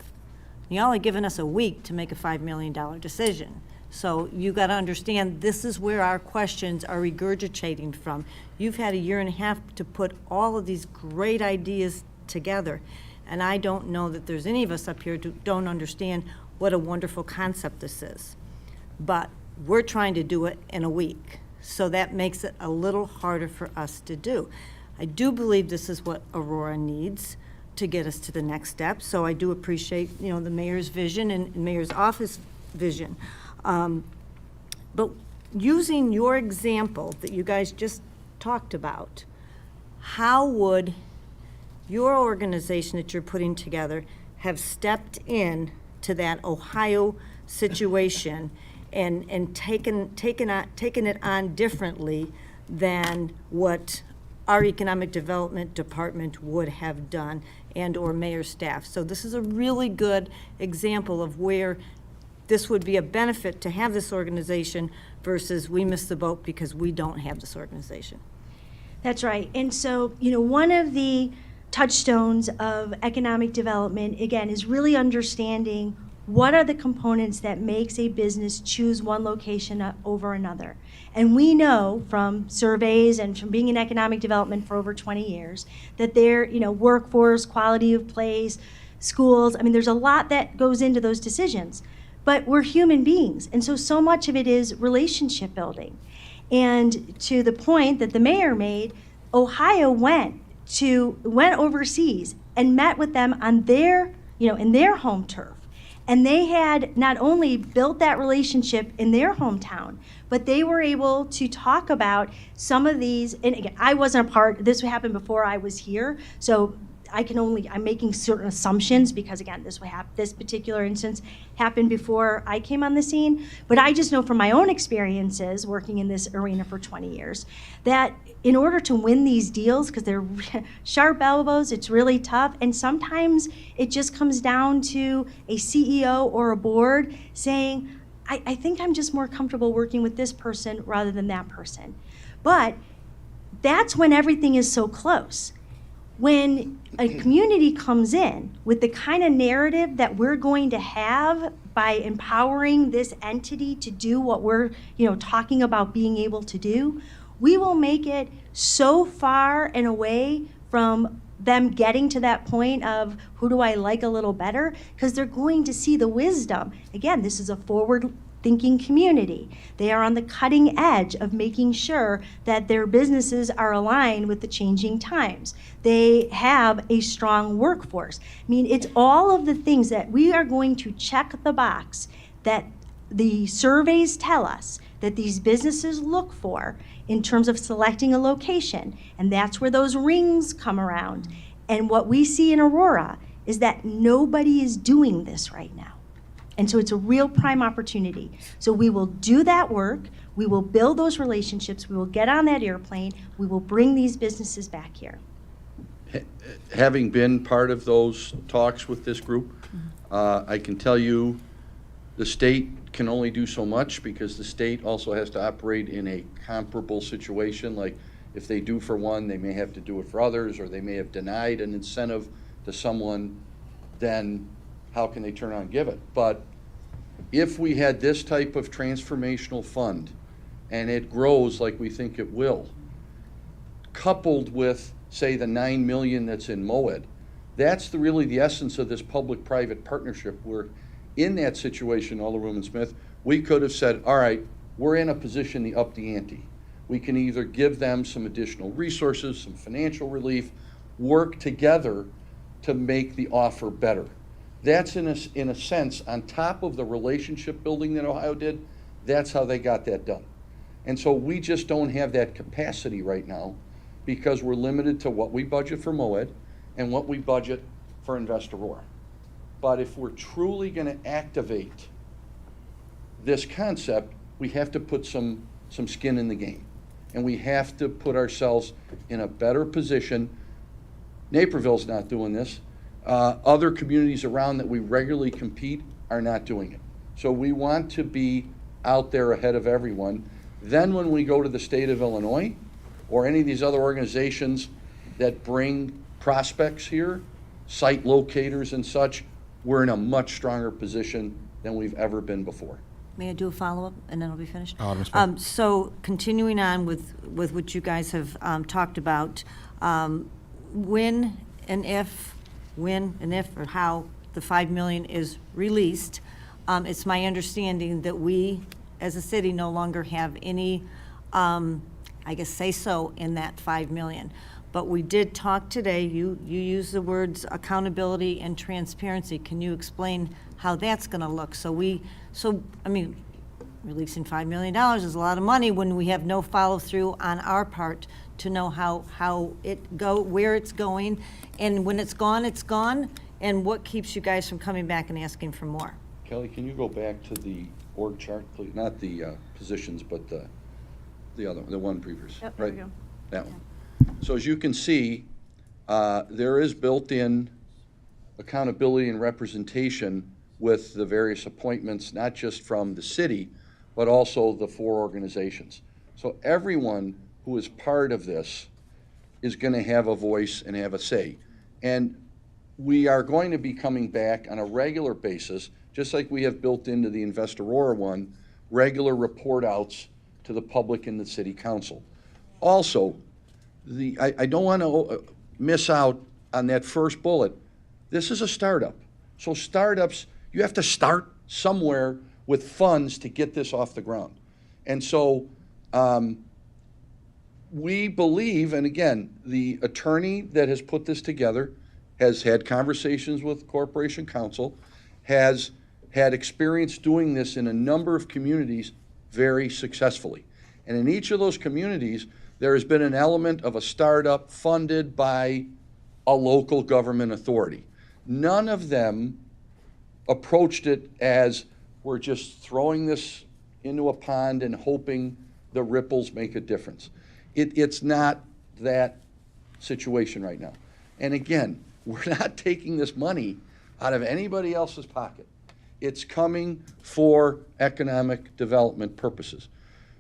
Speaker 17: Y'all are giving us a week to make a $5 million decision. So you got to understand this is where our questions are regurgitating from. You've had a year and a half to put all of these great ideas together. And I don't know that there's any of us up here who don't understand what a wonderful concept this is. But we're trying to do it in a week. So that makes it a little harder for us to do. I do believe this is what Aurora needs to get us to the next step. So I do appreciate, the mayor's vision and mayor's office vision. But using your example that you guys just talked about, how would your organization that you're putting together have stepped in to that Ohio situation and taken it on differently than what our economic development department would have done and or mayor staff? So this is a really good example of where this would be a benefit to have this organization versus we missed the boat because we don't have this organization.
Speaker 18: That's right. And so, one of the touchstones of economic development, again, is really understanding what are the components that makes a business choose one location over another. And we know from surveys and from being in economic development for over 20 years that their, workforce, quality of place, schools, there's a lot that goes into those decisions. But we're human beings, and so much of it is relationship building. And to the point that the mayor made, Ohio went overseas and met with them on their, in their home turf. And they had not only built that relationship in their hometown, but they were able to talk about some of these, and again, I wasn't a part, this happened before I was here, so I'm making certain assumptions because again, this particular instance happened before I came on the scene, but I just know from my own experiences working in this arena for 20 years that in order to win these deals, because they're sharp elbows, it's really tough, and sometimes it just comes down to a CEO or a board saying, I think I'm just more comfortable working with this person rather than that person. But that's when everything is so close. When a community comes in with the kind of narrative that we're going to have by empowering this entity to do what we're, talking about being able to do, we will make it so far and away from them getting to that point of who do I like a little better, because they're going to see the wisdom. Again, this is a forward-thinking community. They are on the cutting edge of making sure that their businesses are aligned with the changing times. They have a strong workforce. It's all of the things that we are going to check the box that the surveys tell us that these businesses look for in terms of selecting a location. And that's where those rings come around. And what we see in Aurora is that nobody is doing this right now. And so it's a real prime opportunity. So we will do that work, we will build those relationships, we will get on that airplane, we will bring these businesses back here.
Speaker 19: Having been part of those talks with this group, I can tell you the state can only do so much because the state also has to operate in a comparable situation. Like if they do for one, they may have to do it for others, or they may have denied an incentive to someone, then how can they turn around and give it? But if we had this type of transformational fund and it grows like we think it will, coupled with, say, the 9 million that's in MOED, that's really the essence of this public-private partnership. We're in that situation, Alderwoman Smith. We could have said, all right, we're in a position to up the ante. We can either give them some additional resources, some financial relief, work together to make the offer better. That's in a sense, on top of the relationship building that Ohio did, that's how they got that done. And so we just don't have that capacity right now because we're limited to what we budget for MOED and what we budget for Invest Aurora. But if we're truly going to activate this concept, we have to put some skin in the game. And we have to put ourselves in a better position. Naperville's not doing this. Other communities around that we regularly compete are not doing it. So we want to be out there ahead of everyone. Then when we go to the state of Illinois or any of these other organizations that bring prospects here, site locators and such, we're in a much stronger position than we've ever been before.
Speaker 17: May I do a follow-up, and then I'll be finished?
Speaker 1: Alderman Smith.
Speaker 17: So continuing on with what you guys have talked about, when and if, or how the $5 million is released, it's my understanding that we, as a city, no longer have any, I guess, say-so in that $5 million. But we did talk today, you used the words accountability and transparency. Can you explain how that's going to look? I mean, releasing $5 million is a lot of money when we have no follow-through on our part to know where it's going, and when it's gone, and what keeps you guys from coming back and asking for more?
Speaker 19: Kelly, can you go back to the org chart, please? Not the positions, but the other, the one previous,
Speaker 17: Yep, there
Speaker 19: right?
Speaker 17: we go.
Speaker 19: That one. So as you can see, there is built-in accountability and representation with the various appointments, not just from the city, but also the 4 organizations. So everyone who is part of this is going to have a voice and have a say. And we are going to be coming back on a regular basis, just like we have built into the Invest Aurora one, regular report outs to the public and the city council. Also, I don't want to miss out on that first bullet. This is a startup. So startups, you have to start somewhere with funds to get this off the ground. And so we believe, and again, the attorney that has put this together has had conversations with Corporation Counsel, has had experience doing this in a number of communities very successfully. And in each of those communities, there has been an element of a startup funded by a local government authority. None of them approached it as we're just throwing this into a pond and hoping the ripples make a difference. It's not that situation right now. And again, we're not taking this money out of anybody else's pocket. It's coming for economic development purposes.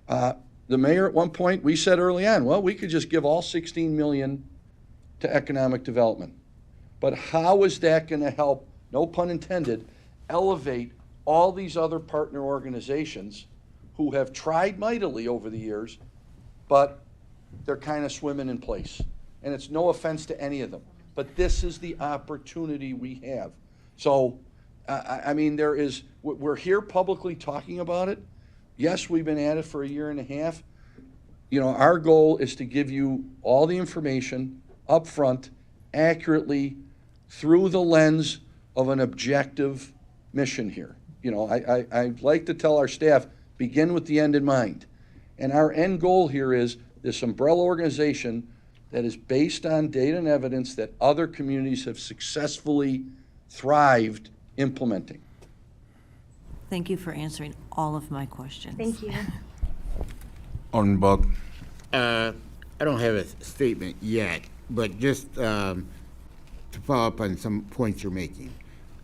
Speaker 19: The mayor at one point, we said early on, well, we could just give all 16 million to economic development. But how is that going to help, no pun intended, elevate all these other partner organizations who have tried mightily over the years, but they're kind of swimming in place? And it's no offense to any of them, but this is the opportunity we have. So, I mean, we're here publicly talking about it. Yes, we've been at it for a year and a half. You know, our goal is to give you all the information up front, accurately, through the lens of an objective mission here. You know, I like to tell our staff, begin with the end in mind. And our end goal here is this umbrella organization that is based on data and evidence that other communities have successfully thrived implementing.
Speaker 17: Thank you for answering all of my questions.
Speaker 18: Thank you.
Speaker 1: Alderman Bug.
Speaker 20: I don't have a statement yet, but just to follow up on some points you're making.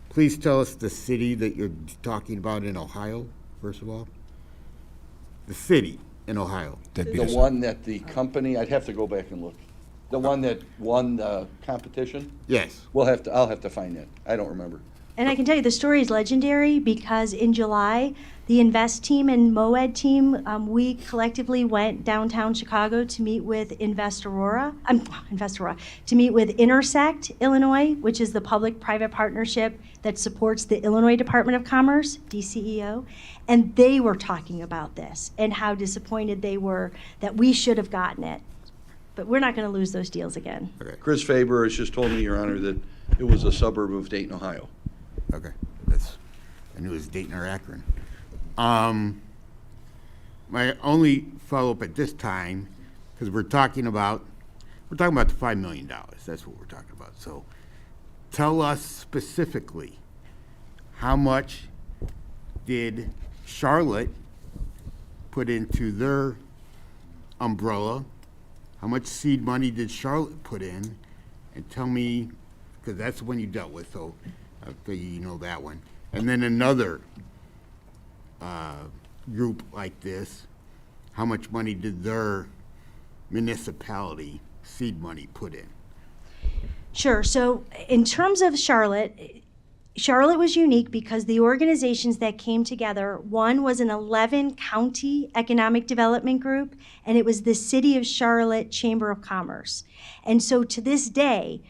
Speaker 20: Please tell us the city that you're talking about in Ohio, first of all. The city in Ohio.
Speaker 19: The one that the company, I'd have to go back and look. The one that won the competition?
Speaker 20: Yes.
Speaker 19: I'll have to find that. I don't remember.
Speaker 18: And I can tell you the story is legendary because in July, the Invest team and MOED team, we collectively went downtown Chicago to meet with Aurora, to meet with Intersect Illinois, which is the public-private partnership that supports the Illinois Department of Commerce, DCEO, and they were talking about this and how disappointed they were that we should have gotten it. But we're not going to lose those deals again.
Speaker 19: Okay. Chris Faber has just told me, Your Honor, that it was a suburb of Dayton, Ohio.
Speaker 20: Okay, I knew it was Dayton or Akron. My only follow-up at this time, because we're talking about the $5 million. That's what we're talking about. So tell us specifically, how much did Charlotte put into their umbrella? How much seed money did Charlotte put in? And tell me, because that's the one you dealt with, so I figure you know that one. And then another group like this, how much money did their municipality seed money put in?
Speaker 18: Sure. So in terms of Charlotte was unique because the organizations that came together, one was an 11-county economic development group, and it was the City of Charlotte Chamber of Commerce. And so to this day,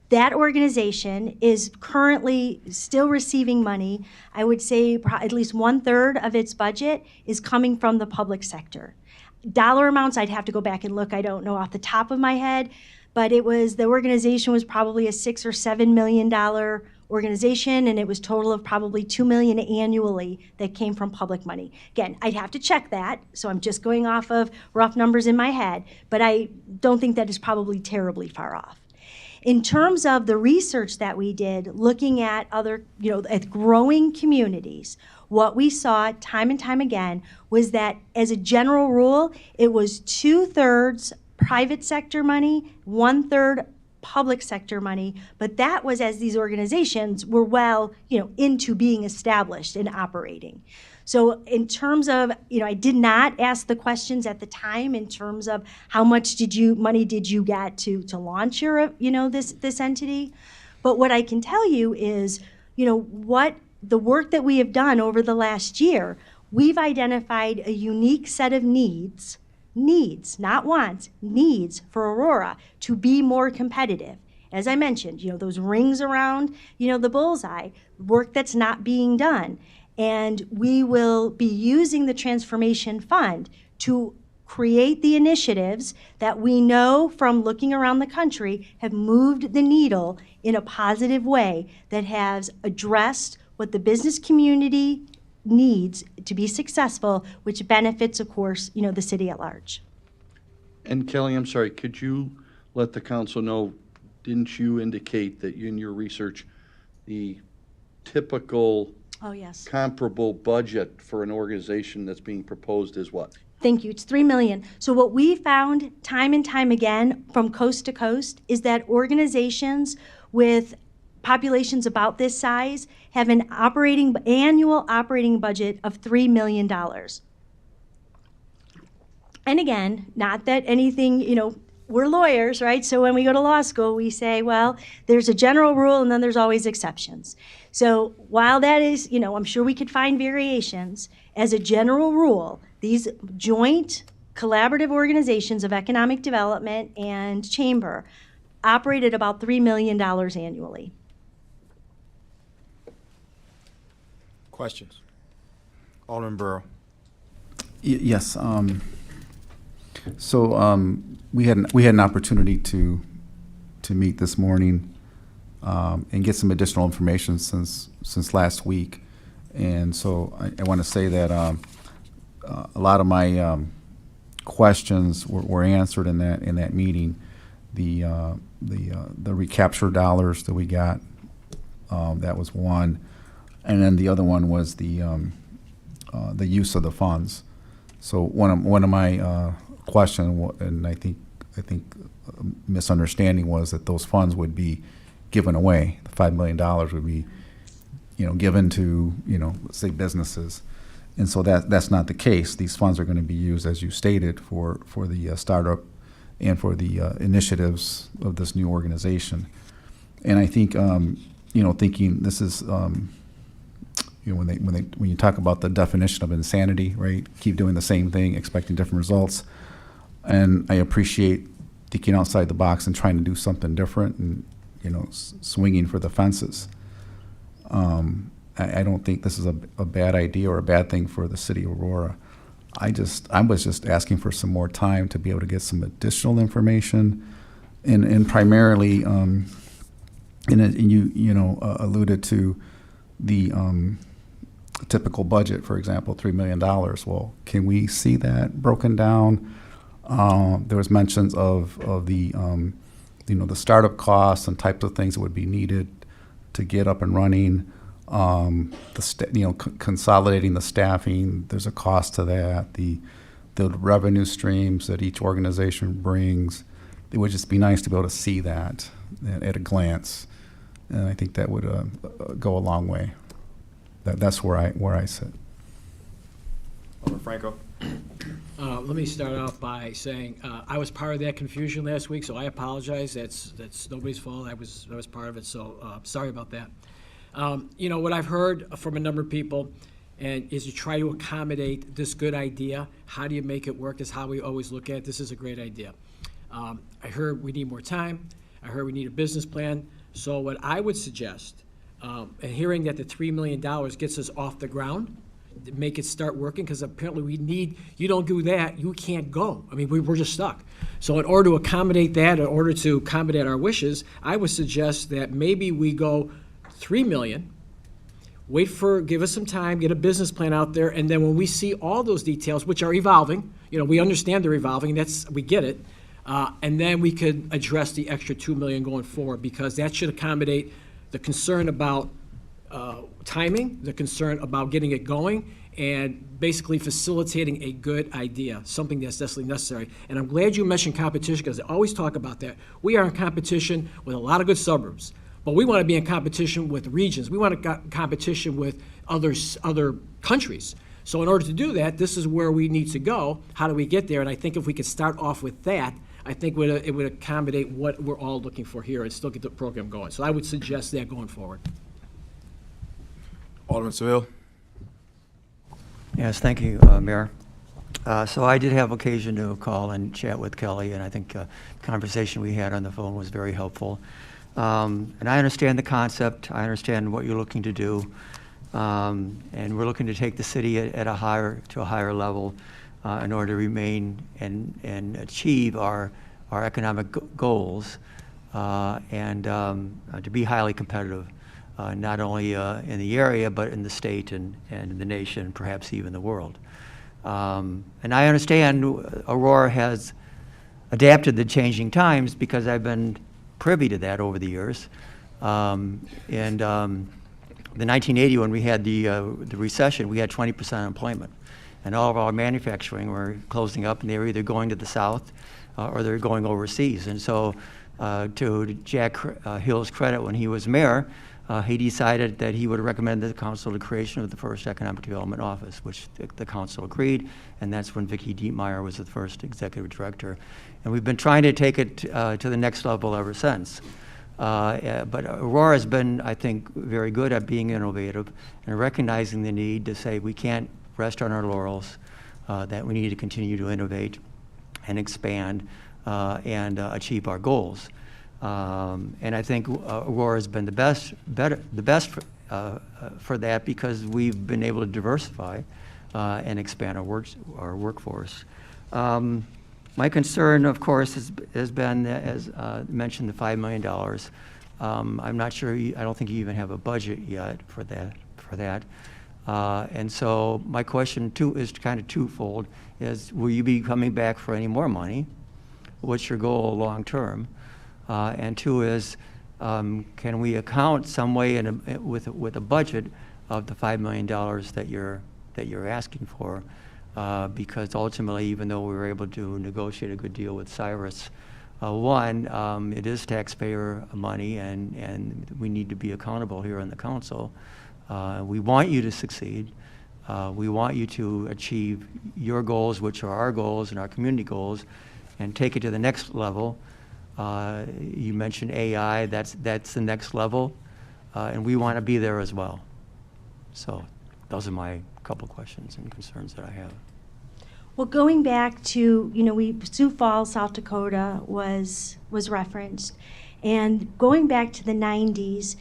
Speaker 18: that organization is currently still receiving money. I would say at least 1/3 of its budget is coming from the public sector. Dollar amounts, I'd have to go back and look. I don't know off the top of my head, but the organization was probably a $6 or $7 million organization, and it was total of probably $2 million annually that came from public money. Again, I'd have to check that, so I'm just going off of rough numbers in my head, but I don't think that is probably terribly far off. In terms of the research that we did, looking at other, at growing communities, what we saw time and time again was that as a general rule, it was 2/3 private sector money, 1/3 public sector money, but that was as these organizations were into being established and operating. So in terms of, I did not ask the questions at the time in terms of how much money did you get to launch your, this entity. But what I can tell you is, what the work that we have done over the last year, we've identified a unique set of needs, not wants, needs for Aurora to be more competitive. As I mentioned, those rings around, the bullseye, work that's not being done. And we will be using the Transformation Fund to create the initiatives that we know from looking around the country have moved the needle in a positive way that has addressed what the business community needs to be successful, which benefits, of course, the city at large.
Speaker 19: And Kelly, I'm sorry, could you let the council know, didn't you indicate that in your research, the typical comparable budget for an organization that's being proposed is what?
Speaker 18: Thank you. It's $3 million. So what we found time and time again from coast to coast is that organizations with populations about this size have an annual operating budget of $3 million. And again, not that anything, we're lawyers, right? So when we go to law school, we say, well, there's a general rule and then there's always exceptions. So while that is, I'm sure we could find variations, as a general rule, these joint collaborative organizations of economic development and chamber operate at about $3 million annually.
Speaker 1: Questions? Alderman Burrow.
Speaker 16: Yes. So we had an opportunity to meet this morning and get some additional information since last week, and so I want to say that a lot of my questions were answered in that meeting. The recapture dollars that we got, that was one, and then the other one was the use of the funds. So one of my question, and I think misunderstanding was that those funds would be given away. The $5 million would be, given to, let's say businesses, and so that's not the case. These funds are going to be used, as you stated, for the startup and for the initiatives of this new organization. And I think thinking this is, when you talk about the definition of insanity, right? Keep doing the same thing, expecting different results. And I appreciate thinking outside the box and trying to do something different and, swinging for the fences. I don't think this is a bad idea or a bad thing for the city of Aurora. I was just asking for some more time to be able to get some additional information, and primarily, and you alluded to the typical budget, for example, $3 million. Well, can we see that broken down? There was mentions of the the startup costs and types of things that would be needed to get up and running. Consolidating the staffing, there's a cost to that. The revenue streams that each organization brings, it would just be nice to be able to see that at a glance, and I think that would go a long way. That's where I sit.
Speaker 1: Alderman Franco.
Speaker 21: Let me start off by saying I was part of that confusion last week, so I apologize. That's nobody's fault. I was part of it, so sorry about that. What I've heard from a number of people is to try to accommodate this good idea. How do you make it work is how we always look at it. This is a great idea. I heard we need more time. I heard we need a business plan. So what I would suggest, and hearing that the $3 million gets us off the ground, make it start working, because apparently you don't do that, you can't go. I mean, we're just stuck. So in order to accommodate that, in order to accommodate our wishes, I would suggest that maybe we go $3 million, give us some time, get a business plan out there, and then when we see all those details, which are evolving, we understand they're evolving, we get it, and then we could address the extra $2 million going forward, because that should accommodate the concern about timing, the concern about getting it going, and basically facilitating a good idea, something that's definitely necessary. And I'm glad you mentioned competition, because I always talk about that. We are in competition with a lot of good suburbs, but we want to be in competition with regions. We want to competition with other countries. So in order to do that, this is where we need to go. How do we get there? And I think if we could start off with that, I think it would accommodate what we're all looking for here and still get the program going. So I would suggest that going forward.
Speaker 1: Alderman Seville.
Speaker 22: Yes, thank you, Mayor. So I did have occasion to call and chat with Kelly, and I think the conversation we had on the phone was very helpful. And I understand the concept. I understand what you're looking to do. And we're looking to take the city to a higher level in order to remain and achieve our economic goals and to be highly competitive, not only in the area, but in the state and in the nation, perhaps even the world. And I understand Aurora has adapted to changing times, because I've been privy to that over the years. The 1980, when we had the recession, we had 20% unemployment, and all of our manufacturing were closing up, and they were either going to the south or they're going overseas. And so, to Jack Hill's credit, when he was mayor, he decided that he would recommend to the council the creation of the first economic development office, which the council agreed, and that's when Vicki Dietmeyer was the first executive director. And we've been trying to take it to the next level ever since. But Aurora has been, I think, very good at being innovative and recognizing the need to say we can't rest on our laurels, that we need to continue to innovate and expand and achieve our goals. And I think Aurora has been the best for that, because we've been able to diversify and expand our workforce. My concern, of course, has been, as mentioned, the $5 million. I'm not sure. I don't think you even have a budget yet for that. And so my question is kind of twofold: will you be coming back for any more money? What's your goal long term? And two is, can we account some way with a budget of the $5 million that you're asking for? Because ultimately, even though we were able to negotiate a good deal with Cyrus, it is taxpayer money, and we need to be accountable here in the council. We want you to succeed. We want you to achieve your goals, which are our goals and our community goals, and take it to the next level. You mentioned AI. That's the next level. and we want to be there as well. So those are my couple questions and concerns that I have.
Speaker 18: Well, going back to, Sioux Falls, South Dakota was referenced. And going back to the 90s,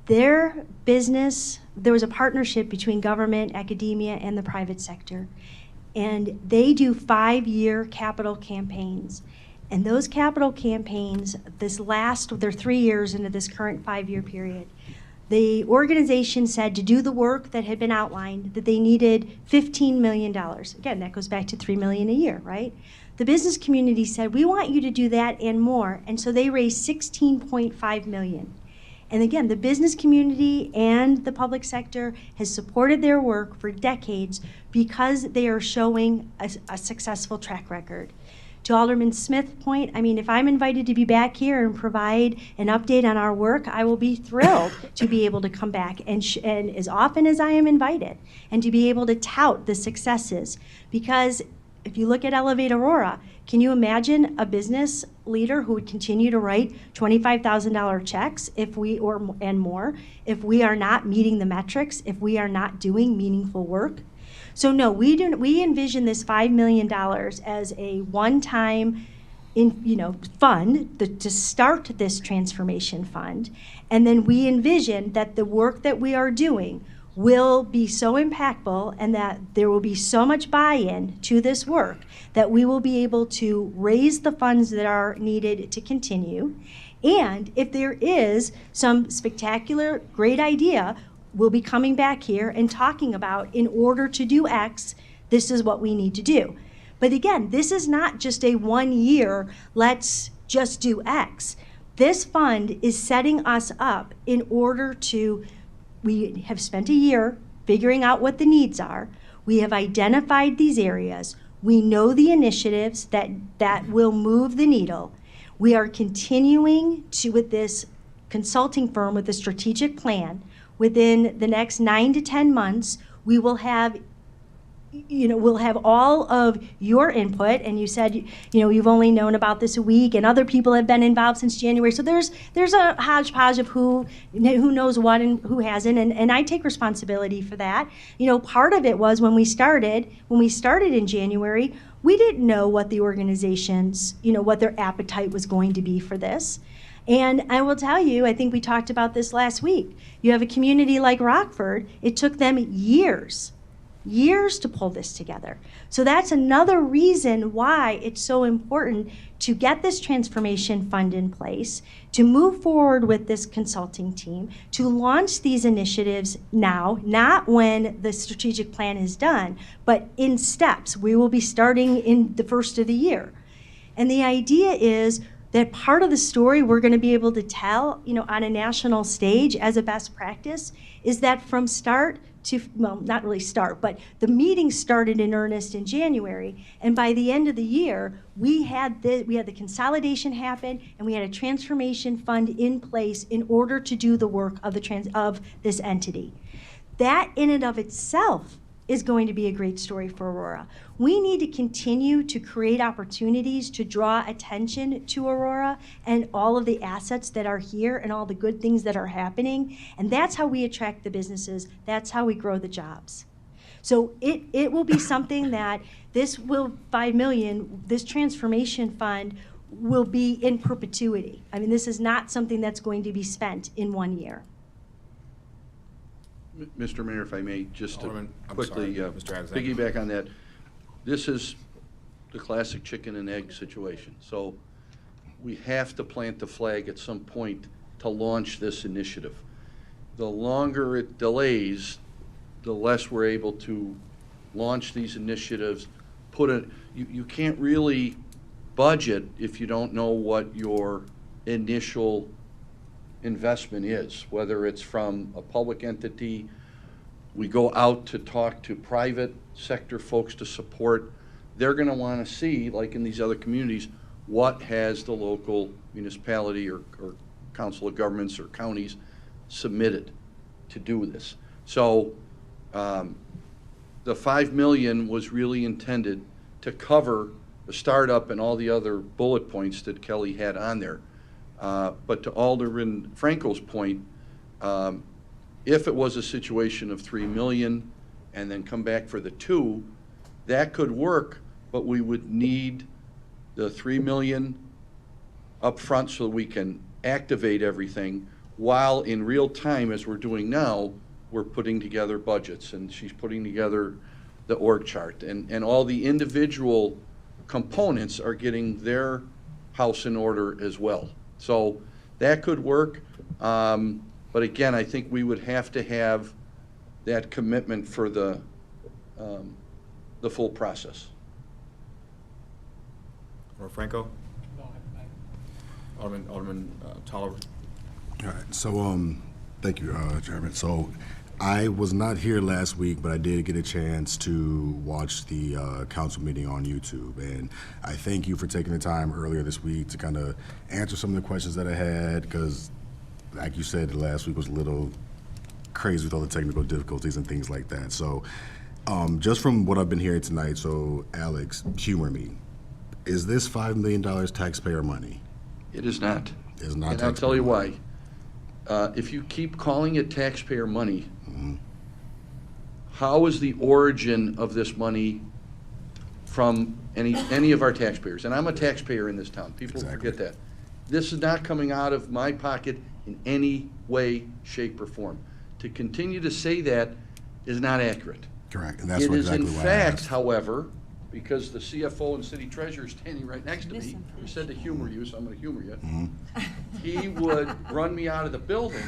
Speaker 18: their business, there was a partnership between government, academia, and the private sector. And they do 5-year capital campaigns. And those capital campaigns, they're 3 years into this current 5-year period. The organization said to do the work that had been outlined that they needed $15 million. Again, that goes back to $3 million a year, right? The business community said, we want you to do that and more. And so they raised $16.5 million. And again, the business community and the public sector has supported their work for decades because they are showing a successful track record. To Alderman Smith's point, I mean, if I'm invited to be back here and provide an update on our work, I will be thrilled to be able to come back and as often as I am invited, and to be able to tout the successes. Because if you look at Elevate Aurora, can you imagine a business leader who would continue to write $25,000 checks and more if we are not meeting the metrics, if we are not doing meaningful work? So no, we envision this $5 million as a one-time fund to start this transformation fund. And then we envision that the work that we are doing will be so impactful and that there will be so much buy-in to this work that we will be able to raise the funds that are needed to continue. And if there is some spectacular, great idea, we'll be coming back here and talking about, in order to do X, this is what we need to do. But again, this is not just a 1 year, let's just do X. This fund is setting us up in order to, we have spent a year figuring out what the needs are. We have identified these areas. We know the initiatives that will move the needle. We are continuing with this consulting firm with a strategic plan. Within the next 9 to 10 months, we will have, we'll have all of your input. And you said, you've only known about this a week, and other people have been involved since January. So there's a hodgepodge of who knows what and who hasn't, and I take responsibility for that. Part of it was when we started in January, we didn't know what the organizations, what their appetite was going to be for this. And I will tell you, I think we talked about this last week. You have a community like Rockford, it took them years to pull this together. So that's another reason why it's so important to get this transformation fund in place, to move forward with this consulting team, to launch these initiatives now, not when the strategic plan is done, but in steps. We will be starting in the first of the year. And the idea is that part of the story we're going to be able to tell, on a national stage as a best practice is that from start to, well, not really start, but the meeting started in earnest in January, and by the end of the year, we had the consolidation happen, and we had a transformation fund in place in order to do the work of this entity. That in and of itself is going to be a great story for Aurora. We need to continue to create opportunities to draw attention to Aurora and all of the assets that are here and all the good things that are happening. And that's how we attract the businesses. That's how we grow the jobs. So it will be something that $5 million, this transformation fund will be in perpetuity. I mean, this is not something that's going to be spent in 1 year.
Speaker 19: Mr. Mayor, if I may, just to
Speaker 1: Alderman, I'm
Speaker 19: quickly
Speaker 1: sorry, Mr. Adams.
Speaker 19: piggyback on that. This is the classic chicken and egg situation. So we have to plant the flag at some point to launch this initiative. The longer it delays, the less we're able to launch these initiatives. You can't really budget if you don't know what your initial investment is, whether it's from a public entity. We go out to talk to private sector folks to support. They're going to want to see, like in these other communities, what has the local municipality or council of governments or counties submitted to do this. So the $5 million was really intended to cover the startup and all the other bullet points that Kelly had on there. But to Alderman Franco's point, If it was a situation of 3 million and then come back for the 2, that could work, but we would need the 3 million up front so we can activate everything, while in real time, as we're doing now, we're putting together budgets, and she's putting together the org chart, and all the individual components are getting their house in order as well. So that could work, but again, I think we would have to have that commitment for the full process.
Speaker 1: Or Franco? Alderman Tolliver.
Speaker 3: All right, so thank you, Chairman. So I was not here last week, but I did get a chance to watch the council meeting on YouTube, and I thank you for taking the time earlier this week to kind of answer some of the questions that I had, because like you said, last week was a little crazy with all the technical difficulties and things like that. So just from what I've been hearing tonight, so Alex, humor me. Is this $5 million taxpayer money?
Speaker 19: It is not.
Speaker 3: It is not.
Speaker 19: And I'll tell you why. If you keep calling it taxpayer money, how is the origin of this money from any of our taxpayers? And I'm a taxpayer in this town. People forget that. This is not coming out of my pocket in any way, shape, or form. To continue to say that is not accurate.
Speaker 3: Correct, and that's
Speaker 19: It is
Speaker 3: exactly
Speaker 19: in
Speaker 3: why I
Speaker 19: fact,
Speaker 3: asked.
Speaker 19: however, because the CFO and city treasurer is standing right next to me, he said to humor you, so I'm going to humor you. He would run me out of the building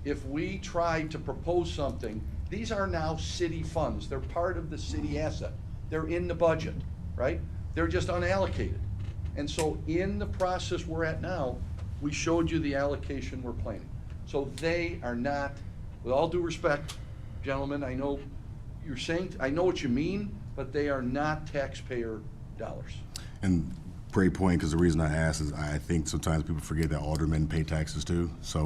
Speaker 19: if we tried to propose something. These are now city funds. They're part of the city asset. They're in the budget, right? They're just unallocated. And so in the process we're at now, we showed you the allocation we're planning. So they are not, with all due respect, gentlemen, I know you're saying, I know what you mean, but they are not taxpayer dollars.
Speaker 3: And great point, because the reason I asked is I think sometimes people forget that aldermen pay taxes too. So,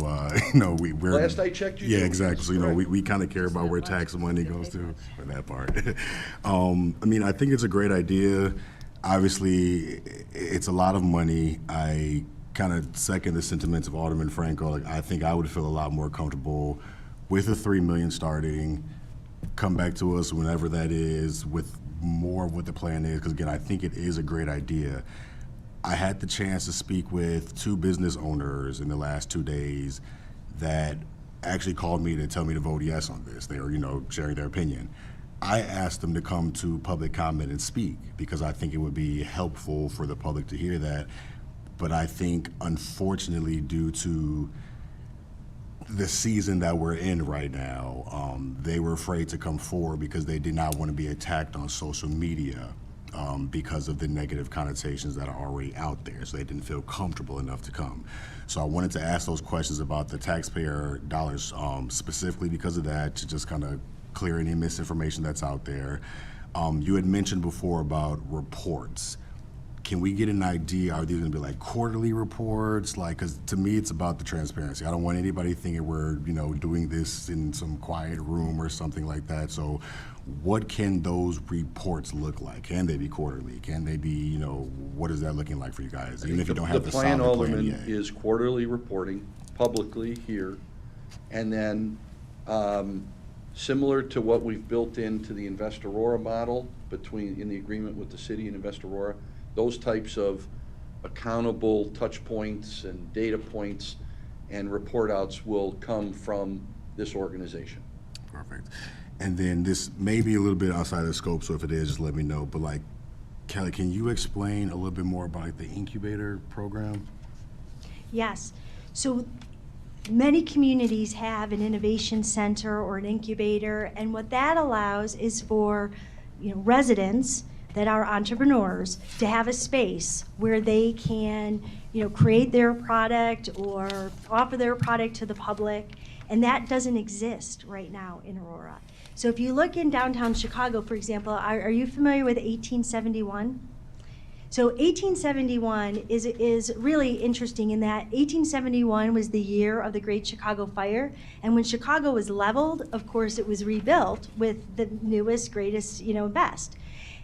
Speaker 3: we're.
Speaker 19: Last I checked, you
Speaker 3: Yeah,
Speaker 19: do.
Speaker 3: exactly. So, we kind of care about where tax money goes to, for that part. I think it's a great idea. Obviously, it's a lot of money. I kind of second the sentiments of Alderman Franco. Like, I think I would feel a lot more comfortable with the $3 million starting. Come back to us whenever that is with more of what the plan is, because again, I think it is a great idea. I had the chance to speak with 2 business owners in the last 2 days that actually called me to tell me to vote yes on this. They were, sharing their opinion. I asked them to come to public comment and speak because I think it would be helpful for the public to hear that. But I think, unfortunately, due to the season that we're in right now, they were afraid to come forward because they did not want to be attacked on social media because of the negative connotations that are already out there. So they didn't feel comfortable enough to come. So I wanted to ask those questions about the taxpayer dollars specifically because of that, to just kind of clear any misinformation that's out there. You had mentioned before about reports. Can we get an idea, are these gonna be like quarterly reports? Like, cause to me, it's about the transparency. I don't want anybody thinking we're, doing this in some quiet room or something like that. So what can those reports look like? Can they be quarterly? Can they be, what is that looking like for you guys? Even if you don't have the
Speaker 19: plan,
Speaker 3: solid plan
Speaker 19: Alderman,
Speaker 3: yet.
Speaker 19: is quarterly reporting publicly here, and then similar to what we've built into the Invest Aurora model in the agreement with the city and Invest Aurora, those types of accountable touch points and data points and report outs will come from this organization.
Speaker 3: Perfect. And then this may be a little bit outside of the scope, so if it is, just let me know. But like, Kelly, can you explain a little bit more about like, the incubator program?
Speaker 18: Yes. So many communities have an innovation center or an incubator, and what that allows is for residents that are entrepreneurs to have a space where they can create their product or offer their product to the public, and that doesn't exist right now in Aurora. So if you look in downtown Chicago, for example, are you familiar with 1871? So 1871 is really interesting in that 1871 was the year of the Great Chicago Fire, and when Chicago was leveled, of course, it was rebuilt with the newest, greatest, best.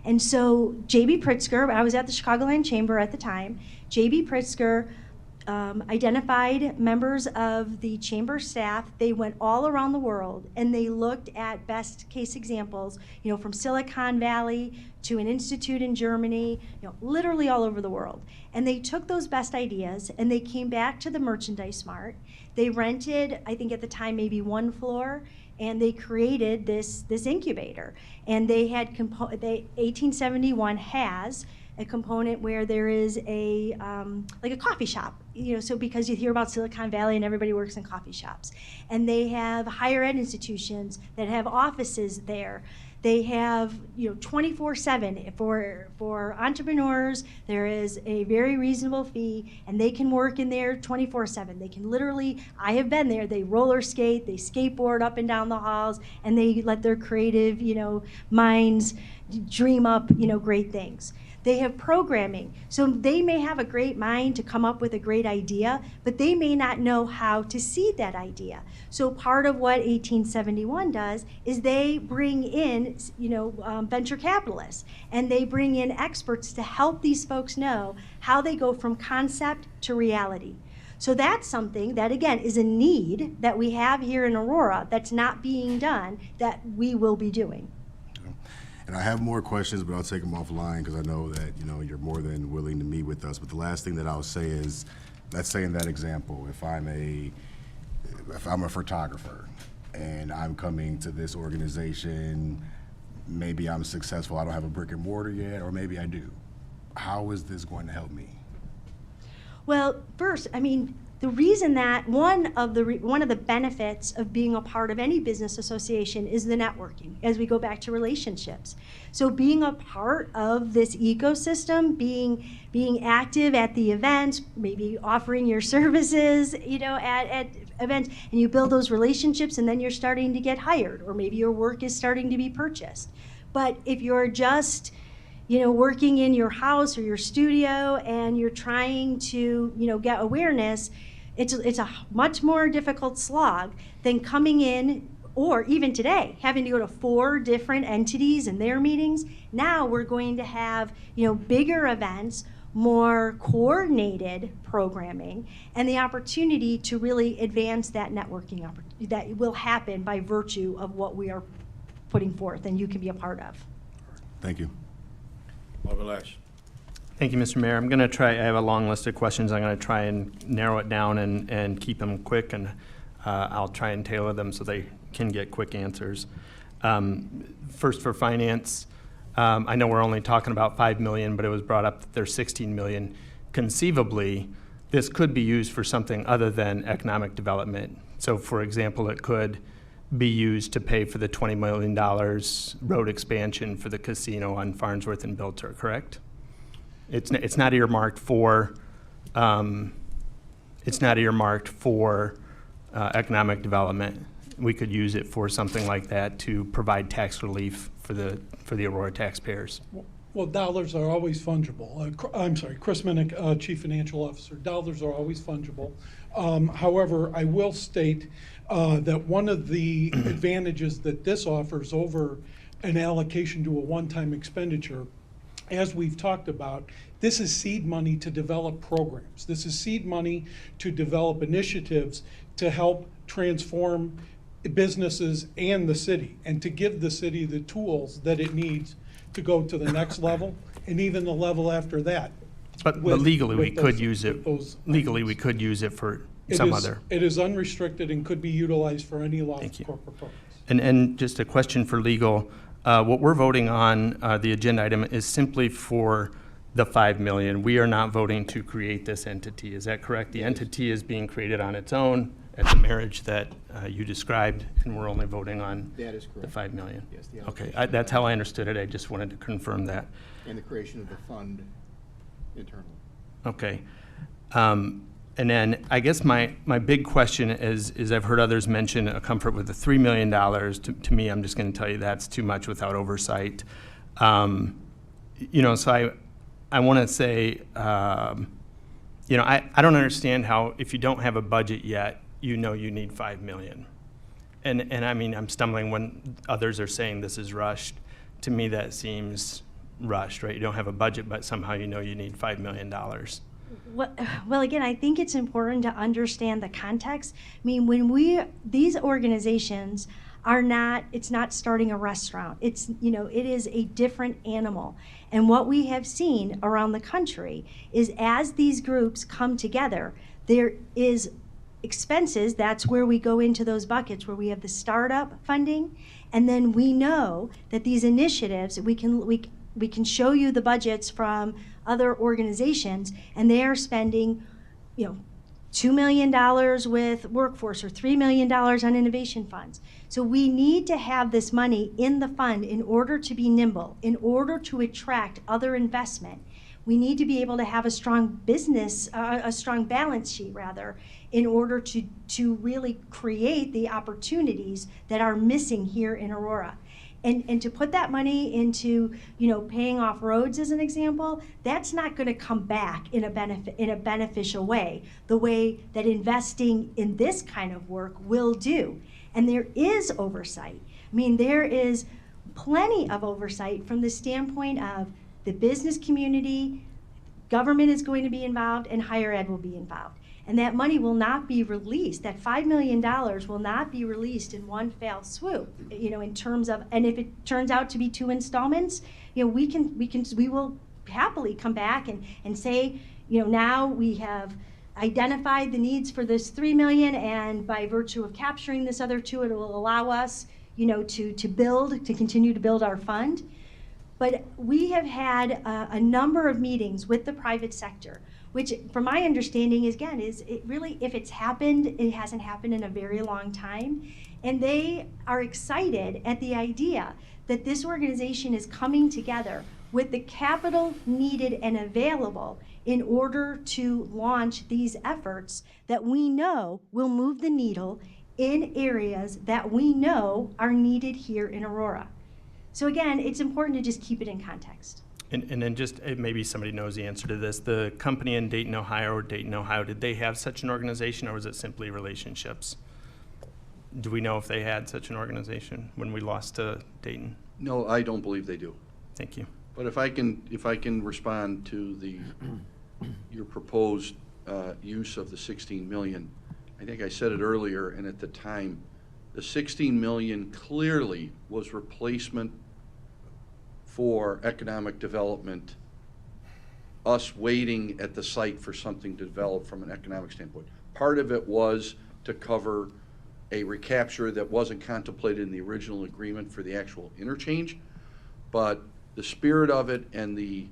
Speaker 18: And so J.B. Pritzker, I was at the Chicagoland Chamber at the time, J.B. Pritzker identified members of the chamber staff. They went all around the world and they looked at best case examples, from Silicon Valley to an institute in Germany, literally all over the world. And they took those best ideas and they came back to the Merchandise Mart. They rented, I think at the time, maybe one floor, and they created this incubator. And they had 1871 has a component where there is a like a coffee shop, so because you hear about Silicon Valley and everybody works in coffee shops. And they have higher ed institutions that have offices there. They have 24/7 for entrepreneurs. There is a very reasonable fee, and they can work in there 24/7. They can literally, I have been there, they roller skate, they skateboard up and down the halls, and they let their creative minds dream up great things. They have programming. So they may have a great mind to come up with a great idea, but they may not know how to seed that idea. So part of what 1871 does is they bring in, venture capitalists, and they bring in experts to help these folks know how they go from concept to reality. So that's something that, again, is a need that we have here in Aurora that's not being done, that we will be doing.
Speaker 3: And I have more questions, but I'll take them offline because I know that you're more than willing to meet with us. But the last thing that I'll say is, let's say in that example, if I'm a photographer and I'm coming to this organization, maybe I'm successful, I don't have a brick and mortar yet, or maybe I do. How is this going to help me?
Speaker 18: Well, first, the reason that one of the benefits of being a part of any business association is the networking, as we go back to relationships. So being a part of this ecosystem, being active at the events, maybe offering your services, at events, and you build those relationships, and then you're starting to get hired, or maybe your work is starting to be purchased. But if you're just working in your house or your studio and you're trying to, get awareness, it's a much more difficult slog than coming in, or even today, having to go to 4 different entities and their meetings. Now we're going to have, bigger events, more coordinated programming, and the opportunity to really advance that networking that will happen by virtue of what we are putting forth and you can be a part of.
Speaker 3: Thank you.
Speaker 1: Alderman Lash.
Speaker 4: Thank you, Mr. Mayor. I'm going to try, I have a long list of questions. I'm going to try and narrow it down and keep them quick, and I'll try and tailor them so they can get quick answers. First, for finance, I know we're only talking about $5 million, but it was brought up that there's $16 million. Conceivably, this could be used for something other than economic development. So, for example, it could be used to pay for the $20 million road expansion for the casino on Farnsworth and Bilter, correct? It's not earmarked for economic development. We could use it for something like that to provide tax relief for the Aurora taxpayers.
Speaker 8: Well, dollars are always fungible. I'm sorry, Chris Minnick, Chief Financial Officer. Dollars are always fungible. However, I will state that one of the advantages that this offers over an allocation to a one-time expenditure, as we've talked about, this is seed money to develop programs. This is seed money to develop initiatives to help transform businesses and the city, and to give the city the tools that it needs to go to the next level and even the level after that.
Speaker 4: But legally, we could use it. Legally, we could use it for some other.
Speaker 8: It is unrestricted and could be utilized for any lawful corporate purpose.
Speaker 4: And just a question for legal. What we're voting on, the agenda item, is simply for the $5 million. We are not voting to create this entity. Is that correct? The entity is being created on its own at the marriage that you described, and we're only voting on
Speaker 20: That is correct.
Speaker 4: the $5 million.
Speaker 20: Yes, the
Speaker 4: Okay,
Speaker 20: allocation.
Speaker 4: that's how I understood it. I just wanted to confirm that.
Speaker 20: And the creation of the fund internally.
Speaker 4: Okay. And then I guess my big question is I've heard others mention a comfort with the $3 million. To me, I'm just going to tell you that's too much without oversight. So I want to say, I don't understand how, if you don't have a budget yet, you need $5 million. And I mean, I'm stumbling when others are saying this is rushed. To me, that seems rushed, right? You don't have a budget, but somehow you need $5 million.
Speaker 18: Well, again, I think it's important to understand the context. I mean, these organizations are not, it's not starting a restaurant. It's, it is a different animal. And what we have seen around the country is as these groups come together, there is expenses. That's where we go into those buckets where we have the startup funding. And then we know that these initiatives, we can show you the budgets from other organizations, and they are spending, $2 million with workforce or $3 million on innovation funds. So we need to have this money in the fund in order to be nimble, in order to attract other investment. We need to be able to have a strong a strong balance sheet rather, in order to really create the opportunities that are missing here in Aurora. And to put that money into, paying off roads as an example, that's not going to come back in a beneficial way, the way that investing in this kind of work will do. And there is oversight. I mean, there is plenty of oversight from the standpoint of the business community, government is going to be involved, and higher ed will be involved. And that money will not be released. That $5 million will not be released in one fell swoop. In terms of, and if it turns out to be 2 installments, we will happily come back and say, now we have identified the needs for this $3 million, and by virtue of capturing this other 2, it will allow us, to continue to build our fund. But we have had a number of meetings with the private sector, which from my understanding is it really, if it's happened, it hasn't happened in a very long time. And they are excited at the idea that this organization is coming together with the capital needed and available in order to launch these efforts that we know will move the needle in areas that we know are needed here in Aurora. So again, it's important to just keep it in context.
Speaker 4: And then just, maybe somebody knows the answer to this, the company in Dayton, Ohio, did they have such an organization, or was it simply relationships? Do we know if they had such an organization when we lost to Dayton?
Speaker 19: No, I don't believe they do.
Speaker 4: Thank you.
Speaker 19: But if I can respond to your proposed use of the 16 million, I think I said it earlier, and at the time, the 16 million clearly was replacement for economic development, us waiting at the site for something to develop from an economic standpoint. Part of it was to cover a recapture that wasn't contemplated in the original agreement for the actual interchange, but the spirit of it and the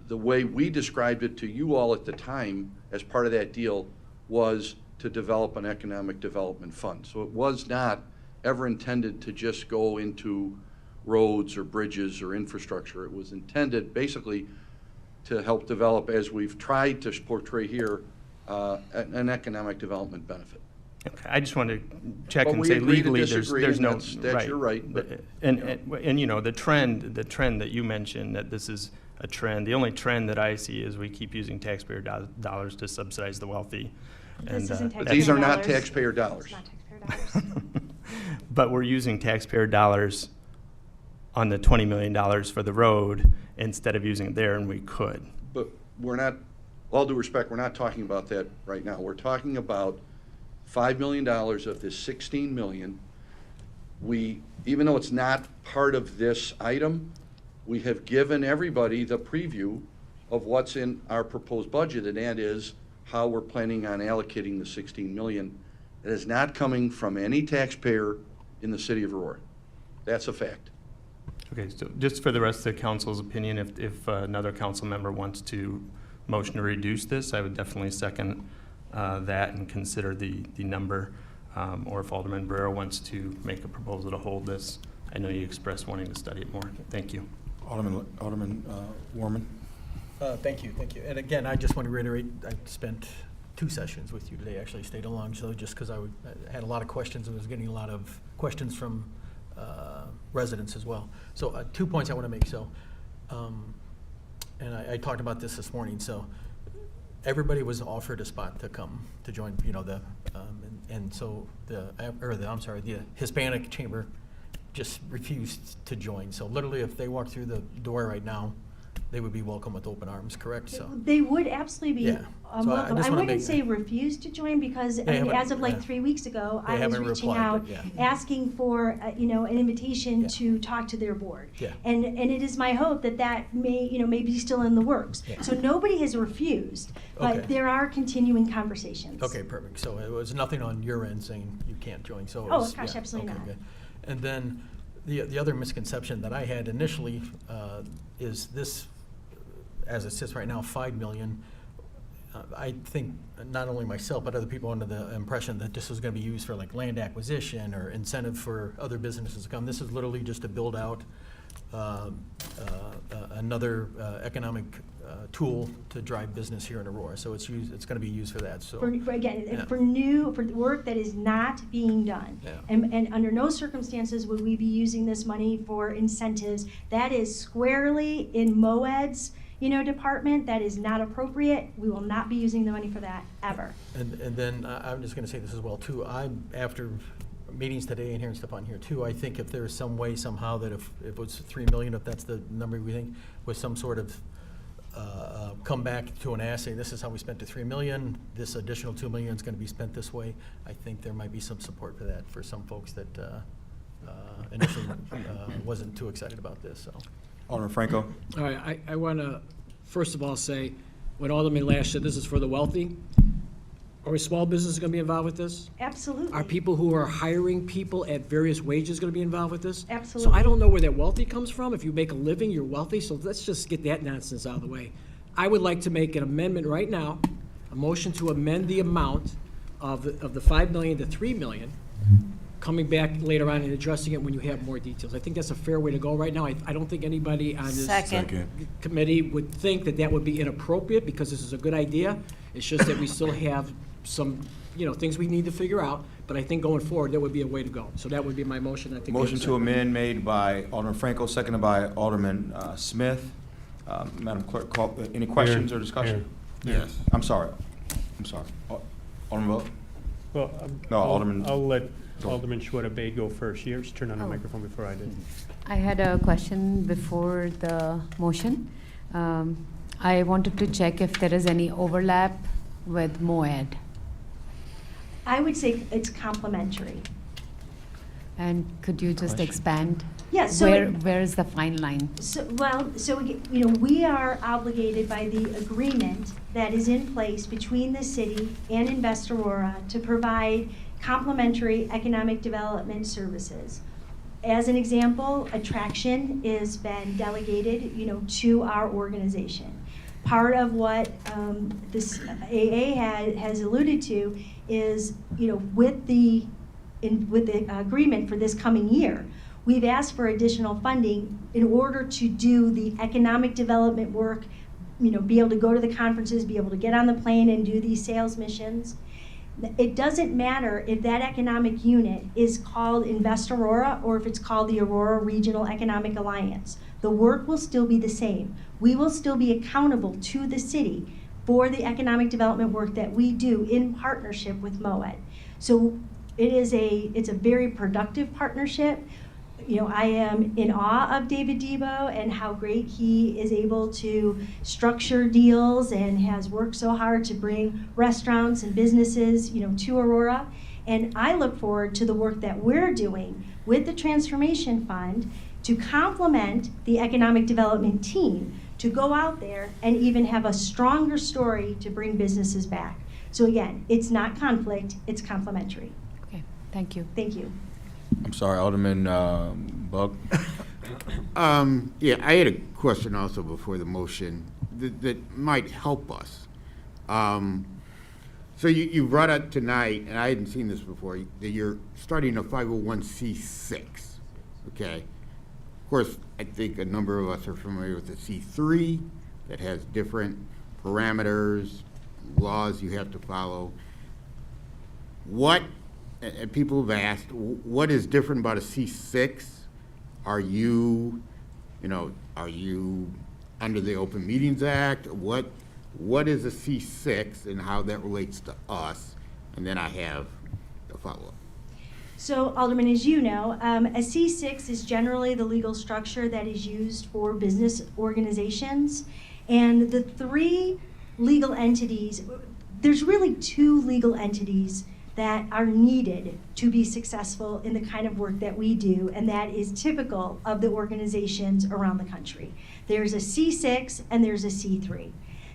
Speaker 19: way we described it to you all at the time as part of that deal was to develop an economic development fund. So it was not ever intended to just go into roads or bridges or infrastructure. It was intended basically to help develop, as we've tried to portray here, an economic development benefit.
Speaker 4: Okay, I just wanted to check
Speaker 19: But
Speaker 4: and
Speaker 19: we
Speaker 4: say
Speaker 19: agree to
Speaker 4: legally
Speaker 19: disagree,
Speaker 4: there's
Speaker 19: and
Speaker 4: no,
Speaker 19: that's you're right, but,
Speaker 4: and the trend that you mentioned, that this is a trend, the only trend that I see is we keep using taxpayer dollars to subsidize the wealthy.
Speaker 18: This isn't taxpayer
Speaker 19: but these are not
Speaker 18: dollars.
Speaker 19: taxpayer dollars.
Speaker 18: It's not taxpayer dollars.
Speaker 4: But we're using taxpayer dollars on the $20 million for the road instead of using it there, and we could.
Speaker 19: But we're not, all due respect, we're not talking about that right now. We're talking about $5 million of this 16 million. We, even though it's not part of this item, we have given everybody the preview of what's in our proposed budget, and that is how we're planning on allocating the 16 million. It is not coming from any taxpayer in the city of Aurora. That's a fact.
Speaker 4: Okay, so just for the rest of the council's opinion, if another council member wants to motion to reduce this, I would definitely second that and consider the number. Or if Alderman Barrera wants to make a proposal to hold this, I know you expressed wanting to study it more. Thank you.
Speaker 1: Alderman Warman.
Speaker 21: Thank you. And again, I just want to reiterate, I spent 2 sessions with you today, actually stayed along, so just because I had a lot of questions and was getting a lot of questions from residents as well. So 2 points I want to make. So, and I talked about this morning. So everybody was offered a spot to come to join, and so the Hispanic chamber just refused to join. So literally, if they walk through the door right now, they would be welcome with open arms, correct? So
Speaker 18: They would absolutely be
Speaker 21: Yeah. So I
Speaker 18: welcome.
Speaker 21: just
Speaker 18: I
Speaker 21: wanna
Speaker 18: wouldn't
Speaker 21: make-
Speaker 18: say refuse to join because, I
Speaker 21: They
Speaker 18: mean,
Speaker 21: haven't-
Speaker 18: as of like
Speaker 21: yeah.
Speaker 18: 3 weeks ago,
Speaker 21: They
Speaker 18: I was
Speaker 21: haven't
Speaker 18: reaching
Speaker 21: replied
Speaker 18: out,
Speaker 21: yet,
Speaker 18: asking for, an invitation to talk to their board.
Speaker 21: Yeah.
Speaker 18: And it is my hope that that may be still in the works.
Speaker 21: Yeah.
Speaker 18: So nobody has refused, but
Speaker 21: Okay.
Speaker 18: there are continuing conversations.
Speaker 21: Okay, perfect. So it was nothing on your end saying you can't join, so it
Speaker 18: Oh,
Speaker 21: was.
Speaker 18: gosh,
Speaker 21: yeah,
Speaker 18: absolutely
Speaker 21: okay,
Speaker 18: not.
Speaker 21: good. And then the other misconception that I had initially is this, as it sits right now, 5 million. I think not only myself, but other people under the impression that this was gonna be used for like land acquisition or incentive for other businesses to come. This is literally just to build out another economic tool to drive business here in Aurora. So it's gonna be used for that, so.
Speaker 18: For
Speaker 21: Yeah.
Speaker 18: for work that is not being done.
Speaker 21: Yeah.
Speaker 18: And under no circumstances would we be using this money for incentives. That is squarely in MOED's, department. That is not appropriate. We will not be using the money for that, ever.
Speaker 21: And then I'm just gonna say this as well too, after meetings today and hearing stuff on here too, I think if there's some way somehow that if it was 3 million, if that's the number we think, with some sort of come back to an assay, this is how we spent the 3 million, this additional 2 million is gonna be spent this way, I think there might be some support for that for some folks that initially wasn't too excited about this, so.
Speaker 1: Alderman Franco.
Speaker 21: Uh, All right, I want to, first of all, say, when Alderman Lash said this is for the wealthy, are small businesses going to be involved with this?
Speaker 18: Absolutely.
Speaker 21: Are people who are hiring people at various wages going to be involved with this?
Speaker 18: Absolutely.
Speaker 21: So I don't know where that wealthy comes from. If you make a living, you're wealthy, so let's just get that nonsense out of the way. I would like to make an amendment right now, a motion to amend the amount of the 5 million to 3 million, coming back later on and addressing it when you have more details. I think that's a fair way to go right now. I don't think anybody on this
Speaker 17: Second.
Speaker 21: committee would think that that would be inappropriate because this is a good idea. It's just that we still have some, things we need to figure out, but I think going forward, that would be a way to go. So that would be my motion. I think.
Speaker 1: Motion to amend made by Alderman Franco, seconded by Alderman Smith. Madam Clerk, call, any questions or discussion?
Speaker 9: Yes.
Speaker 1: I'm sorry. Alderman Vogt?
Speaker 9: Well,
Speaker 1: No, Alderman.
Speaker 9: I'll let Alderman Schweda Bay go first. Yours turned on the microphone before I did.
Speaker 7: I had a question before the motion. I wanted to check if there is any overlap with MOED.
Speaker 18: I would say it's complementary.
Speaker 7: And could you just expand?
Speaker 18: Yeah, so
Speaker 7: Where is the fine line?
Speaker 18: We are obligated by the agreement that is in place between the city and Invest Aurora to provide complementary economic development services. As an example, attraction has been delegated, to our organization. Part of what this AA has alluded to is, with the agreement for this coming year, we've asked for additional funding in order to do the economic development work, be able to go to the conferences, be able to get on the plane and do these sales missions. It doesn't matter if that economic unit is called Invest Aurora or if it's called the Aurora Regional Economic Alliance. The work will still be the same. We will still be accountable to the city for the economic development work that we do in partnership with MOED. So it's a very productive partnership. I am in awe of David Debo and how great he is able to structure deals and has worked so hard to bring restaurants and businesses, to Aurora. And I look forward to the work that we're doing with the Transformation Fund to complement the economic development team to go out there and even have a stronger story to bring businesses back. So again, it's not conflict, it's complementary.
Speaker 7: Okay, thank you.
Speaker 18: Thank you.
Speaker 1: I'm sorry, Alderman Bug.
Speaker 20: Yeah, I had a question also before the motion that might help us. So you brought up tonight, and I hadn't seen this before, that you're starting a 501c6, okay? Of course, I think a number of us are familiar with the C3 that has different parameters, laws you have to follow. And people have asked, what is different about a C6? Are you under the Open Meetings Act? What is a C6 and how that relates to us? And then I have a follow-up.
Speaker 18: So, Alderman, as you know, a C6 is generally the legal structure that is used for business organizations. And the three legal entities, there's really two legal entities that are needed to be successful in the kind of work that we do, and that is typical of the organizations around the country. There's a C6 and there's a C3.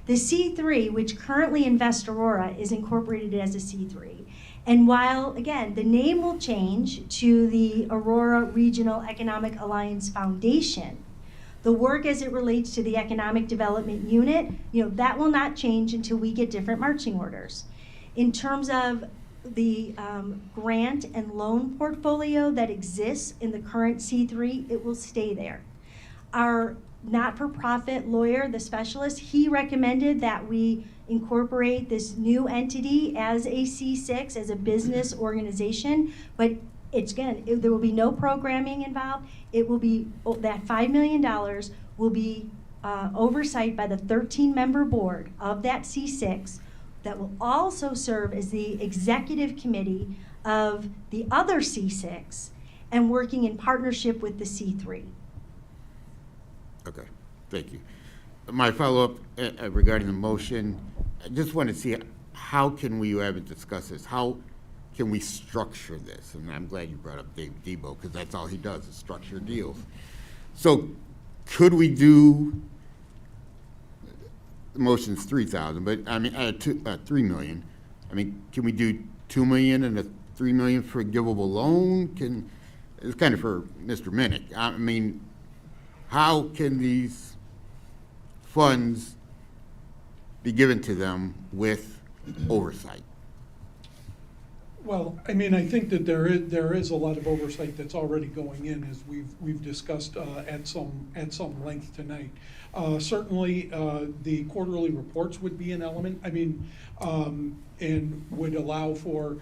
Speaker 18: The C3, which currently Invest Aurora, is incorporated as a C3. And while, again, the name will change to the Aurora Regional Economic Alliance Foundation, the work as it relates to the Economic Development Unit, that will not change until we get different marching orders. In terms of the grant and loan portfolio that exists in the current C3, it will stay there. Our not-for-profit lawyer, the specialist, he recommended that we incorporate this new entity as a C6, as a business organization, but there will be no programming involved. It will be, that $5 million will be oversight by the 13-member board of that C6 that will also serve as the executive committee of the other C6 and working in partnership with the C3.
Speaker 20: Okay, thank you. My follow-up regarding the motion, I just want to see how can we, you haven't discussed this, how can we structure this? And I'm glad you brought up Dave Debo, because that's all he does is structure deals. So could we do, the motion's 3,000, but I mean, 3 million. I mean, can we do 2 million and a 3 million forgivable loan? It's kind of for Mr. Minnick. I mean, how can these funds be given to them with oversight?
Speaker 8: Well, I mean, I think that there is a lot of oversight that's already going in, as we've discussed at some length tonight. Certainly, the quarterly reports would be an element. I mean, and would allow for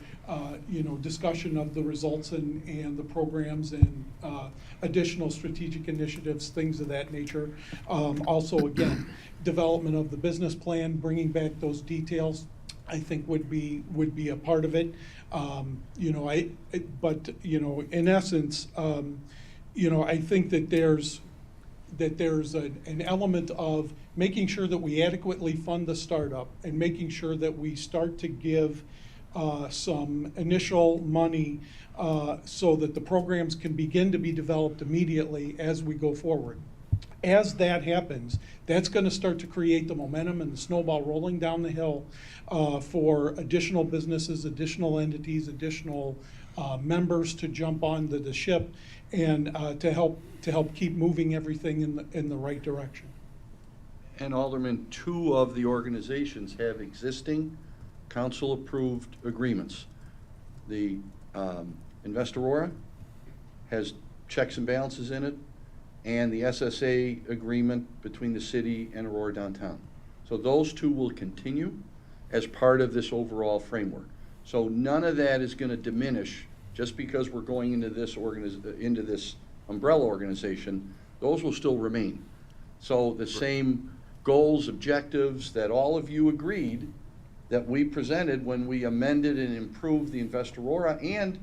Speaker 8: discussion of the results and the programs and additional strategic initiatives, things of that nature. Also, again, development of the business plan, bringing back those details, I think would be a part of it. But in essence, I think that there's an element of making sure that we adequately fund the startup and making sure that we start to give some initial money so that the programs can begin to be developed immediately as we go forward. As that happens, that's going to start to create the momentum and the snowball rolling down the hill for additional businesses, additional entities, additional members to jump on the ship and to help keep moving everything in the right direction.
Speaker 19: And Alderman, 2 of the organizations have existing council-approved agreements. The Invest Aurora has checks and balances in it, and the SSA agreement between the city and Aurora Downtown. So those 2 will continue as part of this overall framework. So none of that is going to diminish just because we're going into this umbrella organization. Those will still remain. So the same goals, objectives that all of you agreed that we presented when we amended and improved the Invest Aurora, and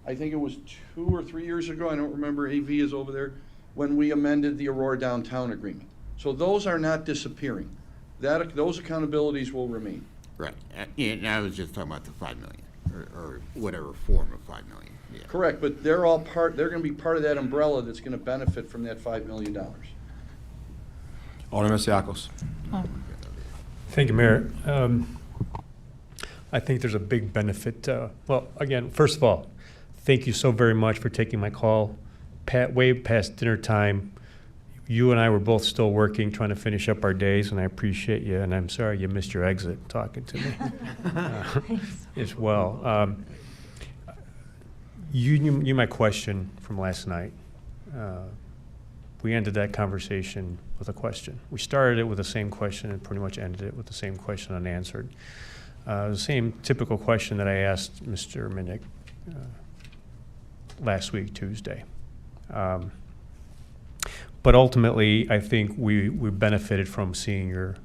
Speaker 19: I think it was 2 or 3 years ago, I don't remember, AV is over there, when we amended the Aurora Downtown Agreement. So those are not disappearing. Those accountabilities will remain.
Speaker 20: Right. And I was just talking about the 5 million or whatever form of 5 million. Yeah.
Speaker 19: Correct, but they're going to be part of that umbrella that's going to benefit from that $5 million.
Speaker 1: Alderman Siakos.
Speaker 9: Thank you, Mayor. I think there's a big benefit. Well, again, first of all, thank you so very much for taking my call way past dinner time. You and I were both still working, trying to finish up our days, and I appreciate you, and I'm sorry you missed your exit talking to me as well. You knew my question from last night. We ended that conversation with a question. We started it with the same question and pretty much ended it with the same question unanswered. The same typical question that I asked Mr. Minnick last week, Tuesday. But ultimately, I think we benefited from seeing your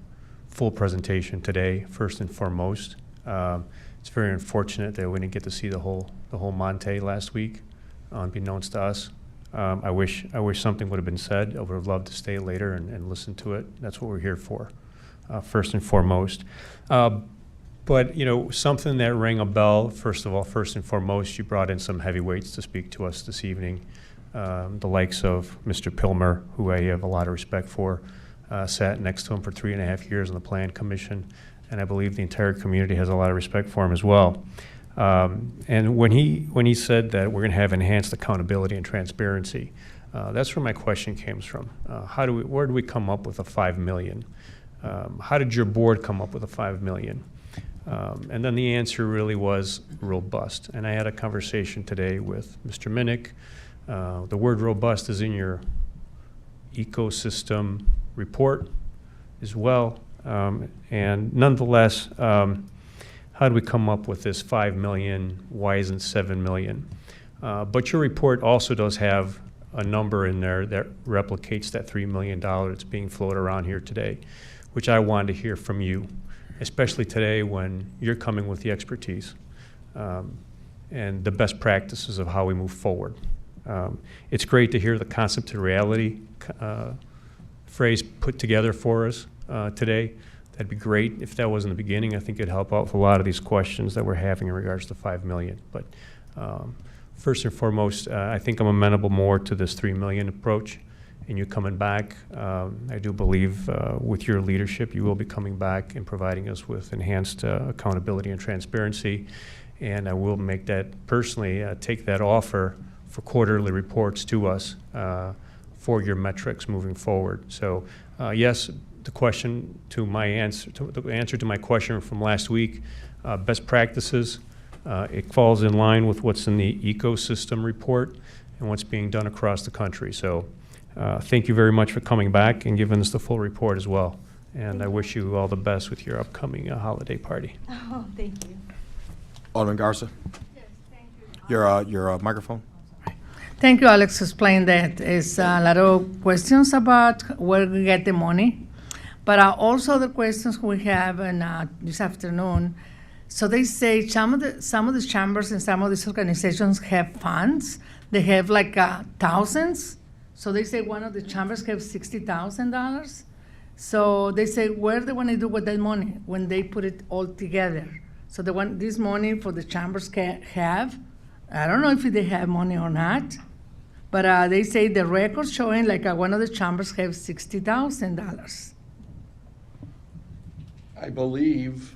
Speaker 9: full presentation today, first and foremost. It's very unfortunate that we didn't get to see the whole Monte last week, unbeknownst to us. I wish something would have been said. I would have loved to stay later and listen to it. That's what we're here for, first and foremost. But, you know, something that rang a bell, first and foremost, you brought in some heavyweights to speak to us this evening. The likes of Mr. Pilmer, who I have a lot of respect for, sat next to him for 3.5 years on the Plan Commission, and I believe the entire community has a lot of respect for him as well. And when he said that we're going to have enhanced accountability and transparency, that's where my question came from. Where do we come up with a $5 million? How did your board come up with a $5 million? And then the answer really was robust. And I had a conversation today with Mr. Minnick. The word robust is in your ecosystem report as well. And nonetheless, how do we come up with this $5 million? Why isn't $7 million? But your report also does have a number in there that replicates that $3 million that's being floated around here today, which I wanted to hear from you, especially today when you're coming with the expertise and the best practices of how we move forward. It's great to hear the concept to reality phrase put together for us today. That'd be great if that was in the beginning. I think it'd help out with a lot of these questions that we're having in regards to $5 million. But first and foremost, I think I'm amenable more to this $3 million approach. And you coming back, I do believe with your leadership, you will be coming back and providing us with enhanced accountability and transparency. And I will make that personally, take that offer for quarterly reports to us for your metrics moving forward. So yes, the answer to my question from last week, best practices, it falls in line with what's in the ecosystem report and what's being done across the country. So thank you very much for coming back and giving us the full report as well. And I wish you all the best with your upcoming holiday party.
Speaker 18: Oh, thank you.
Speaker 1: Alderman Garza? Yes, thank you. Your microphone?
Speaker 10: Thank you, Alex, for explaining that. It's a lot of questions about where we get the money, but also the questions we have this afternoon. So they say some of the chambers and some of these organizations have funds. They have like thousands. So they say one of the chambers have $60,000. So they say where they want to do with that money when they put it all together. So they want this money for the chambers can have. I don't know if they have money or not, but they say the records showing like one of the chambers have $60,000.
Speaker 19: I believe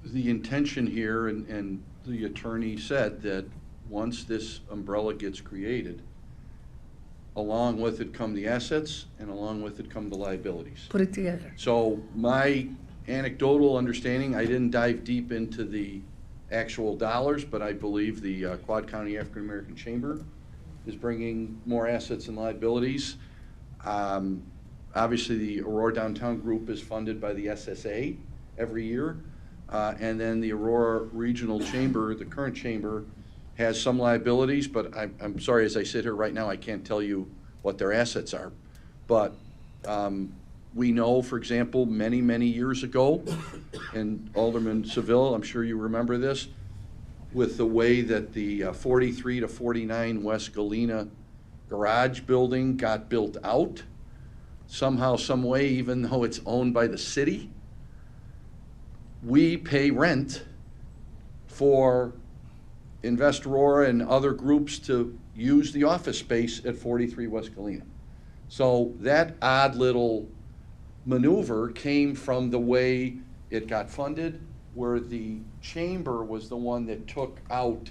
Speaker 19: the intention here, and the attorney said that once this umbrella gets created, along with it come the assets, and along with it come the liabilities.
Speaker 10: Put it together.
Speaker 19: So my anecdotal understanding, I didn't dive deep into the actual dollars, but I believe the Quad County African American Chamber is bringing more assets and liabilities. Obviously, the Aurora Downtown Group is funded by the SSA every year. And then the Aurora Regional Chamber, the current chamber, has some liabilities, but I'm sorry, as I sit here right now, I can't tell you what their assets are. But we know, for example, many, many years ago, and Alderman Seville, I'm sure you remember this, with the way that the 43 to 49 West Galena garage building got built out, somehow, some way, even though it's owned by the city, we pay rent for Invest Aurora and other groups to use the office space at 43 West Galena. So that odd little maneuver came from the way it got funded, where the chamber was the one that took out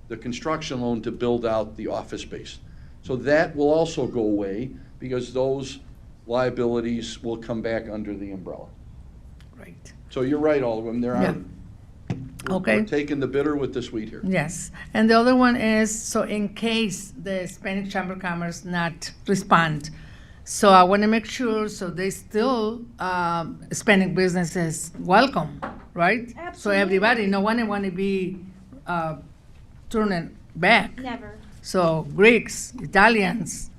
Speaker 19: the construction loan to build out the office space. So that will also go away because those liabilities will come back under the umbrella.
Speaker 10: Right.
Speaker 19: So you're right, Alderman, there are,
Speaker 10: Okay.
Speaker 19: we're taking the bitter with the sweet here.
Speaker 10: Yes, and the other one is, so in case the Hispanic Chamber of Commerce not respond, so I want to make sure, so they still, Hispanic businesses welcome, right?
Speaker 18: Absolutely.
Speaker 10: So everybody, no one want to be turning back.
Speaker 18: Never.
Speaker 10: So Greeks, Italians,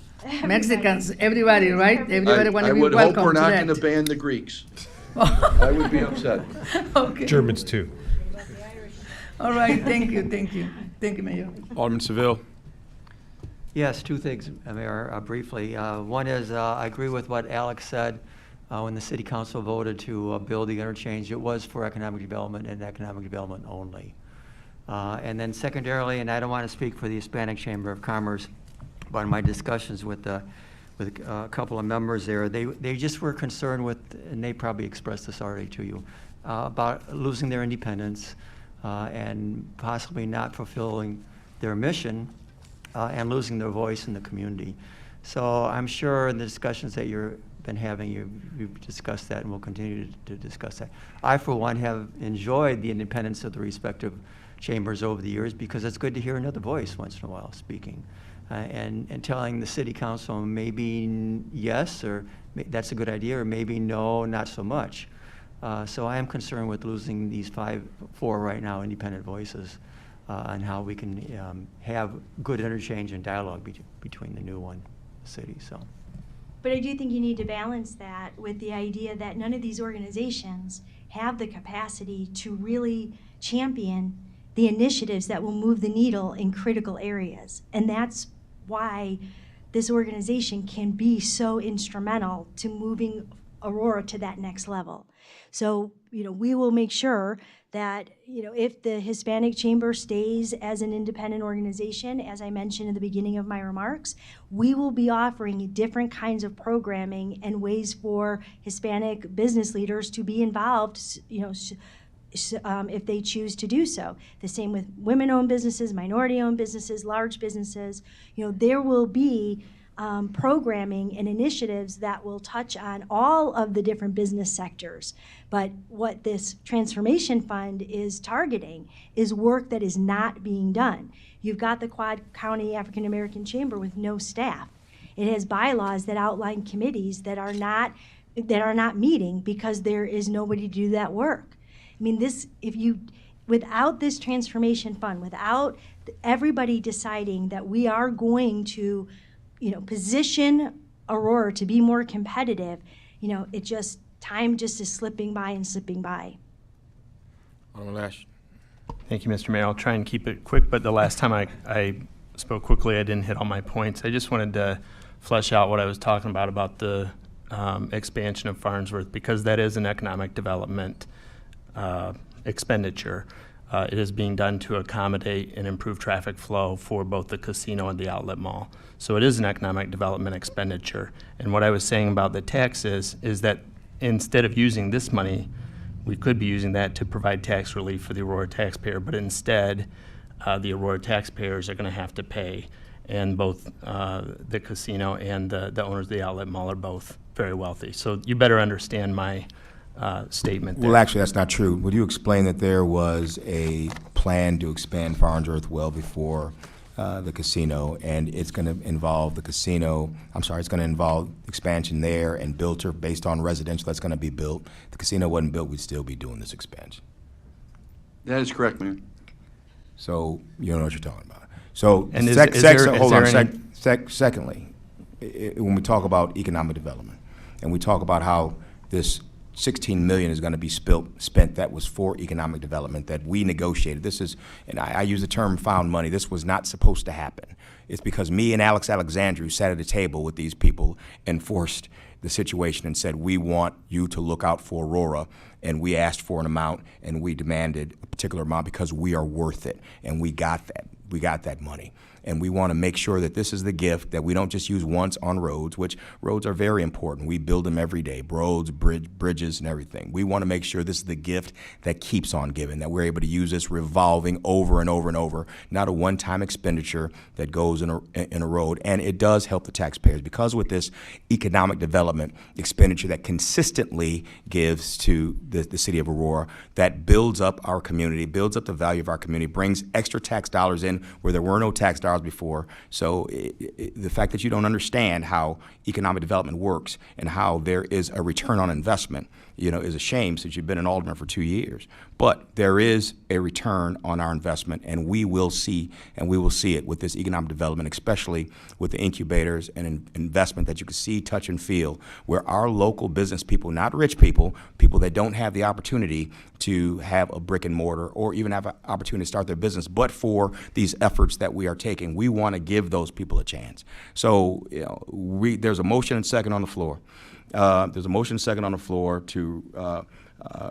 Speaker 10: Mexicans, everybody, right? Everybody want to be
Speaker 19: I would
Speaker 10: welcome
Speaker 19: hope we're
Speaker 10: to
Speaker 19: not
Speaker 10: that.
Speaker 19: going to ban the Greeks. I would be upset.
Speaker 10: Okay.
Speaker 9: Germans too.
Speaker 10: All right, thank you, thank you. Thank you, Mayor.
Speaker 1: Alderman Seville.
Speaker 22: Yes, two things, Mayor, briefly. One is, I agree with what Alex said. When the city council voted to build the interchange, it was for economic development and economic development only. And then secondarily, and I don't want to speak for the Hispanic Chamber of Commerce, but in my discussions with a couple of members there, they just were concerned with, and they probably expressed this already to you, about losing their independence and possibly not fulfilling their mission and losing their voice in the community. So I'm sure in the discussions that you've been having, you've discussed that and will continue to discuss that. I, for one, have enjoyed the independence of the respective chambers over the years because it's good to hear another voice once in a while speaking. And telling the city council maybe yes, or that's a good idea, or maybe no, not so much. So I am concerned with losing these four right now independent voices on how we can have good interchange and dialogue between the new one, the city. So.
Speaker 18: But I do think you need to balance that with the idea that none of these organizations have the capacity to really champion the initiatives that will move the needle in critical areas. And that's why this organization can be so instrumental to moving Aurora to that next level. So, we will make sure that, if the Hispanic Chamber stays as an independent organization, as I mentioned in the beginning of my remarks, we will be offering different kinds of programming and ways for Hispanic business leaders to be involved, if they choose to do so. The same with women-owned businesses, minority-owned businesses, large businesses. There will be programming and initiatives that will touch on all of the different business sectors. But what this transformation fund is targeting is work that is not being done. You've got the Quad County African American Chamber with no staff. It has bylaws that outline committees that are not meeting because there is nobody to do that work. I mean, without this transformation fund, without everybody deciding that we are going to position Aurora to be more competitive, time just is slipping by and slipping by.
Speaker 1: Alderman Lash.
Speaker 4: Thank you, Mr. Mayor. I'll try and keep it quick, but the last time I spoke quickly, I didn't hit all my points. I just wanted to flesh out what I was talking about the expansion of Farnsworth, because that is an economic development expenditure. It is being done to accommodate and improve traffic flow for both the casino and the outlet mall. So it is an economic development expenditure. And what I was saying about the taxes is that instead of using this money, we could be using that to provide tax relief for the Aurora taxpayer, but instead, the Aurora taxpayers are going to have to pay. And both the casino and the owners of the outlet mall are both very wealthy. So you better understand my statement there.
Speaker 1: Well, actually, that's not true. Would you explain that there was a plan to expand Farnsworth well before the casino, and it's going to involve it's going to involve expansion there and builder based on residential that's going to be built. If the casino wasn't built, we'd still be doing this expansion.
Speaker 19: That is correct, Mayor.
Speaker 1: So you don't know what you're talking about. So
Speaker 4: And
Speaker 1: secondly, when we talk about economic development, and we talk about how this $16 million is going to be spent that was for economic development that we negotiated. This is, and I use the term found money, this was not supposed to happen. It's because me and Alex Alexandru sat at a table with these people and forced the situation and said, we want you to look out for Aurora, and we asked for an amount and we demanded a particular amount because we are worth it, and we got that money. And we want to make sure that this is the gift that we don't just use once on roads, which roads are very important. We build them every day, roads, bridges, and everything. We want to make sure this is the gift that keeps on giving, that we're able to use this revolving over and over and over, not a one-time expenditure that goes in a road. And it does help the taxpayers because with this economic development expenditure that consistently gives to the city of Aurora, that builds up our community, builds up the value of our community, brings extra tax dollars in where there were no tax dollars before. So the fact that you don't understand how economic development works and how there is a return on investment, is a shame since you've been an alderman for 2 years. But there is a return on our investment, and we will see it with this economic development, especially with the incubators and investment that you can see, touch, and feel, where our local business people, not rich people, people that don't have the opportunity to have a brick and mortar or even have an opportunity to start their business, but for these efforts that we are taking, we want to give those people a chance. So there's a motion and second on the floor. There's a motion and second on the floor to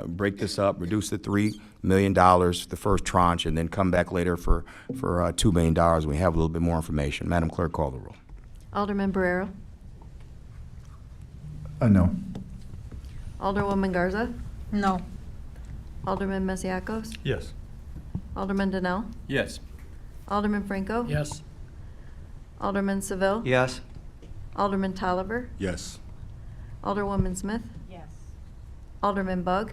Speaker 1: break this up, reduce the $3 million, the first tranche, and then come back later for $2 million. We have a little bit more information. Madam Clerk, call the roll.
Speaker 2: Alderman Barrero.
Speaker 16: No.
Speaker 2: Alderwoman Garza.
Speaker 10: No.
Speaker 2: Alderman Masiacos.
Speaker 9: Yes.
Speaker 2: Alderman Donnell.
Speaker 9: Yes.
Speaker 2: Alderman Franco.
Speaker 21: Yes.
Speaker 2: Alderman Seville.
Speaker 22: Yes.
Speaker 2: Alderman Tolliver.
Speaker 3: Yes.
Speaker 2: Alderwoman Smith.
Speaker 17: Yes.
Speaker 2: Alderman Bug.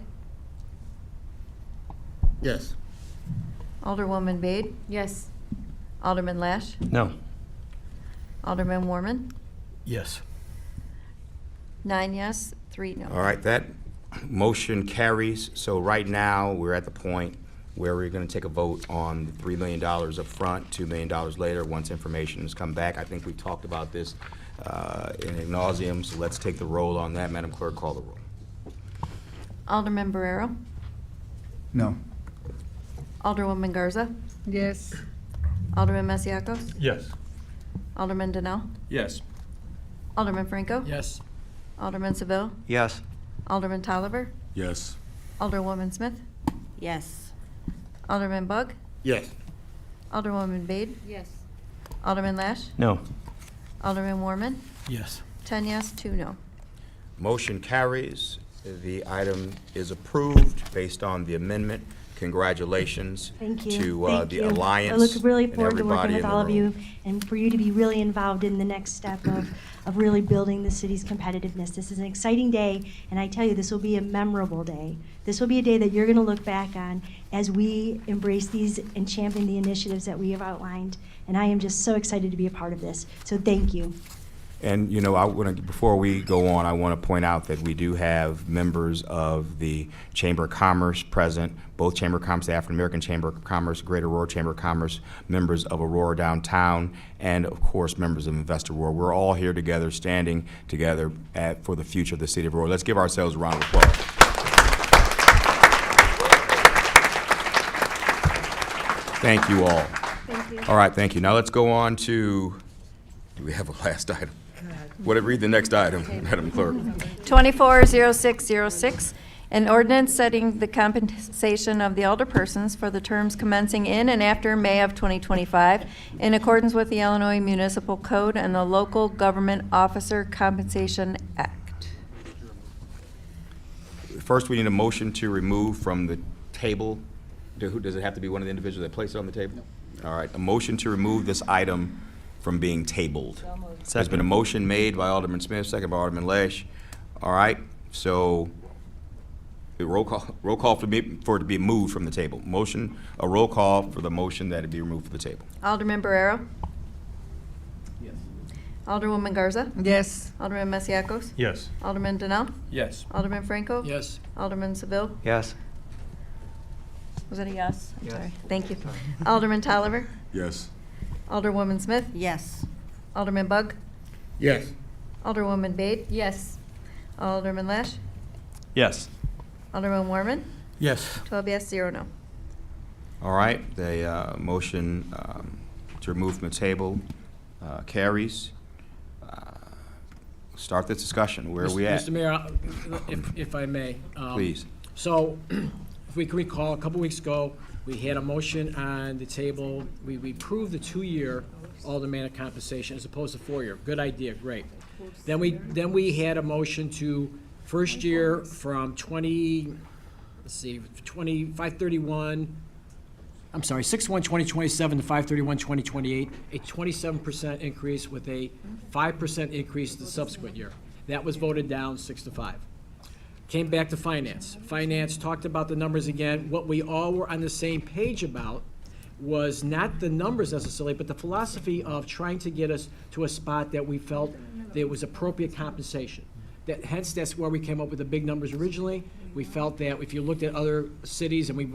Speaker 20: Yes.
Speaker 2: Alderwoman Bade.
Speaker 7: Yes.
Speaker 2: Alderman Lash.
Speaker 4: No.
Speaker 2: Alderman Warman.
Speaker 21: Yes.
Speaker 2: 9 yes, 3 no.
Speaker 1: All right, that motion carries. So right now, we're at the point where we're going to take a vote on the $3 million up front, $2 million later, once information has come back. I think we talked about this in ad nauseum, so let's take the roll on that. Madam Clerk, call the roll.
Speaker 2: Alderman Barrero.
Speaker 16: No.
Speaker 2: Alderwoman Garza.
Speaker 10: Yes.
Speaker 2: Alderman Masiacos.
Speaker 9: Yes.
Speaker 2: Alderman Donnell.
Speaker 9: Yes.
Speaker 2: Alderman Franco.
Speaker 21: Yes.
Speaker 2: Alderman Seville.
Speaker 22: Yes.
Speaker 2: Alderman Tolliver.
Speaker 3: Yes.
Speaker 2: Alderwoman Smith.
Speaker 17: Yes.
Speaker 2: Alderman Bug.
Speaker 20: Yes.
Speaker 2: Alderwoman Bade.
Speaker 7: Yes.
Speaker 2: Alderman Lash.
Speaker 4: No.
Speaker 2: Alderman Warman.
Speaker 21: Yes.
Speaker 2: 10 yes, 2 no.
Speaker 1: Motion carries. The item is approved based on the amendment. Congratulations
Speaker 18: Thank you.
Speaker 1: to
Speaker 18: Thank
Speaker 1: the
Speaker 18: you.
Speaker 1: Alliance.
Speaker 18: I look really
Speaker 1: and
Speaker 18: forward to working
Speaker 1: everybody
Speaker 18: with
Speaker 1: in the
Speaker 18: all of
Speaker 1: room.
Speaker 18: you and for you to be really involved in the next step of really building the city's competitiveness. This is an exciting day, and I tell you, this will be a memorable day. This will be a day that you're going to look back on as we embrace these and champion the initiatives that we have outlined. And I am just so excited to be a part of this. So thank you.
Speaker 1: And, before we go on, I want to point out that we do have members of the Chamber of Commerce present, both Chamber of Commerce, the African American Chamber of Commerce, Greater Aurora Chamber of Commerce, members of Aurora Downtown, and of course, members of Invest Aurora. We're all here together, standing together for the future of the city of Aurora. Let's give ourselves a round of applause. Thank you all.
Speaker 2: Thank you.
Speaker 1: All right, thank you. Now let's go on to, do we have a last item? Read the next item, Madam Clerk.
Speaker 2: 240606, an ordinance setting the compensation of the alderpersons for the terms commencing in and after May of 2025 in accordance with the Illinois Municipal Code and the Local Government Officer Compensation Act.
Speaker 1: First, we need a motion to remove from the table. Does it have to be one of the individuals that placed it on the table? All right, a motion to remove this item from being tabled. There's been a motion made by Alderman Smith, second by Alderman Lash. All right, so a roll call for it to be moved from the table. A roll call for the motion that it be removed from the table.
Speaker 2: Alderman Barrero.
Speaker 21: Yes.
Speaker 2: Alderwoman Garza.
Speaker 10: Yes.
Speaker 2: Alderman Masiacos.
Speaker 9: Yes.
Speaker 2: Alderman Donnell.
Speaker 9: Yes.
Speaker 2: Alderman Franco.
Speaker 21: Yes.
Speaker 2: Alderman Seville.
Speaker 22: Yes.
Speaker 2: Was that a yes? I'm
Speaker 22: Yes.
Speaker 2: sorry. Thank you. Alderman Tolliver.
Speaker 3: Yes.
Speaker 2: Alderwoman Smith.
Speaker 17: Yes.
Speaker 2: Alderman Bug.
Speaker 20: Yes.
Speaker 2: Alderwoman Bade.
Speaker 7: Yes.
Speaker 2: Alderman Lash.
Speaker 4: Yes.
Speaker 2: Alderman Warman.
Speaker 21: Yes.
Speaker 2: 12 yes, 0 no.
Speaker 1: All right, the motion to remove from the table carries. Start this discussion. Where are we at?
Speaker 21: Mr. Mayor, if I may.
Speaker 1: Please.
Speaker 21: So, if we can recall, a couple weeks ago, we had a motion on the table. We approved the 2-year aldermanic compensation as opposed to 4-year. Good idea, great. Then we had a motion to first year from 531, I'm sorry, 6/1/2027 to 5/31/2028, a 27% increase with a 5% increase the subsequent year. That was voted down 6-5. Came back to finance. Finance talked about the numbers again. What we all were on the same page about was not the numbers necessarily, but the philosophy of trying to get us to a spot that we felt there was appropriate compensation. Hence, that's where we came up with the big numbers originally. We felt that if you looked at other cities, and we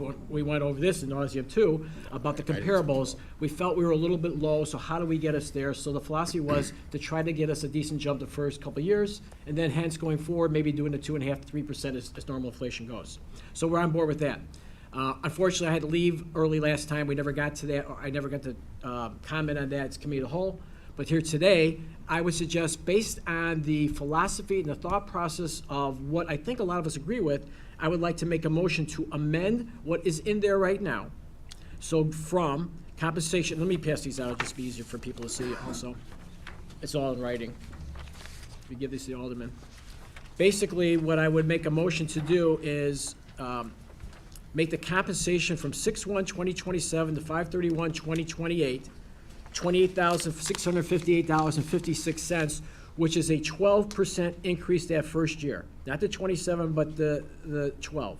Speaker 21: went over this in nauseam too, about the comparables, we felt we were a little bit low, so how do we get us there? So the philosophy was to try to get us a decent jump the first couple of years, and then hence going forward, maybe doing the 2.5% to 3% as normal inflation goes. So we're on board with that. Unfortunately, I had to leave early last time. We never got to that, or I never got to comment on that. It's committee of the whole. But here today, I would suggest, based on the philosophy and the thought process of what I think a lot of us agree with, I would like to make a motion to amend what is in there right now. So from compensation, let me pass these out, it'll just be easier for people to see it also. It's all in writing. We give this to the alderman. Basically, what I would make a motion to do is make the compensation from 6/1/2027 to 5/31/2028, $28,658.56, which is a 12% increase that first year. Not the 27, but the 12.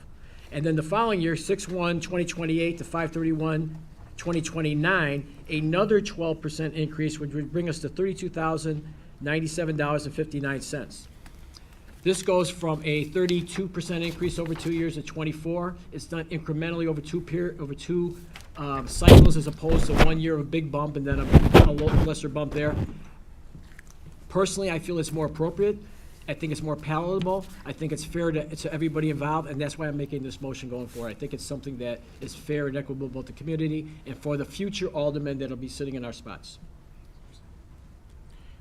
Speaker 21: And then the following year, 6/1/2028 to 5/31/2029, another 12% increase, which would bring us to $32,097.59. This goes from a 32% increase over 2 years to 24. It's done incrementally over two cycles, as opposed to 1 year of a big bump and then a lesser bump there. Personally, I feel it's more appropriate. I think it's more palatable. I think it's fair to everybody involved, and that's why I'm making this motion going forward. I think it's something that is fair and equitable both to the community and for the future aldermen that'll be sitting in our spots.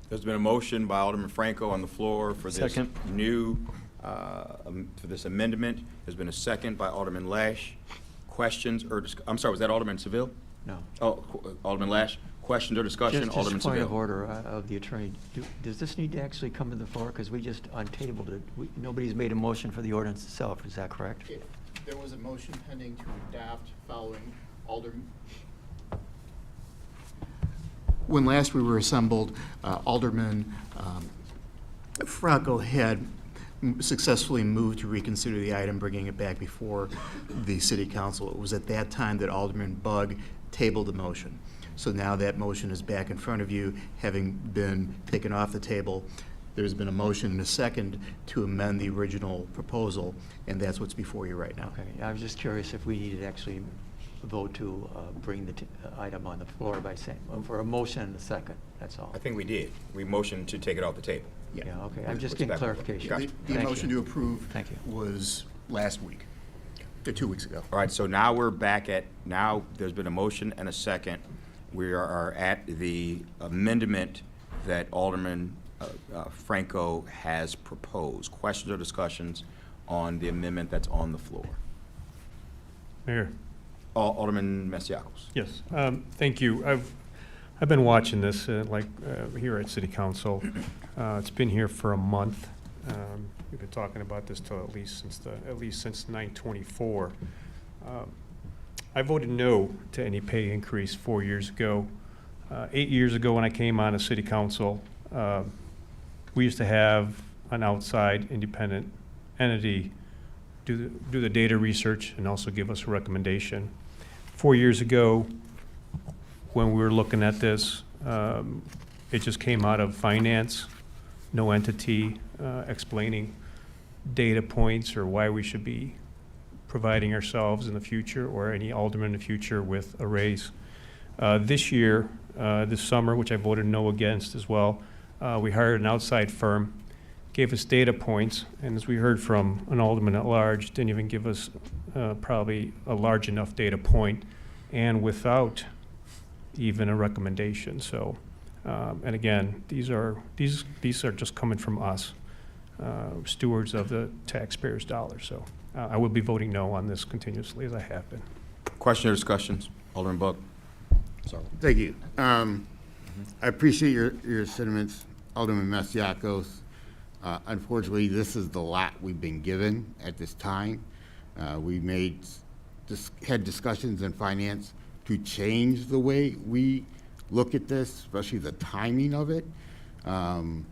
Speaker 1: There's been a motion by Alderman Franco on the floor for this
Speaker 4: Second.
Speaker 1: for this amendment. There's been a second by Alderman Lash. Questions or, I'm sorry, was that Alderman Seville?
Speaker 22: No.
Speaker 1: Oh, Alderman Lash. Questions or discussion? Alderman
Speaker 22: Just point
Speaker 1: Seville.
Speaker 22: of order of the attorney. Does this need to actually come to the floor? Because we just untabled it. Nobody's made a motion for the ordinance itself. Is that correct?
Speaker 11: There was a motion pending to adopt following Alderman. When last we were assembled, Alderman Franco had successfully moved to reconsider the item, bringing it back before the city council. It was at that time that Alderman Bugg tabled the motion. So now that motion is back in front of you, having been taken off the table. There's been a motion and a second to amend the original proposal, and that's what's before you right now.
Speaker 22: Okay. I was just curious if we needed to actually vote to bring the item on the floor by saying, for a motion and a second, that's all.
Speaker 1: I think we did. We motioned to take it off the table.
Speaker 22: Yeah, okay. I'm just getting clarification.
Speaker 1: Gotcha.
Speaker 11: The motion to approve
Speaker 22: Thank you.
Speaker 11: was last week, 2 weeks ago.
Speaker 1: All right, so now we're back at, now there's been a motion and a second. We are at the amendment that Alderman Franco has proposed. Questions or discussions on the amendment that's on the floor?
Speaker 9: Mayor.
Speaker 1: Alderman Masiacos.
Speaker 9: Yes, thank you. I've been watching this here at City Council. It's been here for a month. We've been talking about this till at least since 9/24. I voted no to any pay increase 4 years ago. 8 years ago, when I came on as City Council, we used to have an outside independent entity do the data research and also give us a recommendation. 4 years ago, when we were looking at this, it just came out of finance, no entity explaining data points or why we should be providing ourselves in the future or any alderman in the future with a raise. This year, this summer, which I voted no against as well, we hired an outside firm, gave us data points, and as we heard from an alderman at large, didn't even give us probably a large enough data point, and without even a recommendation. So, and again, these are just coming from us, stewards of the taxpayers' dollars. So, I will be voting no on this continuously as I have been.
Speaker 1: Question or discussions? Alderman Bugg. Sorry.
Speaker 20: Thank you. I appreciate your sentiments, Alderman Masiacos. Unfortunately, this is the lot we've been given at this time. We had discussions in finance to change the way we look at this, especially the timing of it, and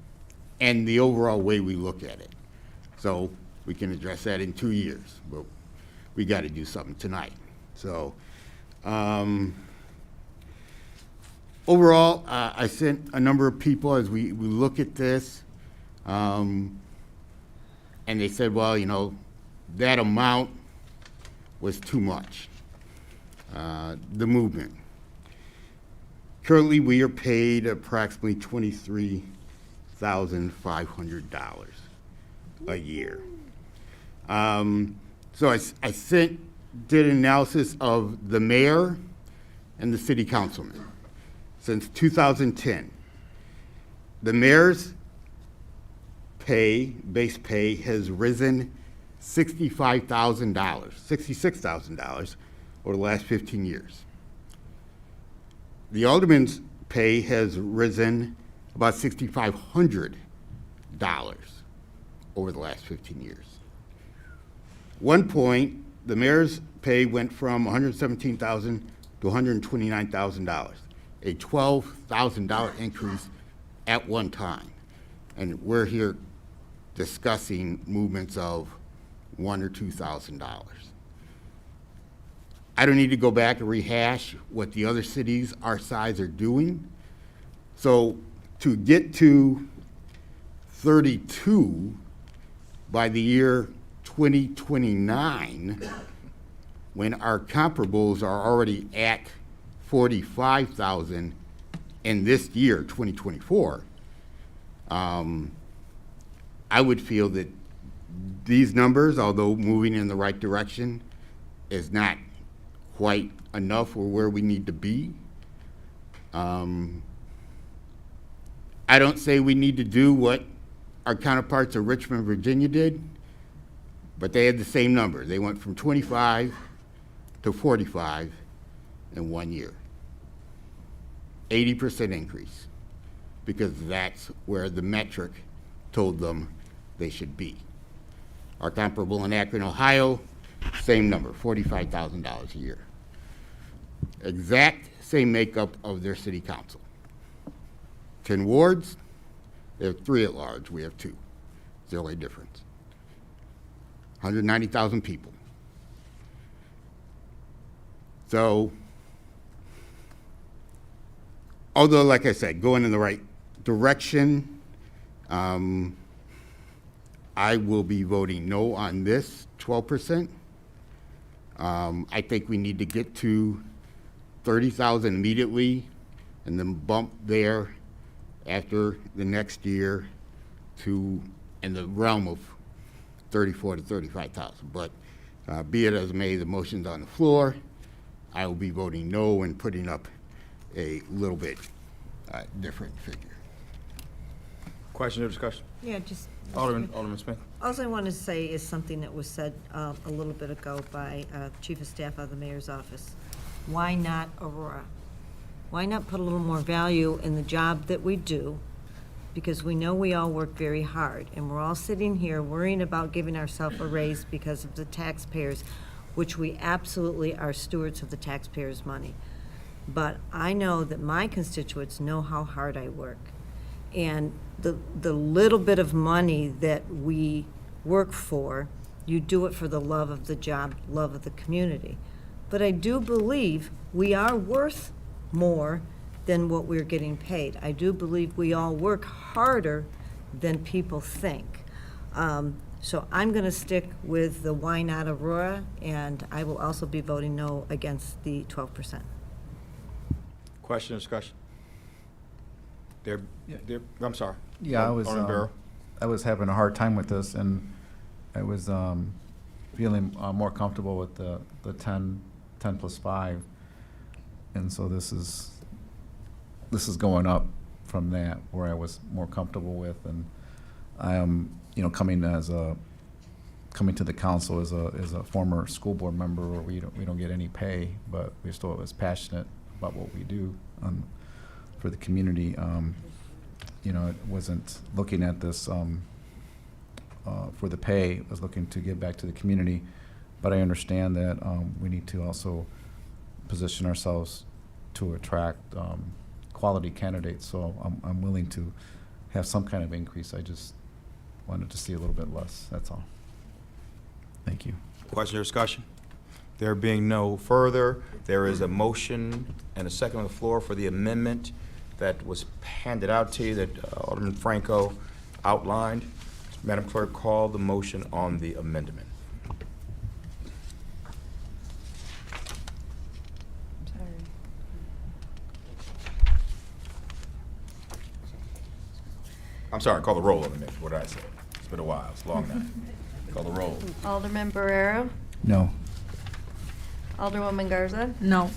Speaker 20: the overall way we look at it. So we can address that in 2 years, but we got to do something tonight. So overall, I sent a number of people as we look at this, and they said, well, you know, that amount was too much, the movement. Currently, we are paid approximately $23,500 a year. So I did an analysis of the mayor and the city councilman. Since 2010, the mayor's pay, base pay, has risen $65,000, $66,000 over the last 15 years. The alderman's pay has risen about $6,500 over the last 15 years. One point, the mayor's pay went from $117,000 to $129,000, a $12,000 increase at one time. And we're here discussing movements of $1,000 or $2,000. I don't need to go back and rehash what the other cities our size are doing. So to get to 32 by the year 2029, when our comparables are already at 45,000 in this year, 2024, I would feel that these numbers, although moving in the right direction, is not quite enough for where we need to be. I don't say we need to do what our counterparts of Richmond, Virginia did, but they had the same number. They went from 25 to 45 in 1 year. 80% increase, because that's where the metric told them they should be. Our comparable in Akron, Ohio, same number, $45,000 a year. Exact same makeup of their city council. 10 wards, they have 3 at large, we have 2. It's the only difference. 190,000 people. So, although, like I said, going in the right direction, I will be voting no on this 12%. I think we need to get to 30,000 immediately and then bump there after the next year to in the realm of 34 to 35,000. But be it as may, the motion's on the floor. I will be voting no and putting up a little bit different figure.
Speaker 1: Question or discussion?
Speaker 17: Yeah, just.
Speaker 1: Alderman Smith.
Speaker 17: All I want to say is something that was said a little bit ago by Chief of Staff of the Mayor's office. Why not Aurora? Why not put a little more value in the job that we do? Because we know we all work very hard, and we're all sitting here worrying about giving ourselves a raise because of the taxpayers, which we absolutely are stewards of the taxpayers' money. But I know that my constituents know how hard I work. And the little bit of money that we work for, you do it for the love of the job, love of the community. But I do believe we are worth more than what we're getting paid. I do believe we all work harder than people think. So I'm going to stick with the why not Aurora, and I will also be voting no against the 12%.
Speaker 1: Question or discussion? I'm sorry.
Speaker 16: Yeah,
Speaker 1: Alderman Barrow.
Speaker 16: I was having a hard time with this, and I was feeling more comfortable with the 10 plus 5, and so this is going up from that where I was more comfortable with, and I am coming to the council as a former school board member where we don't get any pay, but we're still as passionate about what we do for the community. It wasn't looking at this for the pay. It was looking to give back to the community. But I understand that we need to also position ourselves to attract quality candidates. So I'm willing to have some kind of increase. I just wanted to see a little bit less. That's all. Thank you.
Speaker 1: Question or discussion? There being no further, there is a motion and a second on the floor for the amendment that was handed out to you that Alderman Franco outlined. Madam Clerk, call the motion on the amendment. I'm sorry, call the roll on the amendment. What did I say? It's been a while. It's a long night. Call the roll.
Speaker 2: Alderman Barrero,
Speaker 16: No.
Speaker 2: Alderwoman Garza,
Speaker 10: No.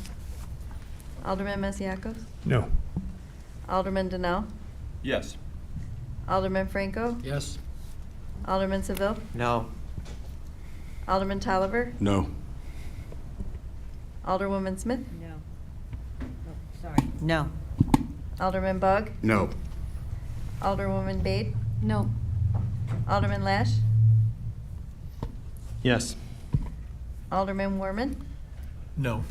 Speaker 2: Alderman Masiacos,
Speaker 9: No.
Speaker 2: Alderman Donnell,
Speaker 1: Yes.
Speaker 2: Alderman Franco,
Speaker 21: Yes.
Speaker 2: Alderman Seville,
Speaker 22: No.
Speaker 2: Alderman Tolliver,
Speaker 3: No.
Speaker 2: Alderwoman Smith,
Speaker 17: No. Oh, sorry. No.
Speaker 2: Alderman Bug,
Speaker 3: No.
Speaker 2: Alderwoman Bade,
Speaker 7: No.
Speaker 2: Alderman Lash,
Speaker 4: Yes.
Speaker 2: Alderman Warman,
Speaker 21: No.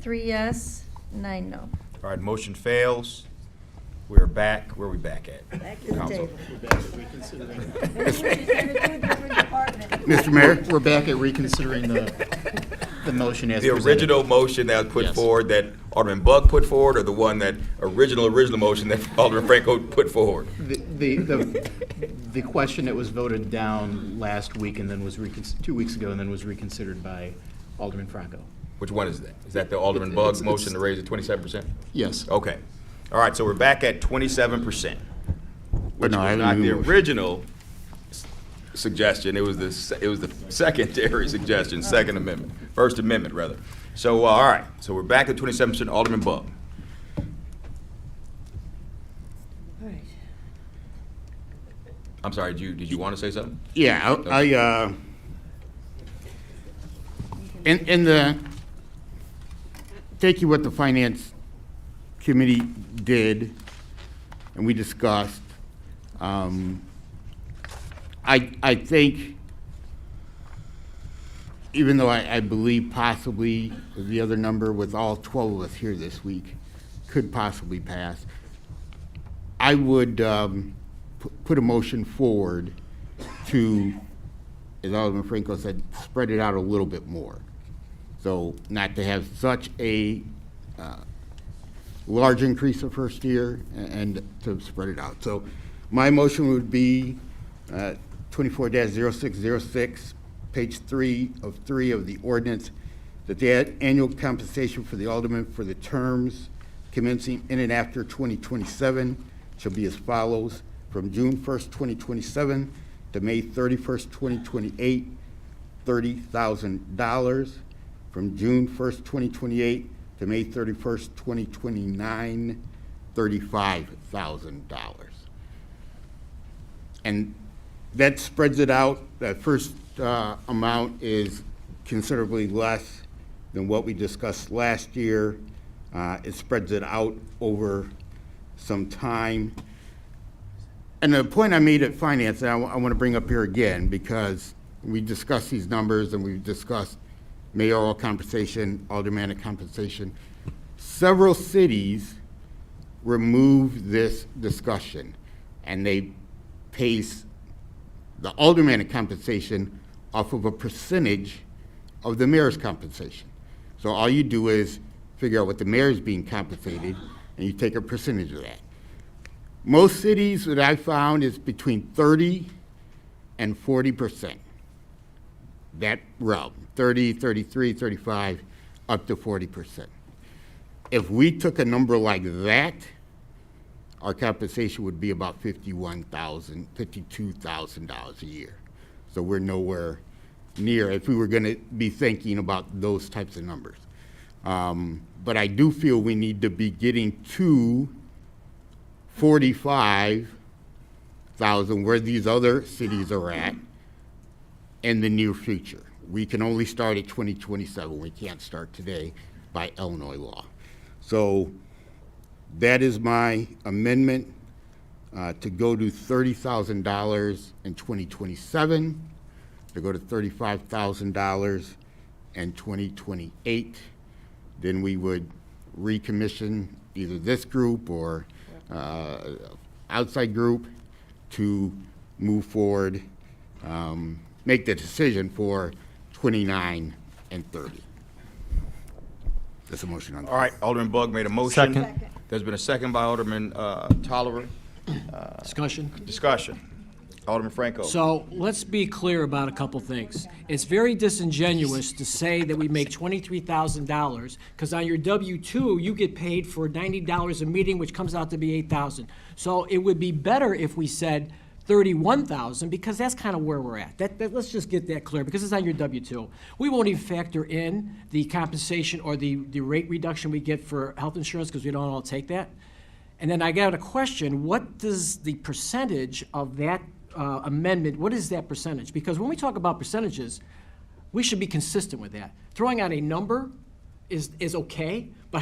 Speaker 2: 3 yes, 9 no.
Speaker 1: All right, motion fails. We're back. Where are we back at?
Speaker 17: Back to the
Speaker 1: Council.
Speaker 17: table.
Speaker 11: Mr. Mayor, we're back at reconsidering the motion as
Speaker 1: The
Speaker 11: presented.
Speaker 1: original motion that was put
Speaker 11: Yes.
Speaker 1: forward, that Alderman Bug put forward, or the one that original motion that Alderman Franco put forward?
Speaker 11: The question that was voted down last week and then was 2 weeks ago and then was reconsidered by Alderman Franco.
Speaker 1: Which one is that? Is that the Alderman Bug motion to raise it 27%?
Speaker 11: Yes.
Speaker 1: Okay. All right, so we're back at 27%. Which
Speaker 11: no, I
Speaker 1: was
Speaker 11: haven't
Speaker 1: not the
Speaker 11: moved.
Speaker 1: original suggestion. It was the secondary suggestion, Second Amendment, First Amendment, rather. So, all right, so we're back at 27%. Alderman Bug.
Speaker 17: All right.
Speaker 1: I'm sorry, did you want to say something?
Speaker 20: Yeah, in the, taking what the Finance Committee did, and we discussed, I think, even though I believe possibly the other number with all 12 of us here this week could possibly pass, I would put a motion forward to, as Alderman Franco said, spread it out a little bit more. So not to have such a large increase the first year and to spread it out. So my motion would be 24-0606, page 3 of the ordinance, that the annual compensation for the alderman for the terms commencing in and after 2027 shall be as follows: from June 1st, 2027 to May 31st, 2028, $30,000. From June 1st, 2028 to May 31st, 2029, $35,000. And that spreads it out. That first amount is considerably less than what we discussed last year. It spreads it out over some time. And the point I made at Finance, and I want to bring up here again, because we discussed these numbers and we've discussed mayoral compensation, aldermanic compensation. Several cities removed this discussion, and they base the aldermanic compensation off of a percentage of the mayor's compensation. So all you do is figure out what the mayor's being compensated, and you take a percentage of that. Most cities that I found is between 30 and 40%. That realm, 30, 33, 35, up to 40%. If we took a number like that, our compensation would be about $51,000, $52,000 a year. So we're nowhere near if we were going to be thinking about those types of numbers. But I do feel we need to be getting to 45,000 where these other cities are at in the near future. We can only start at 2027. We can't start today by Illinois law. So that is my amendment to go to $30,000 in 2027, to go to $35,000 in 2028. Then we would recommission either this group or outside group to move forward, make the decision for 29 and 30. That's a motion on the
Speaker 1: All right, Alderman Bug made a motion.
Speaker 4: Second.
Speaker 1: There's been a second by Alderman Tolliver.
Speaker 21: Discussion?
Speaker 1: Discussion. Alderman Franco.
Speaker 21: So let's be clear about a couple things. It's very disingenuous to say that we make $23,000 because on your W-2 you get paid for $90 a meeting, which comes out to be $8,000. So it would be better if we said $31,000 because that's kind of where we're at. Let's just get that clear because it's on your W-2. We won't even factor in the compensation or the rate reduction we get for health insurance because we don't all take that. And then I got a question: what does the percentage of that amendment, what is that percentage? Because when we talk about percentages, we should be consistent with that. Throwing out a number is okay, but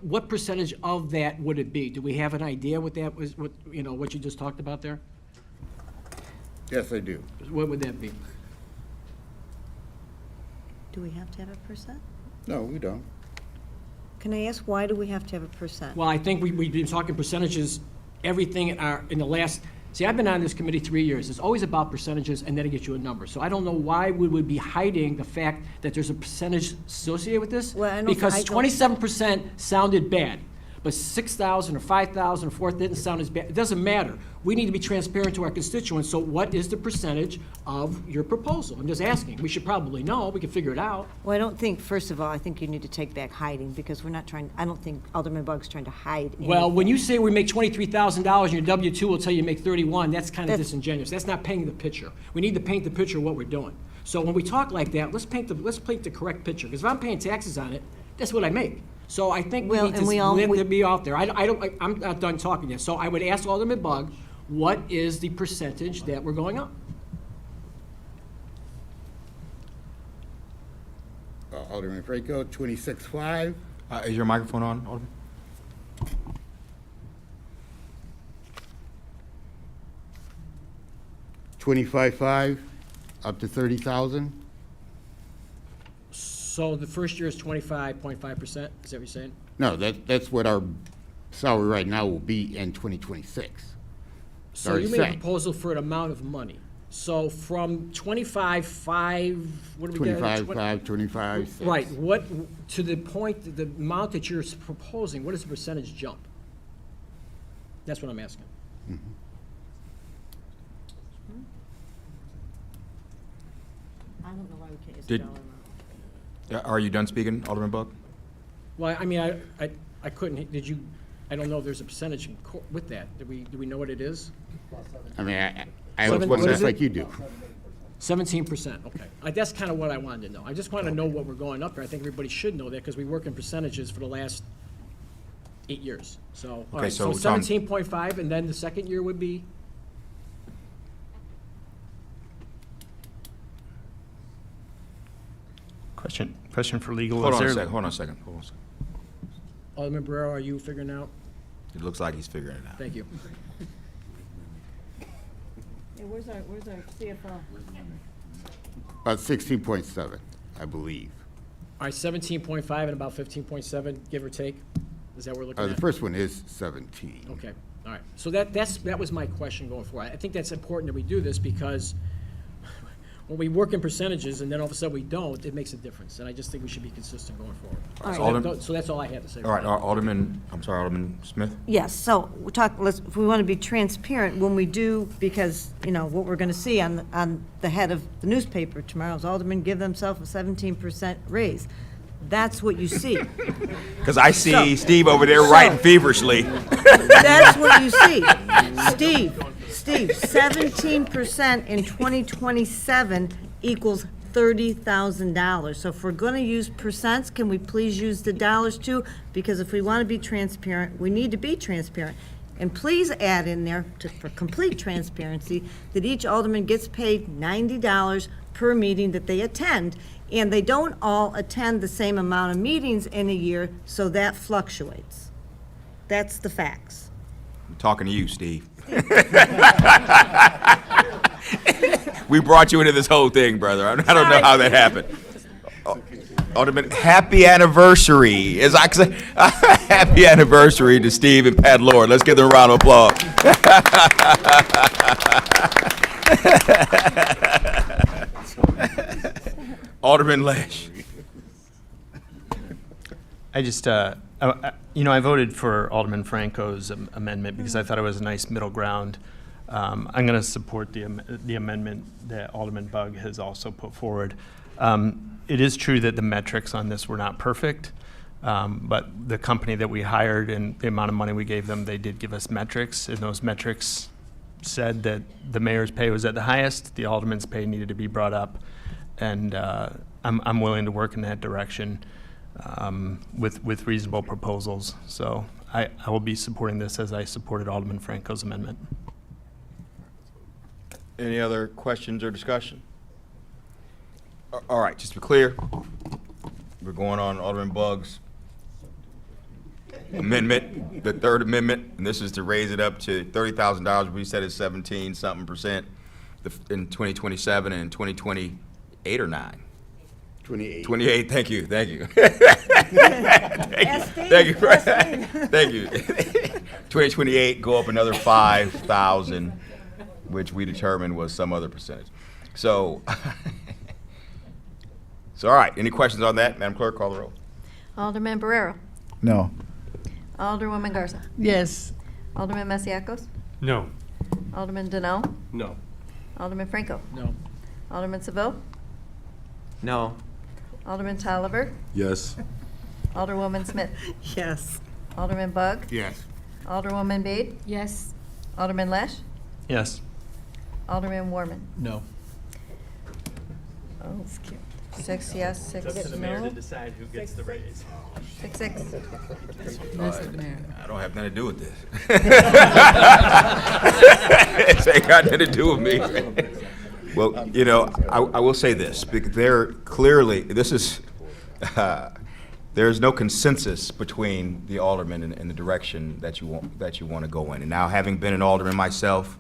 Speaker 21: what percentage of that would it be? Do we have an idea what that was, what you just talked about there?
Speaker 20: Yes, I do.
Speaker 21: What would that be?
Speaker 17: Do we have to have a percent?
Speaker 20: No, we don't.
Speaker 17: Can I ask, why do we have to have a percent?
Speaker 21: Well, I think we've been talking percentages, everything in the last, see, I've been on this committee 3 years. It's always about percentages, and then it gets you a number. So I don't know why we would be hiding the fact that there's a percentage associated with this.
Speaker 17: Well, I don't-
Speaker 21: Because
Speaker 17: I don't-
Speaker 21: 27% sounded bad, but 6,000 or 5,000 or 4,000 didn't sound as bad. It doesn't matter. We need to be transparent to our constituents. So what is the percentage of your proposal? I'm just asking. We should probably know. We can figure it out.
Speaker 17: Well, I don't think, first of all, I think you need to take back hiding, because we're not trying, I don't think Alderman Bug's trying to hide anything.
Speaker 21: Well, when you say we make $23,000 and your W-2 will tell you make 31, that's kind of
Speaker 17: That's-
Speaker 21: disingenuous. That's not painting the picture. We need to paint the picture of what we're doing. So when we talk like that, let's paint the correct picture. Because if I'm paying taxes on it, that's what I make. So I think we
Speaker 17: Well,
Speaker 21: need
Speaker 17: and we all-
Speaker 21: to be out there. I'm not done talking yet. So I would ask Alderman Bug, what is the percentage that we're going up?
Speaker 20: Alderman Franco, 26.5.
Speaker 1: Is your microphone on, Alderman?
Speaker 20: 25.5, up to 30,000.
Speaker 21: So the first year is 25.5%, is that what you're saying?
Speaker 20: No, that's what our salary right now will be in 2026.
Speaker 21: So
Speaker 20: Already
Speaker 21: you made a
Speaker 20: set.
Speaker 21: proposal for an amount of money. So from 25.5, what do we get?
Speaker 20: 25.5, 25.6.
Speaker 21: Right, what, to the point, the amount that you're proposing, what is the percentage jump? That's what I'm asking.
Speaker 17: I don't know why we can't use the
Speaker 1: Did-
Speaker 17: dollar amount.
Speaker 1: Are you done speaking, Alderman Bug?
Speaker 21: Well, I mean, I couldn't, did you, I don't know if there's a percentage with that. Do we know what it is?
Speaker 20: I mean, I
Speaker 21: Seven-
Speaker 20: was
Speaker 21: what is
Speaker 20: just
Speaker 21: it?
Speaker 20: like you do.
Speaker 21: 17%, okay. That's kind of what I wanted to know. I just want to know what we're going up there. I think everybody should know that because we work in percentages for the last 8 years. So, all
Speaker 1: Okay,
Speaker 21: right, so
Speaker 1: so Tom-
Speaker 21: 17.5, and then the second year would be?
Speaker 4: Question for legal.
Speaker 1: Hold
Speaker 4: Is
Speaker 1: on a
Speaker 4: there-
Speaker 1: second, hold on a second.
Speaker 21: Alderman Barrero, are you figuring out?
Speaker 1: It looks like he's figuring it out.
Speaker 21: Thank you.
Speaker 17: Hey, where's our CFO?
Speaker 20: About 16.7, I believe.
Speaker 21: All right, 17.5 and about 15.7, give or take? Is that what we're looking
Speaker 20: The
Speaker 21: at?
Speaker 20: first one is 17.
Speaker 21: Okay, all right. So that was my question going forward. I think that's important that we do this because when we work in percentages and then all of a sudden we don't, it makes a difference. And I just think we should be consistent going forward.
Speaker 1: All right,
Speaker 21: So
Speaker 1: Alderman-
Speaker 21: so that's all I had to say.
Speaker 1: All right, Alderman Smith?
Speaker 17: Yes, so if we want to be transparent, when we do, because, what we're going to see on the head of the newspaper tomorrow is Alderman give themselves a 17% raise. That's what you see.
Speaker 1: Because I see
Speaker 17: So-
Speaker 1: Steve over there
Speaker 17: so-
Speaker 1: writing feverishly.
Speaker 17: That's what you see. Steve, 17% in 2027 equals $30,000. So if we're going to use percents, can we please use the dollars too? Because if we want to be transparent, we need to be transparent. And please add in there, for complete transparency, that each alderman gets paid $90 per meeting that they attend. And they don't all attend the same amount of meetings in a year, so that fluctuates. That's the facts.
Speaker 1: I'm talking to you, Steve. We brought you into this whole thing, brother. I don't know how that happened. Alderman, happy anniversary. As I say, happy anniversary to Steve and Pat Lord. Let's give them a round of applause. Alderman Lesh.
Speaker 4: I voted for Alderman Franco's amendment because I thought it was a nice middle ground. I'm going to support the amendment that Alderman Bug has also put forward. It is true that the metrics on this were not perfect, but the company that we hired and the amount of money we gave them, they did give us metrics, and those metrics said that the mayor's pay was at the highest, the alderman's pay needed to be brought up, and I'm willing to work in that direction with reasonable proposals. So I will be supporting this as I supported Alderman Franco's amendment.
Speaker 1: Any other questions or discussion? All right, just to be clear, we're going on Alderman Bug's amendment, the third amendment, and this is to raise it up to $30,000. We said it's 17-something% in 2027 and 2028 or 9?
Speaker 20: 28.
Speaker 1: 28, thank you. Thank you.
Speaker 17: Yes,
Speaker 1: Thank you.
Speaker 17: Steve.
Speaker 1: Thank you. 2028, go up another 5,000, which we determined was some other percentage. So, all right, any questions on that? Madam Clerk, call the roll.
Speaker 2: Alderman Barrero.
Speaker 16: No.
Speaker 2: Alderwoman Garza.
Speaker 10: Yes.
Speaker 2: Alderman Masiacos.
Speaker 9: No.
Speaker 2: Alderman Donnell.
Speaker 9: No.
Speaker 2: Alderman Franco.
Speaker 21: No.
Speaker 2: Alderman Seville.
Speaker 22: No.
Speaker 2: Alderman Tolliver.
Speaker 3: Yes.
Speaker 2: Alderwoman Smith.
Speaker 17: Yes.
Speaker 2: Alderman Bug.
Speaker 20: Yes.
Speaker 2: Alderwoman Bade.
Speaker 7: Yes.
Speaker 2: Alderman Lesh.
Speaker 4: Yes.
Speaker 2: Alderman Warman.
Speaker 21: No.
Speaker 2: Oh, 6 yes, 6 no.
Speaker 4: decide who gets the raise.
Speaker 2: 6.
Speaker 7: Mr. Mayor.
Speaker 1: I don't have nothing to do with this. It ain't got nothing to do with me. Well, you know, I will say this, because there's no consensus between the aldermen and the direction that you want to go in. And now, having been an alderman myself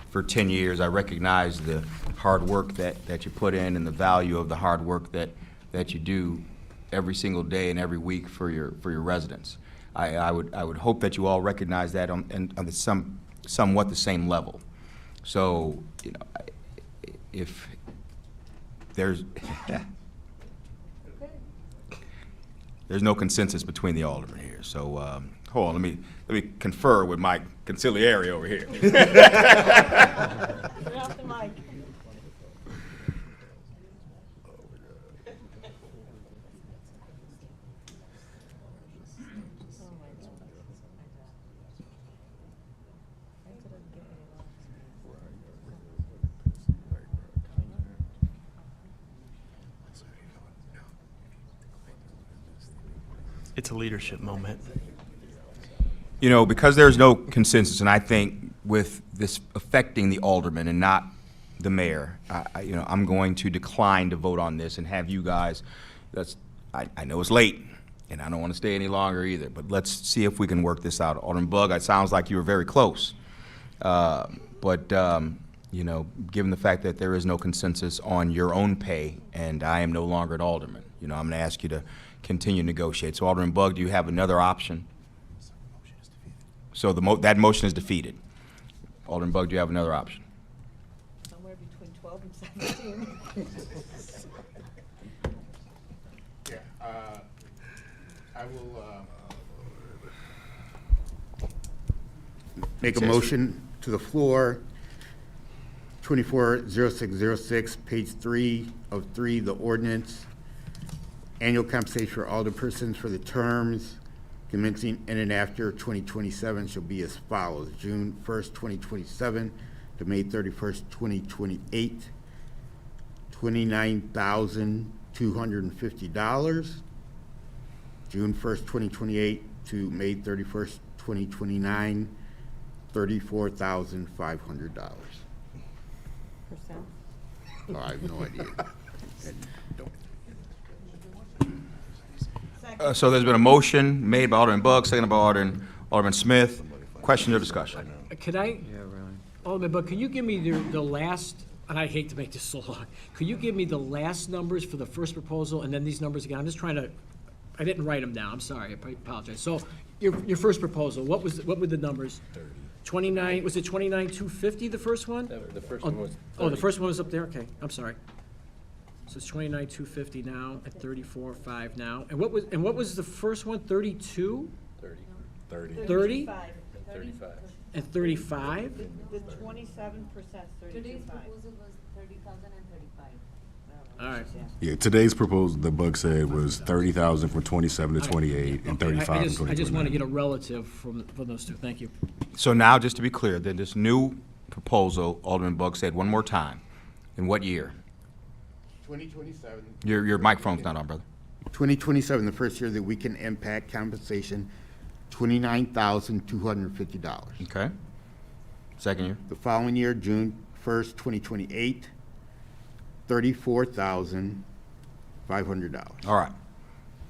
Speaker 1: for 10 years, I recognize the hard work that you put in and the value of the hard work that you do every single day and every week for your residents. I would hope that you all recognize that on somewhat the same level. So, you know, if there's no consensus between the aldermen here. So hold on, let me confer with my conciliary over here.
Speaker 17: Get off the mic.
Speaker 4: It's a leadership moment.
Speaker 1: You know, because there's no consensus, and I think with this affecting the alderman and not the mayor, I'm going to decline to vote on this and have you guys. I know it's late, and I don't want to stay any longer either. But let's see if we can work this out. Alderman Bug, it sounds like you were very close, but given the fact that there is no consensus on your own pay, and I am no longer an alderman, I'm going to ask you to continue to negotiate. So, Alderman Bug, do you have another option? So that motion is defeated. Alderman Bug, do you have another option?
Speaker 17: Somewhere between 12 and 17.
Speaker 20: Yeah, I will make a motion to the floor, 240606, page 3 of 3, the ordinance. Annual compensation for alderpersons for the terms commencing in and after 2027 shall be as follows: June 1st, 2027 to May 31st, 2028, $29,250. June 1st, 2028 to May 31st, 2029, $34,500. Oh, I have no idea.
Speaker 1: So there's been a motion made by Alderman Bug, seconded by Alderman Smith. Questions or discussion?
Speaker 21: Could I? Yeah, really. Alderman Bug, can you give me the last, and I hate to make this so long, could you give me the last numbers for the first proposal and then these numbers again? I'm just trying to, I didn't write them down, I'm sorry, I apologize. So your first proposal, what were the numbers? 29, was it 29,250, the first one?
Speaker 12: The first one was 30.
Speaker 21: Oh, the first one was up there, okay, I'm sorry. So it's 29,250 now, at 34,500 now. And what was the first one, 32?
Speaker 3: 30.
Speaker 21: 30?
Speaker 6: 35.
Speaker 21: At 35?
Speaker 17: The 27%,
Speaker 7: Today's proposal was 30,000 and 35.
Speaker 21: All right.
Speaker 3: Yeah, today's proposal, the bug said, was 30,000 from 27 to 28 and 35 from 20
Speaker 21: I just want to
Speaker 3: 29.
Speaker 21: get a relative from those two. Thank you.
Speaker 1: So now, just to be clear, that this new proposal, Alderman Bug said one more time, in what year?
Speaker 20: 2027.
Speaker 1: Your microphone's not on, brother.
Speaker 20: 2027, the first year that we can impact compensation, $29,250.
Speaker 1: Okay. Second year?
Speaker 20: The following year, June 1st, 2028, $34,500.
Speaker 1: All right.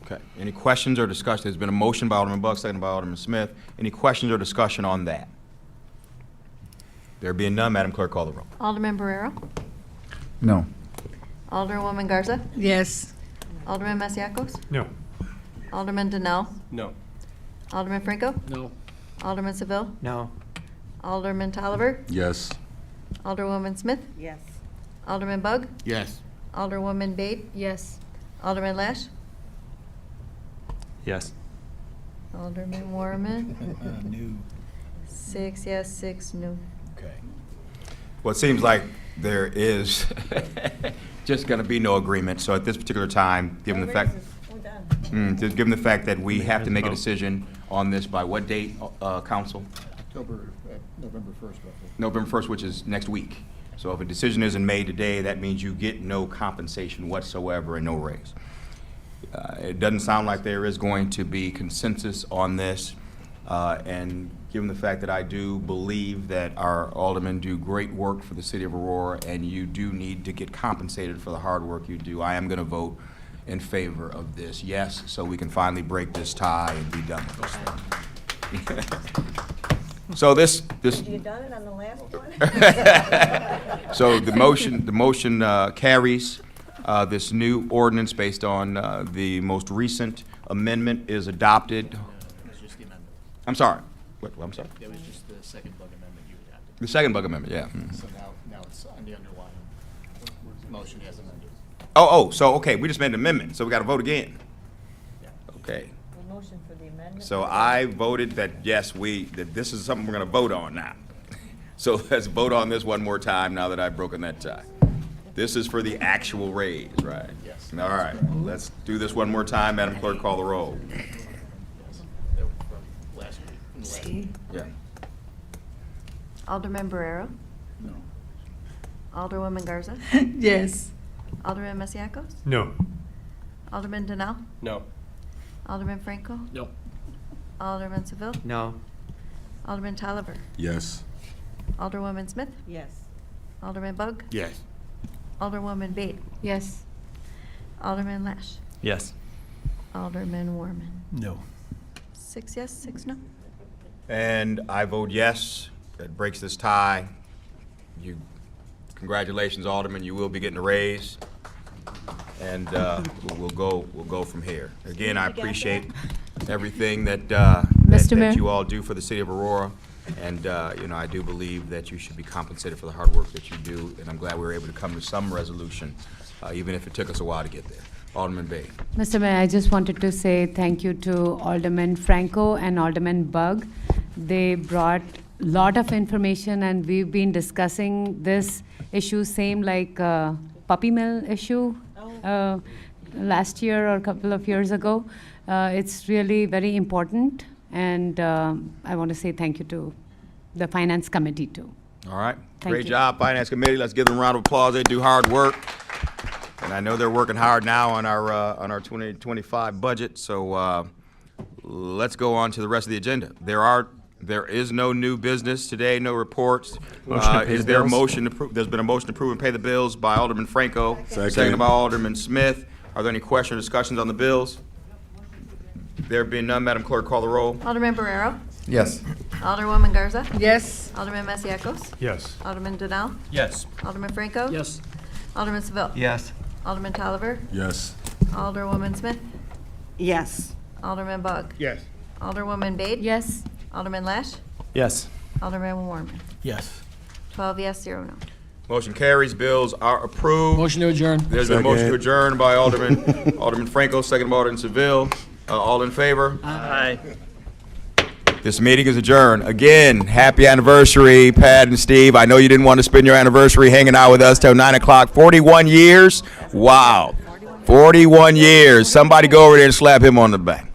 Speaker 1: Okay. Any questions or discussion? There's been a motion by Alderman Bug, seconded by Alderman Smith. Any questions or discussion on that? There being none, Madam Clerk, call the roll.
Speaker 2: Alderman Barrero?
Speaker 16: No.
Speaker 2: Alderwoman Garza?
Speaker 10: Yes.
Speaker 2: Alderman Masiacos?
Speaker 9: No.
Speaker 2: Alderman Donnell?
Speaker 6: No.
Speaker 2: Alderman Franco?
Speaker 21: No.
Speaker 2: Alderman Seville?
Speaker 22: No.
Speaker 2: Alderman Tolliver?
Speaker 3: Yes.
Speaker 2: Alderwoman Smith?
Speaker 17: Yes.
Speaker 2: Alderman Bug?
Speaker 20: Yes.
Speaker 2: Alderwoman Bate?
Speaker 7: Yes.
Speaker 2: Alderman Lash?
Speaker 4: Yes.
Speaker 2: Alderman Warman? 6 yes, 6 no.
Speaker 1: Okay. Well, it seems like there is just going to be no agreement. So at this particular time, given the fact,
Speaker 17: We're done.
Speaker 1: given the fact that we have to make a decision on this by what date, council?
Speaker 11: November 1st, roughly.
Speaker 1: November 1st, which is next week. So if a decision isn't made today, that means you get no compensation whatsoever and no raise. It doesn't sound like there is going to be consensus on this. And given the fact that I do believe that our aldermen do great work for the city of Aurora, and you do need to get compensated for the hard work you do, I am going to vote in favor of this. Yes, so we can finally break this tie and be done with this thing. So this
Speaker 17: You done it on the last one?
Speaker 1: so the motion carries. This new ordinance, based on the most recent amendment, is adopted.
Speaker 11: That was just the amendment.
Speaker 1: I'm sorry. What, I'm sorry.
Speaker 11: That was just the second bug amendment you adopted.
Speaker 1: The second bug amendment, yeah.
Speaker 11: So now it's on the underlying motion as amended.
Speaker 1: So okay, we just made an amendment, so we got to vote again. Okay.
Speaker 17: The motion for the amendment?
Speaker 1: So I voted that yes, that this is something we're going to vote on now. So let's vote on this one more time now that I've broken that tie. This is for the actual raise, right?
Speaker 11: Yes.
Speaker 1: All right, let's do this one more time. Madam Clerk, call the roll.
Speaker 11: That was from last week.
Speaker 1: Yeah.
Speaker 2: Alderman Barrero?
Speaker 11: No.
Speaker 2: Alderwoman Garza?
Speaker 10: Yes.
Speaker 2: Alderman Masiacos?
Speaker 9: No.
Speaker 2: Alderman Donnell?
Speaker 6: No.
Speaker 2: Alderman Franco?
Speaker 21: No.
Speaker 2: Alderman Seville?
Speaker 22: No.
Speaker 2: Alderman Tolliver?
Speaker 3: Yes.
Speaker 2: Alderwoman Smith?
Speaker 17: Yes.
Speaker 2: Alderman Bug?
Speaker 20: Yes.
Speaker 2: Alderwoman Bate?
Speaker 7: Yes.
Speaker 2: Alderman Lash?
Speaker 4: Yes.
Speaker 2: Alderman Warman?
Speaker 6: No.
Speaker 2: 6 yes, 6 no.
Speaker 1: And I vote yes. That breaks this tie. Congratulations, Alderman. You will be getting a raise. And we'll go from here. Again, I appreciate everything that
Speaker 7: Mr. Mayor?
Speaker 1: that you all do for the city of Aurora. And I do believe that you should be compensated for the hard work that you do. And I'm glad we were able to come to some resolution, even if it took us a while to get there. Alderman Bay.
Speaker 7: Mr. Mayor, I just wanted to say thank you to Alderman Franco and Alderman Bug. They brought a lot of information, and we've been discussing this issue, same like puppy mill issue last year or a couple of years ago. It's really very important, and I want to say thank you to the Finance Committee too.
Speaker 1: All right.
Speaker 7: Thank
Speaker 1: Great
Speaker 7: you.
Speaker 1: job, Finance Committee. Let's give them a round of applause. They do hard work. And I know they're working hard now on our 2025 budget. So let's go on to the rest of the agenda. There is no new business today, no reports.
Speaker 9: Motion to pay
Speaker 1: Is
Speaker 9: the
Speaker 1: there a
Speaker 9: bills?
Speaker 1: motion to approve? There's been a motion to approve and pay the bills by Alderman Franco. Seconded by Alderman Smith. Are there any questions or discussions on the bills? There being none, Madam Clerk, call the roll.
Speaker 2: Alderman Barrero?
Speaker 16: Yes.
Speaker 2: Alderwoman Garza?
Speaker 10: Yes.
Speaker 2: Alderman Masiacos?
Speaker 9: Yes.
Speaker 2: Alderman Donnell?
Speaker 6: Yes.
Speaker 2: Alderman Franco?
Speaker 21: Yes.
Speaker 2: Alderman Seville?
Speaker 22: Yes.
Speaker 2: Alderman Tolliver?
Speaker 3: Yes.
Speaker 2: Alderwoman Smith?
Speaker 17: Yes.
Speaker 2: Alderman Bug?
Speaker 11: Yes.
Speaker 2: Alderwoman Bate?
Speaker 7: Yes.
Speaker 2: Alderman Lash?
Speaker 4: Yes.
Speaker 2: Alderman Warman?
Speaker 6: Yes.
Speaker 2: 12 yes, 0 no.
Speaker 1: Motion carries. Bills are approved.
Speaker 21: Motion to adjourn.
Speaker 1: There's been a motion to adjourn by Alderman Franco, second by Alderman Seville. All in favor?
Speaker 4: Aye.
Speaker 1: This meeting is adjourned. Again, happy anniversary, Pat and Steve. I know you didn't want to spend your anniversary hanging out with us till 9 o'clock. 41 years? Wow. 41 years. Somebody go over there and slap him on the back.